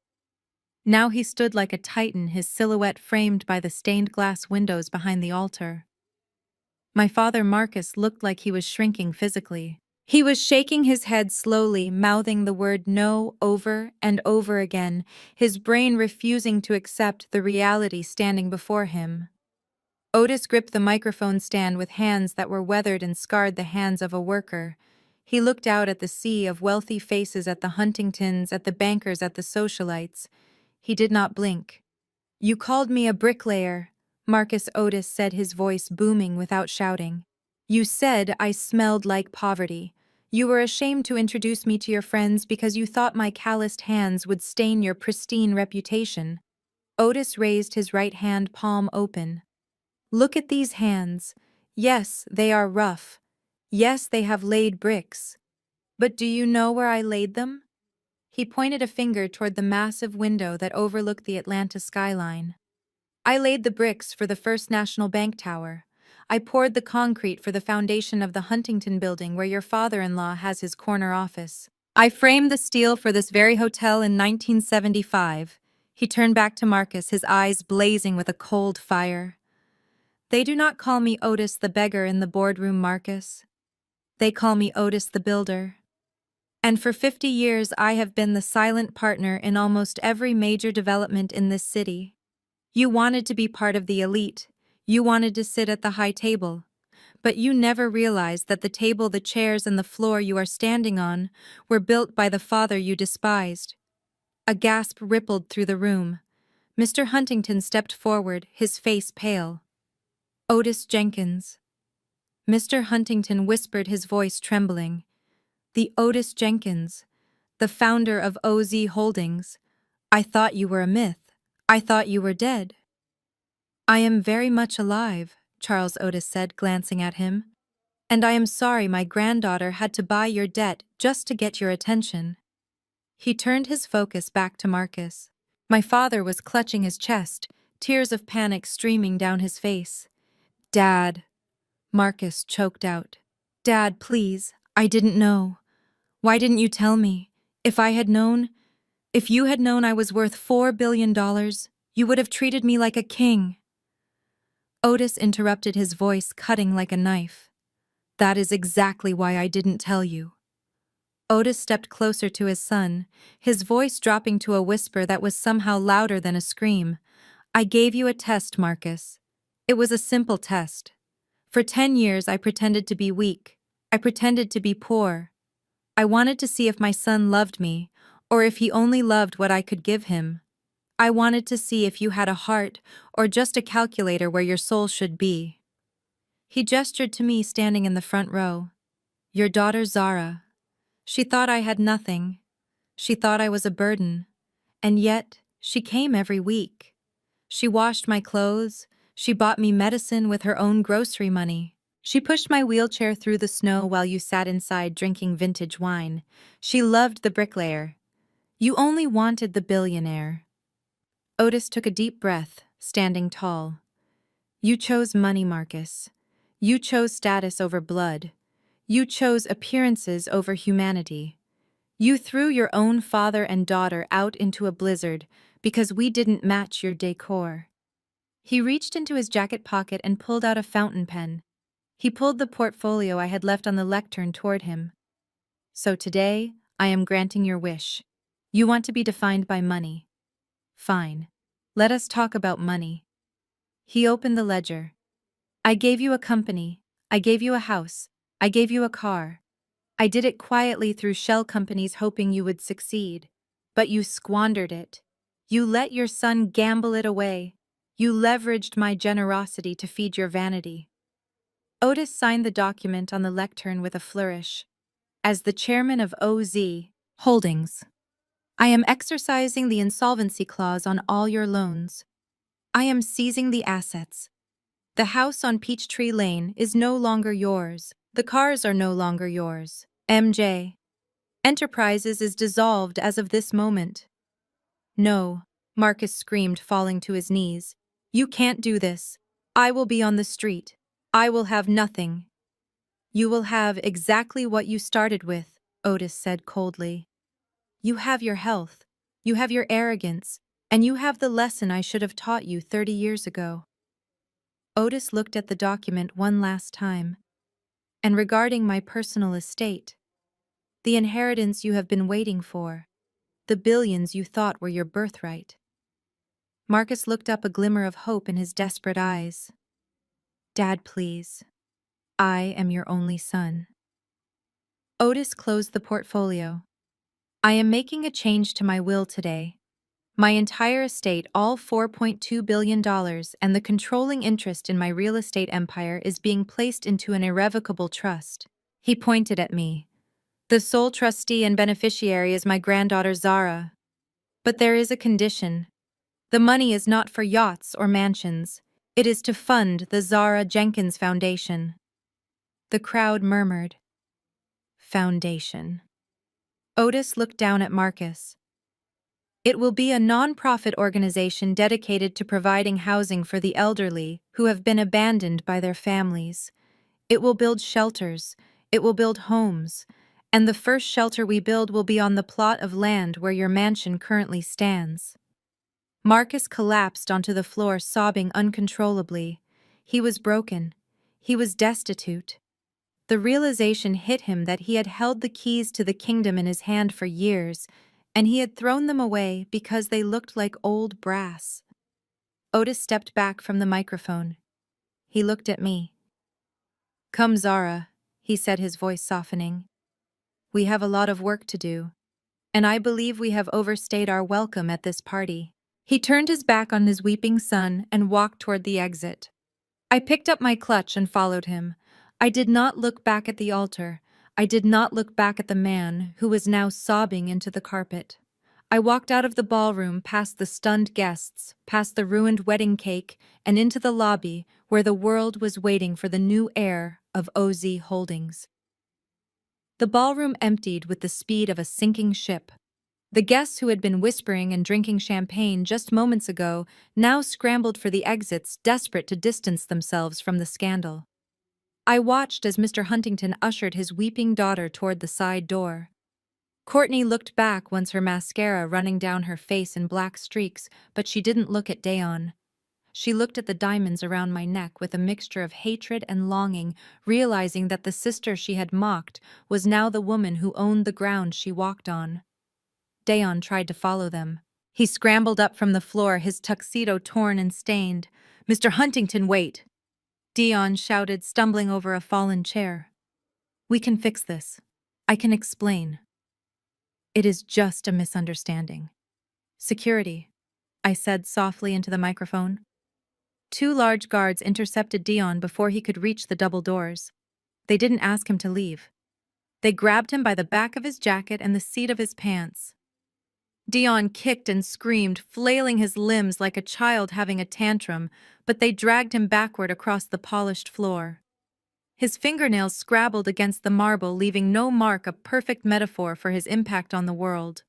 Now he stood like a titan, his silhouette framed by the stained glass windows behind the altar. My father Marcus looked like he was shrinking physically. He was shaking his head slowly, mouthing the word no over and over again, his brain refusing to accept the reality standing before him. Otis gripped the microphone stand with hands that were weathered and scarred, the hands of a worker. He looked out at the sea of wealthy faces, at the Huntingtons, at the bankers, at the socialites. He did not blink. You called me a bricklayer, Marcus Otis said, his voice booming without shouting. You said I smelled like poverty. You were ashamed to introduce me to your friends because you thought my calloused hands would stain your pristine reputation. Otis raised his right hand, palm open. Look at these hands. Yes, they are rough. Yes, they have laid bricks. But do you know where I laid them? He pointed a finger toward the massive window that overlooked the Atlanta skyline. I laid the bricks for the First National Bank Tower. I poured the concrete for the foundation of the Huntington building where your father-in-law has his corner office. I framed the steel for this very hotel in 1975. He turned back to Marcus, his eyes blazing with a cold fire. They do not call me Otis the beggar in the boardroom, Marcus. They call me Otis the builder. And for 50 years I have been the silent partner in almost every major development in this city. You wanted to be part of the elite. You wanted to sit at the high table. But you never realized that the table, the chairs, and the floor you are standing on were built by the father you despised. A gasp rippled through the room. Mr. Huntington stepped forward, his face pale. Otis Jenkins. Mr. Huntington whispered, his voice trembling. The Otis Jenkins, the founder of OZ Holdings. I thought you were a myth. I thought you were dead. I am very much alive, Charles Otis said, glancing at him. And I am sorry my granddaughter had to buy your debt just to get your attention. He turned his focus back to Marcus. My father was clutching his chest, tears of panic streaming down his face. Dad, Marcus choked out. Dad, please, I didn't know. Why didn't you tell me? If you had known I was worth $4 billion, you would have treated me like a king. Otis interrupted, his voice cutting like a knife. That is exactly why I didn't tell you. Otis stepped closer to his son, his voice dropping to a whisper that was somehow louder than a scream. I gave you a test, Marcus. It was a simple test. For 10 years I pretended to be weak. I pretended to be poor. I wanted to see if my son loved me, or if he only loved what I could give him. I wanted to see if you had a heart, or just a calculator where your soul should be. He gestured to me standing in the front row. Your daughter Zara. She thought I had nothing. She thought I was a burden. And yet, she came every week. She washed my clothes. She bought me medicine with her own grocery money. She pushed my wheelchair through the snow while you sat inside drinking vintage wine. She loved the bricklayer. You only wanted the billionaire. Otis took a deep breath, standing tall. You chose money, Marcus. You chose status over blood. You chose appearances over humanity. You threw your own father and daughter out into a blizzard because we didn't match your decor. He reached into his jacket pocket and pulled out a fountain pen. He pulled the portfolio I had left on the lectern toward him. So today, I am granting your wish. You want to be defined by money. Fine. Let us talk about money. He opened the ledger. I gave you a company. I gave you a house. I gave you a car. I did it quietly through shell companies hoping you would succeed. But you squandered it. You let your son gamble it away. You leveraged my generosity to feed your vanity. Otis signed the document on the lectern with a flourish. As the chairman of OZ Holdings, I am exercising the insolvency clause on all your loans. I am seizing the assets. The house on Peachtree Lane is no longer yours. The cars are no longer yours. MJ. Enterprises is dissolved as of this moment. No, Marcus screamed, falling to his knees. You can't do this. I will be on the street. I will have nothing. You will have exactly what you started with, Otis said coldly. You have your health. You have your arrogance. And you have the lesson I should have taught you 30 years ago. Otis looked at the document one last time. And regarding my personal estate, the inheritance you have been waiting for, the billions you thought were your birthright. Marcus looked up, a glimmer of hope in his desperate eyes. Dad, please. I am your only son. Otis closed the portfolio. I am making a change to my will today. My entire estate, all $4.2 billion, and the controlling interest in my real estate empire is being placed into an irrevocable trust. He pointed at me. The sole trustee and beneficiary is my granddaughter Zara. But there is a condition. The money is not for yachts or mansions. It is to fund the Zara Jenkins Foundation. The crowd murmured. Foundation. Otis looked down at Marcus. It will be a non-profit organization dedicated to providing housing for the elderly who have been abandoned by their families. It will build shelters. It will build homes. And the first shelter we build will be on the plot of land where your mansion currently stands. Marcus collapsed onto the floor, sobbing uncontrollably. He was broken. He was destitute. The realization hit him that he had held the keys to the kingdom in his hand for years, and he had thrown them away because they looked like old brass. Otis stepped back from the microphone. He looked at me. Come, Zara, he said, his voice softening. We have a lot of work to do, and I believe we have overstayed our welcome at this party. He turned his back on his weeping son and walked toward the exit. I picked up my clutch and followed him. I did not look back at the altar. I did not look back at the man who was now sobbing into the carpet. I walked out of the ballroom past the stunned guests, past the ruined wedding cake, and into the lobby where the world was waiting for the new heir of OZ Holdings. The ballroom emptied with the speed of a sinking ship. The guests who had been whispering and drinking champagne just moments ago now scrambled for the exits, desperate to distance themselves from the scandal. I watched as Mr. Huntington ushered his weeping daughter toward the side door. Courtney looked back once her mascara running down her face in black streaks, but she didn't look at Dayon. She looked at the diamonds around my neck with a mixture of hatred and longing, realizing that the sister she had mocked was now the woman who owned the ground she walked on. Dayon tried to follow them. He scrambled up from the floor, his tuxedo torn and stained. "Mr. Huntington, wait!" Dayon shouted, stumbling over a fallen chair. "We can fix this. I can explain. It is just a misunderstanding." "Security," I said softly into the microphone. Two large guards intercepted Dayon before he could reach the double doors. They didn't ask him to leave. They grabbed him by the back of his jacket and the seat of his pants. Dayon kicked and screamed, flailing his limbs like a child having a tantrum, but they dragged him backward across the polished floor. His fingernails scrabbled against the marble, leaving no mark, a perfect metaphor for his impact on the world.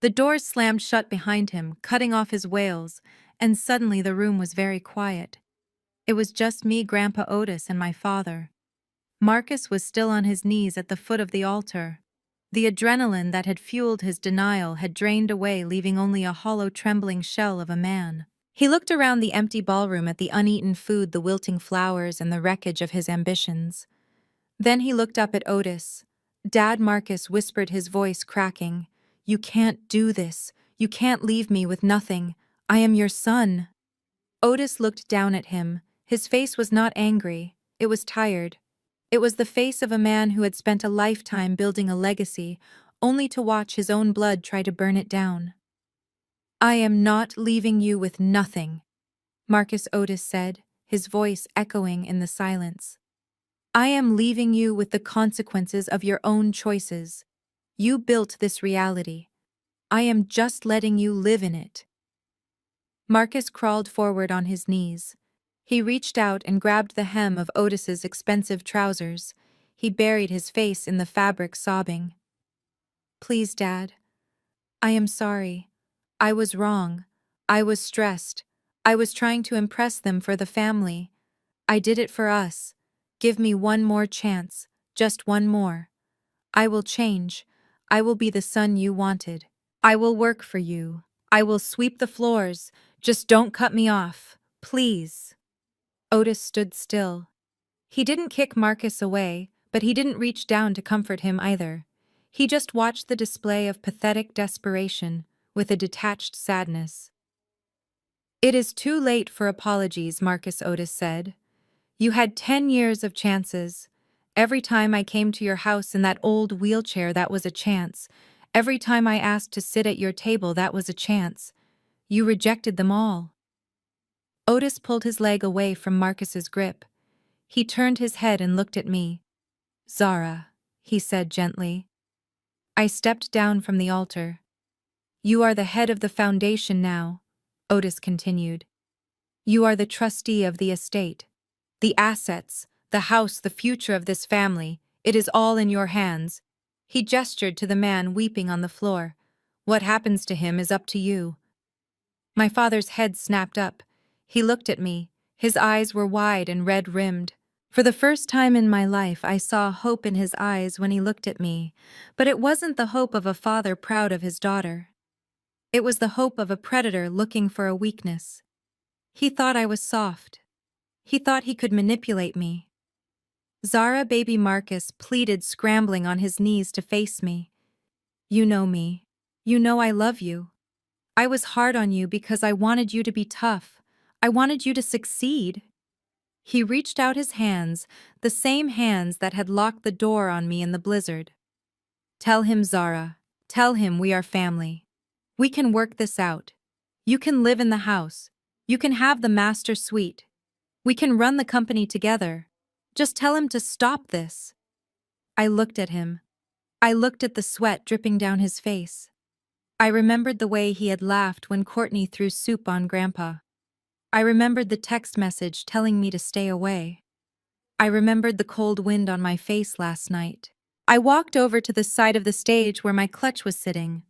The doors slammed shut behind him, cutting off his wails, and suddenly the room was very quiet. It was just me, Grandpa Otis, and my father. Marcus was still on his knees at the foot of the altar. The adrenaline that had fueled his denial had drained away, leaving only a hollow, trembling shell of a man. He looked around the empty ballroom at the uneaten food, the wilting flowers, and the wreckage of his ambitions. Then he looked up at Otis. "Dad," Marcus whispered, his voice cracking. "You can't do this. You can't leave me with nothing. I am your son." Otis looked down at him. His face was not angry. It was tired. It was the face of a man who had spent a lifetime building a legacy, only to watch his own blood try to burn it down. "I am not leaving you with nothing," Marcus Otis said, his voice echoing in the silence. "I am leaving you with the consequences of your own choices. You built this reality. I am just letting you live in it." Marcus crawled forward on his knees. He reached out and grabbed the hem of Otis's expensive trousers. He buried his face in the fabric, sobbing. "Please, Dad. I am sorry. I was wrong. I was stressed. I was trying to impress them for the family. I did it for us. Give me one more chance, just one more. I will change. I will be the son you wanted. I will work for you. I will sweep the floors. Just don't cut me off, please." Otis stood still. He didn't kick Marcus away, but he didn't reach down to comfort him either. He just watched the display of pathetic desperation with a detached sadness. "It is too late for apologies," Marcus Otis said. "You had 10 years of chances. Every time I came to your house in that old wheelchair, that was a chance. Every time I asked to sit at your table, that was a chance. You rejected them all." Otis pulled his leg away from Marcus's grip. He turned his head and looked at me. "Zara," he said gently. I stepped down from the altar. "You are the head of the foundation now," Otis continued. "You are the trustee of the estate. The assets, the house, the future of this family, it is all in your hands." He gestured to the man weeping on the floor. "What happens to him is up to you." My father's head snapped up. He looked at me. His eyes were wide and red-rimmed. For the first time in my life, I saw hope in his eyes when he looked at me, but it wasn't the hope of a father proud of his daughter. It was the hope of a predator looking for a weakness. He thought I was soft. He thought he could manipulate me. "Zara," baby Marcus pleaded, scrambling on his knees to face me. "You know me. You know I love you. I was hard on you because I wanted you to be tough. I wanted you to succeed." He reached out his hands, the same hands that had locked the door on me in the blizzard. "Tell him, Zara. Tell him we are family. We can work this out. You can live in the house. You can have the master suite. We can run the company together. Just tell him to stop this." I looked at him. I looked at the sweat dripping down his face. I remembered the way he had laughed when Courtney threw soup on Grandpa. I remembered the text message telling me to stay away. I remembered the cold wind on my face last night. I walked over to the side of the stage where my clutch was sitting.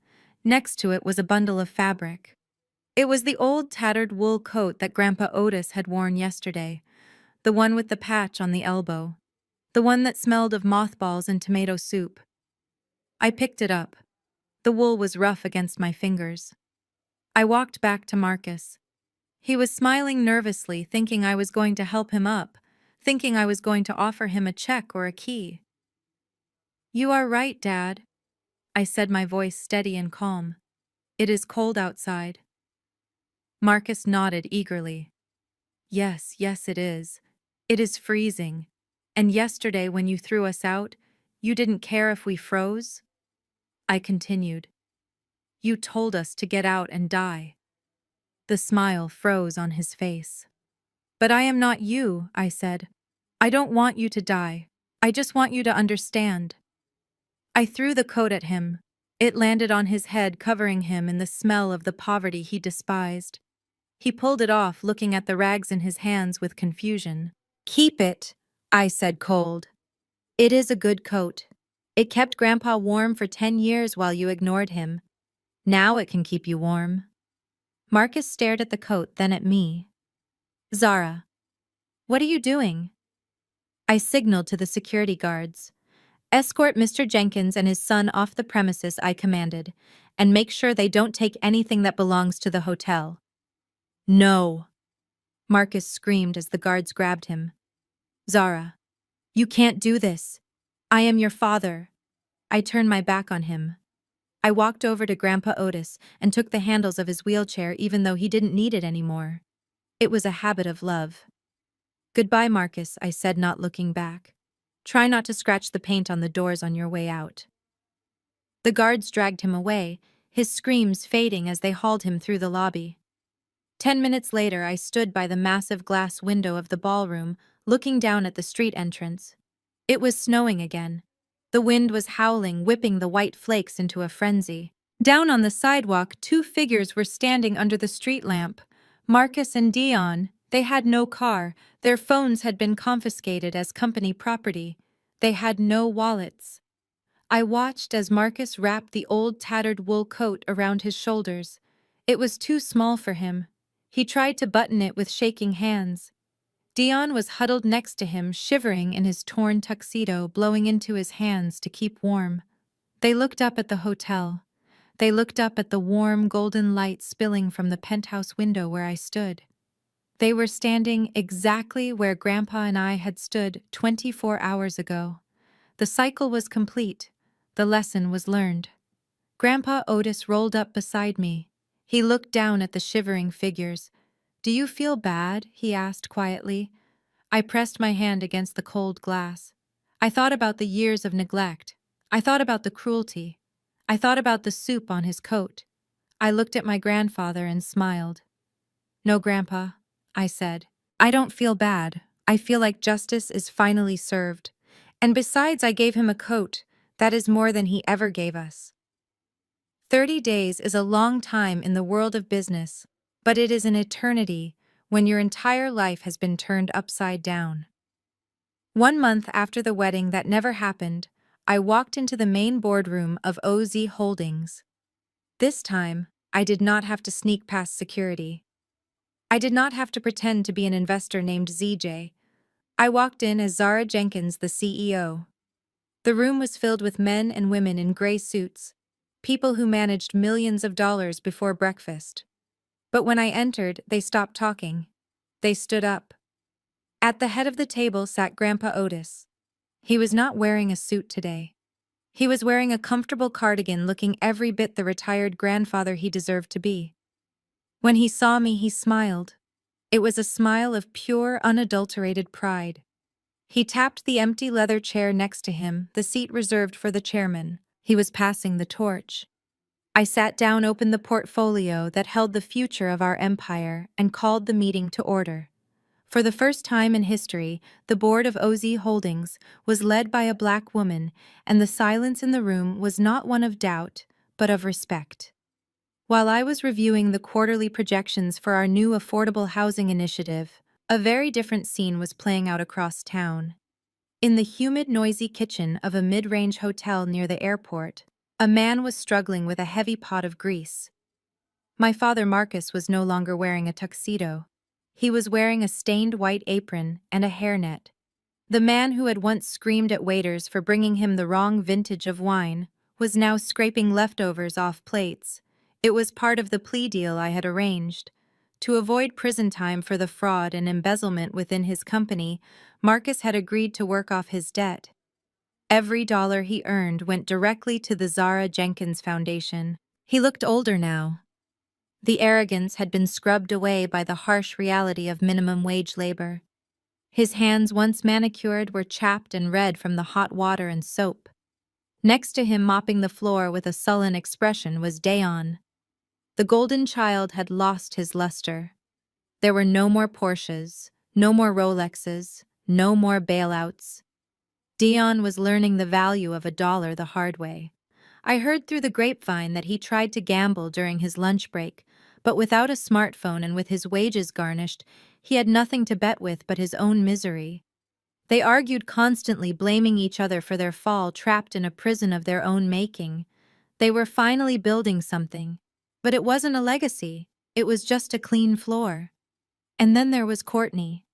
Next to it was a bundle of fabric. It was the old tattered wool coat that Grandpa Otis had worn yesterday, the one with the patch on the elbow, the one that smelled of mothballs and tomato soup. I picked it up. The wool was rough against my fingers. I walked back to Marcus. He was smiling nervously, thinking I was going to help him up, thinking I was going to offer him a check or a key. "You are right, Dad," I said, my voice steady and calm. "It is cold outside." Marcus nodded eagerly. "Yes, yes, it is. It is freezing. And yesterday when you threw us out, you didn't care if we froze?" I continued. "You told us to get out and die." The smile froze on his face. "But I am not you," I said. "I don't want you to die. I just want you to understand." I threw the coat at him. It landed on his head, covering him in the smell of the poverty he despised. He pulled it off, looking at the rags in his hands with confusion. "Keep it," I said, cold. "It is a good coat. It kept Grandpa warm for 10 years while you ignored him. Now it can keep you warm." Marcus stared at the coat, then at me. "Zara, what are you doing?" I signaled to the security guards. "Escort Mr. Jenkins and his son off the premises," I commanded, "and make sure they don't take anything that belongs to the hotel." "No!" Marcus screamed as the guards grabbed him. "Zara, you can't do this. I am your father." I turned my back on him. I walked over to Grandpa Otis and took the handles of his wheelchair even though he didn't need it anymore. It was a habit of love. "Goodbye, Marcus," I said, not looking back. "Try not to scratch the paint on the doors on your way out." The guards dragged him away, his screams fading as they hauled him through the lobby. 10 minutes later, I stood by the massive glass window of the ballroom, looking down at the street entrance. It was snowing again. The wind was howling, whipping the white flakes into a frenzy. Down on the sidewalk, 2 figures were standing under the street lamp. Marcus and Dion. They had no car. Their phones had been confiscated as company property. They had no wallets. I watched as Marcus wrapped the old tattered wool coat around his shoulders. It was too small for him. He tried to button it with shaking hands. Dion was huddled next to him, shivering in his torn tuxedo, blowing into his hands to keep warm. They looked up at the hotel. They looked up at the warm, golden light spilling from the penthouse window where I stood. They were standing exactly where Grandpa and I had stood 24 hours ago. The cycle was complete. The lesson was learned. Grandpa Otis rolled up beside me. He looked down at the shivering figures. "Do you feel bad?" he asked quietly. I pressed my hand against the cold glass. I thought about the years of neglect. I thought about the cruelty. I thought about the soup on his coat. I looked at my grandfather and smiled. "No, Grandpa," I said. "I don't feel bad. I feel like justice is finally served. And besides, I gave him a coat. That is more than he ever gave us." 30 days is a long time in the world of business, but it is an eternity when your entire life has been turned upside down. 1 month after the wedding that never happened, I walked into the main boardroom of OZ Holdings. This time, I did not have to sneak past security. I did not have to pretend to be an investor named ZJ. I walked in as Zara Jenkins, the CEO. The room was filled with men and women in gray suits, people who managed millions of dollars before breakfast. But when I entered, they stopped talking. They stood up. At the head of the table sat Grandpa Otis. He was not wearing a suit today. He was wearing a comfortable cardigan, looking every bit the retired grandfather he deserved to be. When he saw me, he smiled. It was a smile of pure, unadulterated pride. He tapped the empty leather chair next to him, the seat reserved for the chairman. He was passing the torch. I sat down, opened the portfolio that held the future of our empire, and called the meeting to order. For the first time in history, the board of OZ Holdings was led by a black woman, and the silence in the room was not one of doubt, but of respect. While I was reviewing the quarterly projections for our new affordable housing initiative, a very different scene was playing out across town. In the humid, noisy kitchen of a mid-range hotel near the airport, a man was struggling with a heavy pot of grease. My father Marcus was no longer wearing a tuxedo. He was wearing a stained white apron and a hairnet. The man who had once screamed at waiters for bringing him the wrong vintage of wine was now scraping leftovers off plates. It was part of the plea deal I had arranged. To avoid prison time for the fraud and embezzlement within his company, Marcus had agreed to work off his debt. Every dollar he earned went directly to the Zara Jenkins Foundation. He looked older now. The arrogance had been scrubbed away by the harsh reality of minimum wage labor. His hands, once manicured, were chapped and red from the hot water and soap. Next to him, mopping the floor with a sullen expression, was Dayon. The golden child had lost his luster. There were no more Porsches, no more Rolexes, no more bailouts. Dion was learning the value of a dollar the hard way. I heard through the grapevine that he tried to gamble during his lunch break, but without a smartphone and with his wages garnished, he had nothing to bet with but his own misery. They argued constantly, blaming each other for their fall, trapped in a prison of their own making. They were finally building something, but it wasn't a legacy, it was just a clean floor. And then there was Courtney.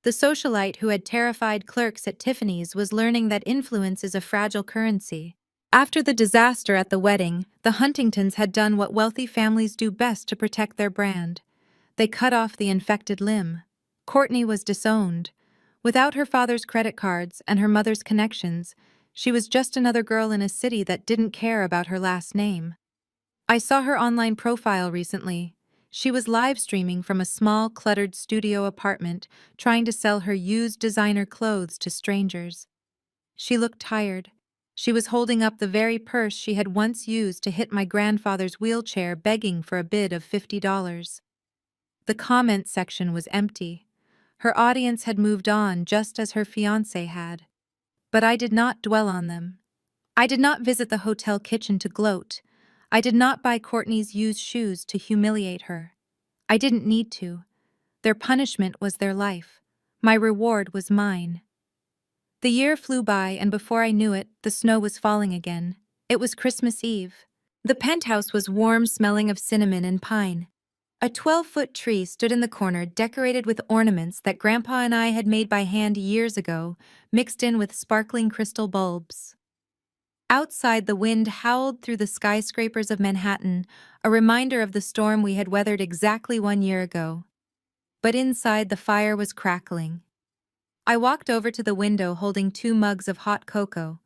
The socialite who had terrified clerks at Tiffany's was learning that influence is a fragile currency. After the disaster at the wedding, the Huntingtons had done what wealthy families do best to protect their brand. They cut off the infected limb. Courtney was disowned. Without her father's credit cards and her mother's connections, she was just another girl in a city that didn't care about her last name. I saw her online profile recently. She was live streaming from a small, cluttered studio apartment, trying to sell her used designer clothes to strangers. She looked tired. She was holding up the very purse she had once used to hit my grandfather's wheelchair, begging for a bid of $50. The comment section was empty. Her audience had moved on just as her fiancé had. But I did not dwell on them. I did not visit the hotel kitchen to gloat. I did not buy Courtney's used shoes to humiliate her. I didn't need to. Their punishment was their life. My reward was mine. The year flew by, and before I knew it, the snow was falling again. It was Christmas Eve. The penthouse was warm, smelling of cinnamon and pine. A 12-foot tree stood in the corner, decorated with ornaments that Grandpa and I had made by hand years ago, mixed in with sparkling crystal bulbs. Outside, the wind howled through the skyscrapers of Manhattan, a reminder of the storm we had weathered exactly 1 year ago. But inside, the fire was crackling. I walked over to the window, holding 2 mugs of hot cocoa.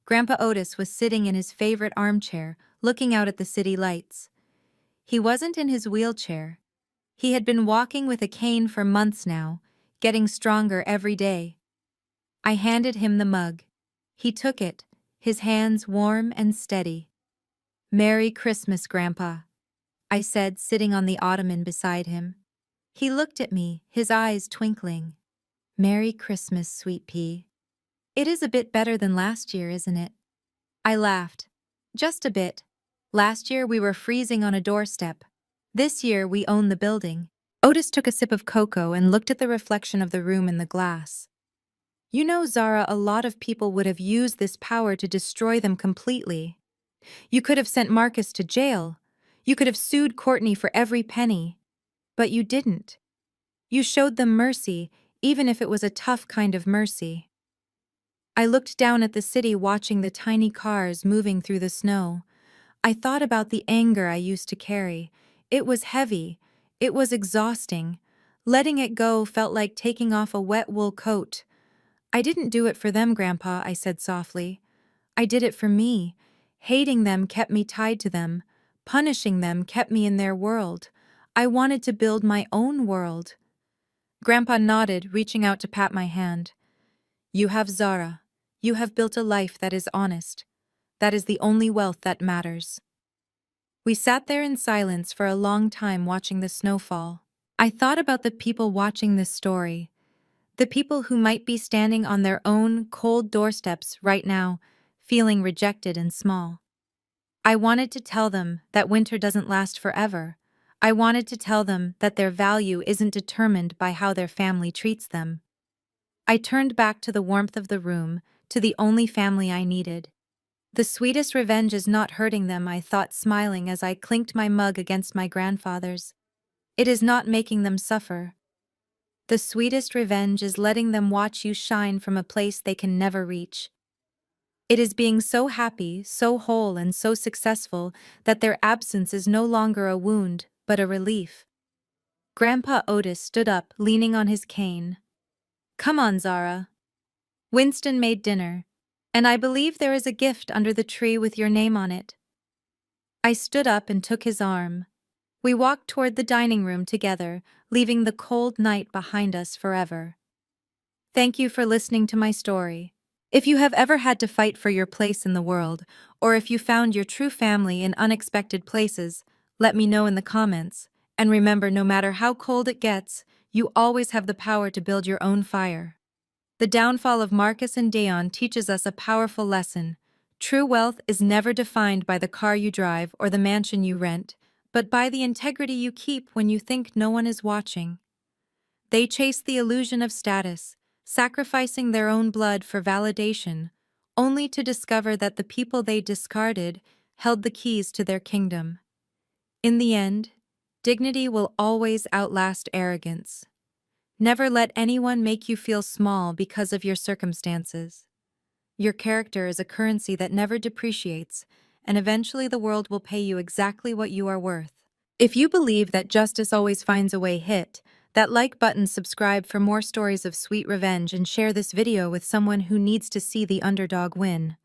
Grandpa Otis was sitting in his favorite armchair, looking out at the city lights. He wasn't in his wheelchair. He had been walking with a cane for months now, getting stronger every day. I handed him the mug. He took it, his hands warm and steady. "Merry Christmas, Grandpa," I said, sitting on the ottoman beside him. He looked at me, his eyes twinkling. "Merry Christmas, sweet pea. It is a bit better than last year, isn't it?" I laughed. "Just a bit. Last year we were freezing on a doorstep. This year we own the building." Otis took a sip of cocoa and looked at the reflection of the room in the glass. "You know, Zara, a lot of people would have used this power to destroy them completely. You could have sent Marcus to jail. You could have sued Courtney for every penny. But you didn't. You showed them mercy, even if it was a tough kind of mercy." I looked down at the city, watching the tiny cars moving through the snow. I thought about the anger I used to carry. It was heavy. It was exhausting. Letting it go felt like taking off a wet wool coat. "I didn't do it for them, Grandpa," I said softly. "I did it for me. Hating them kept me tied to them. Punishing them kept me in their world. I wanted to build my own world." Grandpa nodded, reaching out to pat my hand. "You have Zara. You have built a life that is honest. That is the only wealth that matters." We sat there in silence for a long time watching the snowfall. I thought about the people watching this story, the people who might be standing on their own cold doorsteps right now, feeling rejected and small. I wanted to tell them that winter doesn't last forever. I wanted to tell them that their value isn't determined by how their family treats them. I turned back to the warmth of the room, to the only family I needed. The sweetest revenge is not hurting them, I thought, smiling as I clinked my mug against my grandfather's. It is not making them suffer. The sweetest revenge is letting them watch you shine from a place they can never reach. It is being so happy, so whole, and so successful that their absence is no longer a wound, but a relief. Grandpa Otis stood up, leaning on his cane. Come on, Zara. Winston made dinner, and I believe there is a gift under the tree with your name on it. I stood up and took his arm. We walked toward the dining room together, leaving the cold night behind us forever. Thank you for listening to my story. If you have ever had to fight for your place in the world, or if you found your true family in unexpected places, let me know in the comments. And remember, no matter how cold it gets, you always have the power to build your own fire. The downfall of Marcus and Dayon teaches us a powerful lesson. True wealth is never defined by the car you drive or the mansion you rent, but by the integrity you keep when you think no one is watching. They chase the illusion of status, sacrificing their own blood for validation, only to discover that the people they discarded held the keys to their kingdom. In the end, dignity will always outlast arrogance. Never let anyone make you feel small because of your circumstances. Your character is a currency that never depreciates, and eventually the world will pay you exactly what you are worth. If you believe that justice always finds a way, hit that like button, subscribe for more stories of sweet revenge, and share this video with someone who needs to see the underdog win.